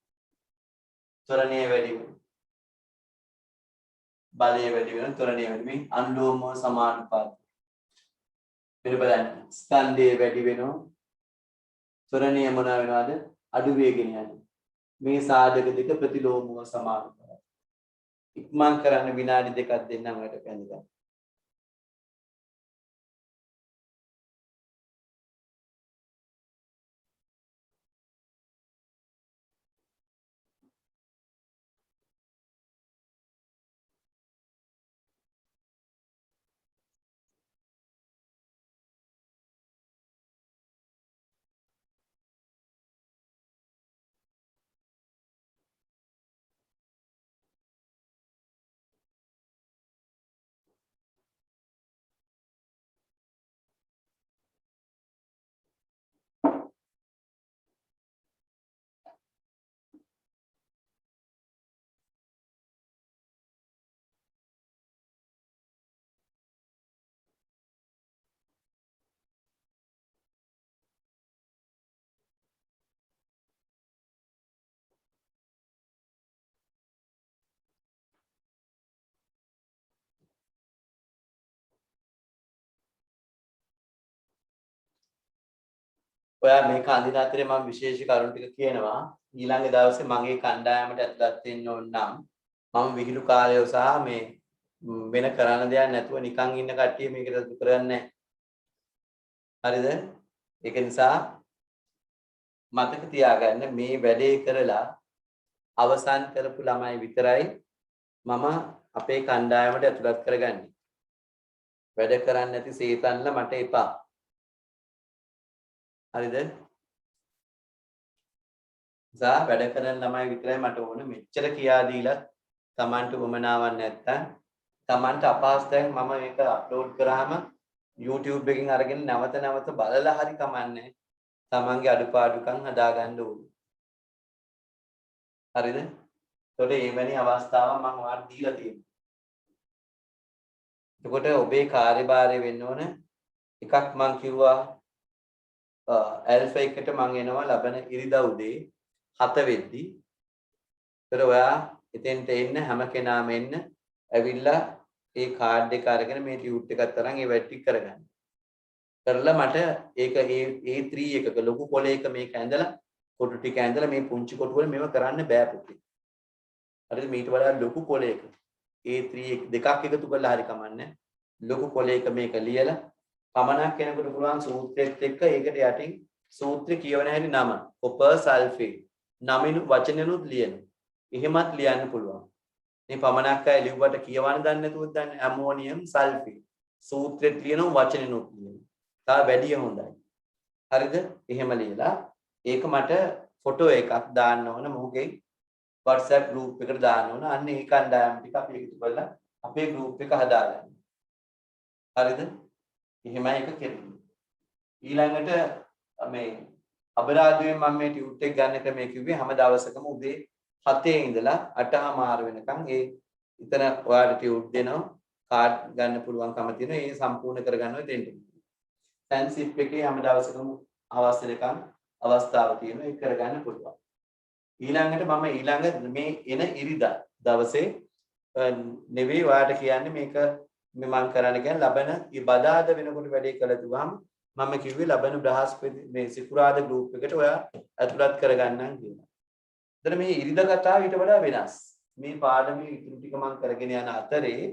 S1: ත්වරණය වැඩි වෙනවා. බලය වැඩි වෙනවා ත්වරණය වැඩි වෙනවා. අනුලෝමව සමානුපාතික. මෙන්න බලන්න. ස්කන්ධය වැඩි වෙනවා. ත්වරණය මොන වෙනවද? අඩු වේගෙන යනවා. මේ සාධක දෙක ප්‍රතිලෝමව සමානුපාතික. ඉක්මන් කරන්න විනාඩි දෙකක් දෙන්නම් ඔයාලට පැනලා. ඔයා මේක අඳින අතරේ මම විශේෂ කරුණු ටික කියනවා. ඊළඟ දවසේ මගේ කණ්ඩායමට ඇතුළත් වෙන්න ඕන නම් මම විහිළු කාලය සහ මේ වෙන කරන්න දෙයක් නැතුව නිකන් ඉන්න කට්ටිය මේකට කරන්නේ හරිද? ඒක නිසා මතක තියාගන්න මේ වැඩේ කරලා අවසන් කරපු ළමයි විතරයි මම අපේ කණ්ඩායමට ඇතුළත් කරගන්නේ. වැඩ කරන්නේ නැති සීතන්ලා මට එපා. හරිද? සා වැඩ කරන ළමයි විතරයි මට ඕන. මෙච්චර කියා දීලා Tamanට උමනාවක් නැත්තම් Tamanට අපහසුතාවයක් මම මේක අප්ලෝඩ් කරාම YouTube එකකින් අරගෙන නැවත නැවත බලලා හරි කමන්නේ. Tamanගේ අඩුපාඩුකම් හදාගන්න ඕනේ. හරිද? ඒකට මේ අවස්ථාවක් මම ඔයාලට දීලා තියෙනවා. එතකොට ඔබේ කාර්යභාරය වෙන්න ඕන එකක් මම කිව්වා ඇල්ෆා එකට මම එනවා ලබන ඉරිදා උදේ 7 වෙද්දී. ඒතර ඔයා එතෙන්ට එන්න හැම කෙනාම එන්න ඇවිල්ලා ඒ කාඩ් එක අරගෙන මේ ටියුට් එකත් අරන් ඒ වැඩ ටික කරගන්න. කරලා මට ඒක A3 එකක ලොකු කොලයක මේක ඇඳලා කොටු ටික ඇඳලා මේ පුංචි කොටු වල මේව කරන්න බෑ පුතේ. හරිද? මීට වඩා ලොකු කොලයක A3 දෙකක් එකතු කරලා හරි කමන්නේ. ලොකු කොලයක මේක ලියලා පමණක් කෙනෙකුට පුළුවන් සූත්‍රෙත් එක්ක ඒකට යටින් සූත්‍රය කියවන හැටි නම කොපර් සල්ෆේට් නමිනු වචනෙනුත් ලියන. එහෙමත් ලියන්න පුළුවන්. මේ පමණක් අය ලිව්වට කියවන්න දන්නේ නැතුව දන්නේ ඇමෝනියම් සල්ෆේට්. සූත්‍රෙත් ලියනවා වචනෙනුත් ලියනවා. තා වැඩිය හොඳයි. හරිද? එහෙම ලියලා ඒක මට ෆොටෝ එකක් දාන්න ඕන මොහුගේ WhatsApp group එකට දාන්න ඕන. අන්න ඒ කණ්ඩායම ටික අපි එකතු කරලා අපේ group එක හදාගන්න. හරිද? එහෙමයි එක කෙරෙන්නේ. ඊළඟට මේ අබරාදුවෙන් මම මේ ටියුට් එක ගන්න ක්‍රමය කිව්වේ හැම දවසකම උදේ 7 ඉඳලා 8:00 වෙනකන් ඒ ඉතන ඔයාලට ටියුට් දෙනවා. කාඩ් ගන්න පුළුවන්කම තියෙනවා. ඒ සම්පූර්ණ කරගන්න ඕනේ දෙන්න. ෆැන්සිප් එකේ හැම දවසකම අවශ්‍ය දෙකක් අවස්ථාව තියෙනවා. ඒක කරගන්න පුළුවන්. ඊළඟට මම ඊළඟ මේ එන ඉරිදා දවසේ නෙවෙයි ඔයාලට කියන්නේ මේක මම කරන්න කියන්නේ ලබන බදාද වෙනකොට වැඩේ කළ දුවහම මම කිව්වේ ලබන බ්‍රහස්පති මේ සිකුරාදා ගෲප් එකට ඔයා ඇතුළත් කරගන්නම් කියලා. එතන මේ ඉරිදා කතාව ඊට වඩා වෙනස්. මේ පාඩමේ ඉතුරු ටික මම කරගෙන යන අතරේ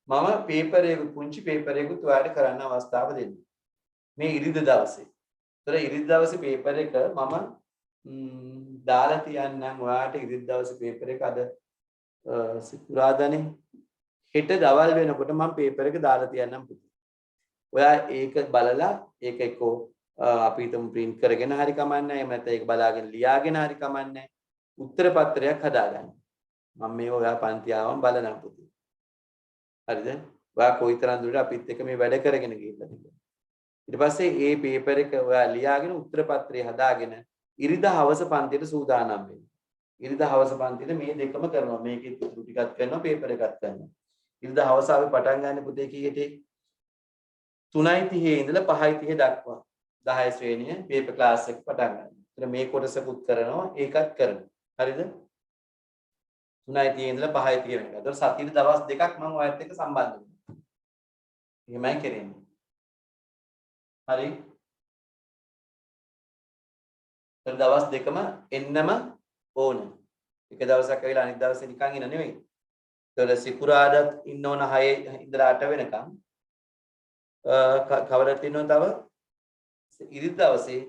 S1: මම පේපර් එක පුංචි පේපර් එකකුත් ඔයාලට කරන්න අවස්ථාව දෙන්නම්. මේ ඉරිදා දවසේ. ඒතර ඉරිදා දවසේ පේපර් එක මම දාලා තියන්නම් ඔයාලට ඉරිදා දවසේ පේපර් එක අද සිකුරාදානේ හෙට දවල් වෙනකොට මම පේපර් එක දාලා තියන්නම් පුතේ. ඔයා ඒක බලලා ඒක එක්කෝ අපි හිතමු print කරගෙන හරි කමන්නේ එහෙම නැත්නම් ඒක බලාගෙන ලියාගෙන හරි කමන්නේ උත්තර පත්‍රයක් හදාගන්න. මම මේක ඔයා පන්ති ආවම බලනම් පුතේ. හරිද? ඔයා කොයිතරම් දුරට අපිත් එක්ක මේ වැඩ කරගෙන ගිහිල්ලාද කියලා. ඊට පස්සේ මේ පේපර් එක ඔයා ලියාගෙන උත්තර පත්‍රය හදාගෙන ඉරිදා හවස පන්තියට සූදානම් වෙන්න. ඉරිදා හවස පන්තියට මේ දෙකම කරනවා. මේකේ ඉතුරු ටිකක් කරනවා පේපර් එකක් කරනවා. ඉරිදා හවස අපි පටන් ගන්න පුතේ කීයට 3:30 ඉඳලා 5:30 දක්වා 10 ශ්‍රේණිය පේපර් ක්ලාස් එක පටන් ගන්නවා. ඒතර මේ කොටසකුත් කරනවා ඒකත් කරනවා. හරිද? 3:30 ඉඳලා 5:30 වෙනකම්. ඒතර සතියේ දවස් දෙකක් මම ඔයත් එක්ක සම්බන්ධ වෙනවා. එහෙමයි කරන්නේ. හරි? ඒතර දවස් දෙකම එන්නම ඕන. එක දවසක් ඇවිල්ලා අනිත් දවසේ නිකන් ඉන්න නෙවෙයි. ඒතර සිකුරාදාත් ඉන්න ඕන 6 ඉඳලා 8 වෙනකම්. කවදද තියෙනවද තව? ඉරිදා දවසේ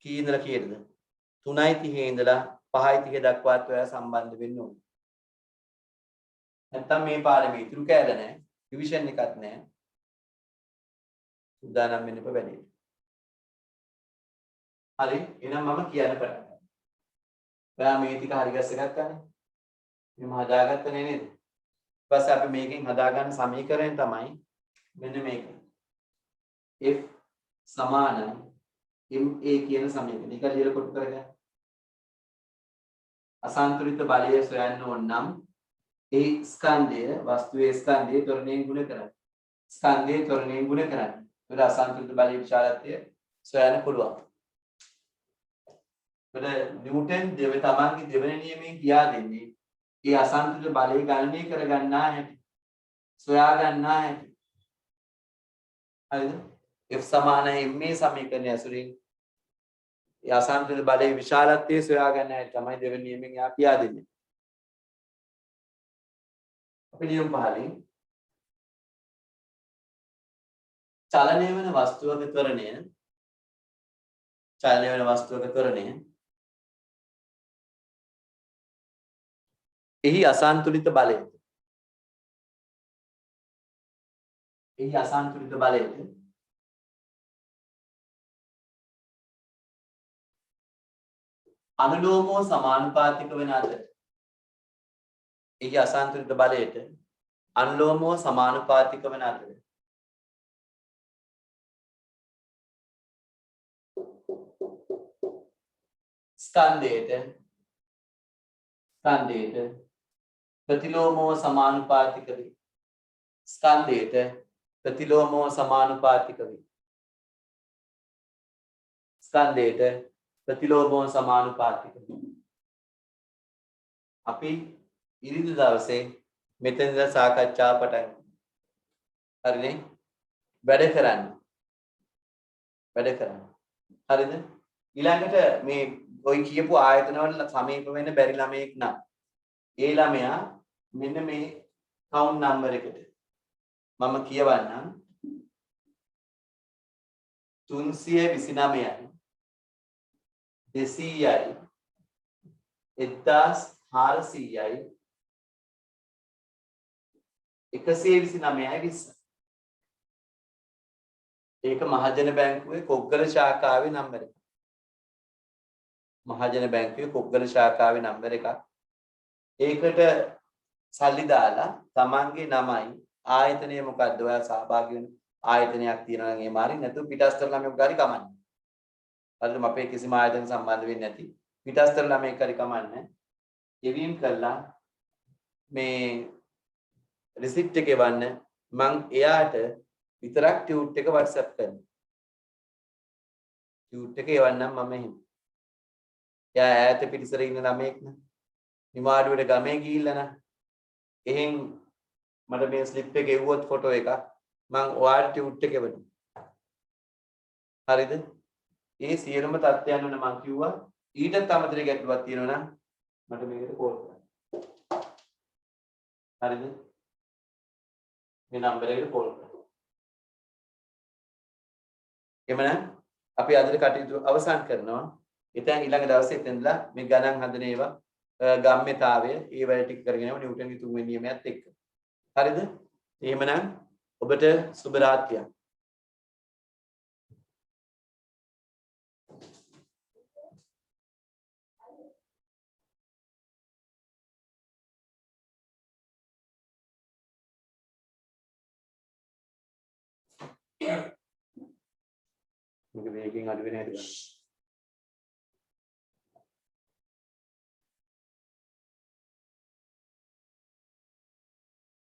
S1: කී ඉඳලා කීයටද? 3:30 ඉඳලා 5:30 දක්වාත් ඔයා සම්බන්ධ වෙන්න ඕනේ. නැත්තම් මේ පාඩමේ ඉතුරු කෑල්ල නැහැ. රිවිෂන් එකක් නැහැ. සූදානම් වෙන්න එපා වැඩේ. හරි. එහෙනම් මම කියන්න පටන් ගන්නවා. ඔයා මේ ටික හරි ගැස්ස ගත්තානේ. මෙහෙම හදාගත්තනේ නේද? ඊට පස්සේ අපි මේකෙන් හදාගන්න සමීකරණය තමයි මෙන්න මේක. F සමාන ma කියන සමීකරණය. ඒක ලියලා කොටු කරගන්න. අසන්තුලිත බලය සොයන්න ඕන නම් ඒ ස්කන්ධය වස්තුවේ ස්කන්ධය ත්වරණයෙන් ගුණ කරන්න. ස්කන්ධය ත්වරණයෙන් ගුණ කරන්න. ඒක අසන්තුලිත බලයේ විශාලත්වය සොයන්න පුළුවන්. ඒක නිව්ටන් තමන්ගේ දෙවෙනි නියමයෙන් කියා දෙන්නේ ඒ අසන්තුලිත බලය ගණනය කර ගන්නා හැටි. සොයා ගන්නා හැටි. හරිද? F සමාන ma සමීකරණය ඇසුරින් ඒ අසන්තුලිත බලයේ විශාලත්වය සොයා ගන්න හැටි තමයි දෙවෙනි නියමයෙන් යා කියා දෙන්නේ. අපි නියම පහලින් චලනය වෙන වස්තුවක ත්වරණය එහි අසන්තුලිත බලයට අනුලෝමව සමානුපාතික වෙන අතර එහි අසන්තුලිත බලයට අනුලෝමව සමානුපාතික වෙන අතර ස්කන්ධයට ප්‍රතිලෝමව සමානුපාතික වේ. ස්කන්ධයට ප්‍රතිලෝමව සමානුපාතික වේ. ස්කන්ධයට ප්‍රතිලෝමව සමානුපාතික වේ. අපි ඉරිදා දවසේ මෙතන ඉඳලා සාකච්ඡාව පටන් ගමු. හරිනේ? වැඩ කරන්න. හරිද? ඊළඟට මේ ඔය කියපු ආයතන වල සමීප වෙන්න බැරි ළමයෙක් නම් ඒ ළමයා මෙන්න මේ කවුන්ට් නම්බර් එකට මම කියවන්නම් 329යි 200යි 1400යි 129යි 20. ඒක මහජන බැංකුවේ කොග්ගල ශාඛාවේ නම්බර එක. මහජන බැංකුවේ කොග්ගල ශාඛාවේ නම්බර එකක්. ඒකට සල්ලි දාලා තමන්ගේ නමයි ආයතනය මොකද්ද ඔයා සහභාගී වෙන ආයතනයක් තියෙනවා නම් ඒ මාරි නැතුව පිටස්තර ළමයෙක් හරි කමන්නේ. හරිද? අපේ කිසිම ආයතන සම්බන්ධ වෙන්නේ නැති පිටස්තර ළමයෙක් හරි කමන්නේ. ගෙවීම් කළා මේ රිසිට් එක එවන්න මං එයාට විතරක් ටියුට් එක WhatsApp කරනවා. ටියුට් එක එවන්නම් මම එහෙම. එයා ඈත පිටිසර ඉන්න ළමයෙක් නේ. නිමාඩුවට ගමේ ගිහිල්ලා නේ. එහෙන් මට මේ ස්ලිප් එක එවුවොත් ෆොටෝ එකක් මං ඔයාට ටියුට් එක එවනවා. හරිද? ඒ සියලුම තත්ත්වයන් වල මං කිව්වා ඊටත් අමතර ගැටලුවක් තියෙනවා නම් මට මේකට කෝල් කරන්න. හරිද? මේ නම්බර් එකට කෝල් කරන්න. එමනම් අපි අදට කටයුතු අවසන් කරනවා. ඉතින් ඊළඟ දවසේ ඉඳලා මේ ගණන් හදන ඒවා ගම්ම්‍යතාවය ඒ වල ටික කරගෙන යමු නිව්ටන්ගේ තුන්වෙනි නියමයත් එක්ක. හරිද? එහෙමනම් ඔබට සුබ රාත්‍රියක්. මේක වේගෙන් අඩු වෙන හැටි බලන්න.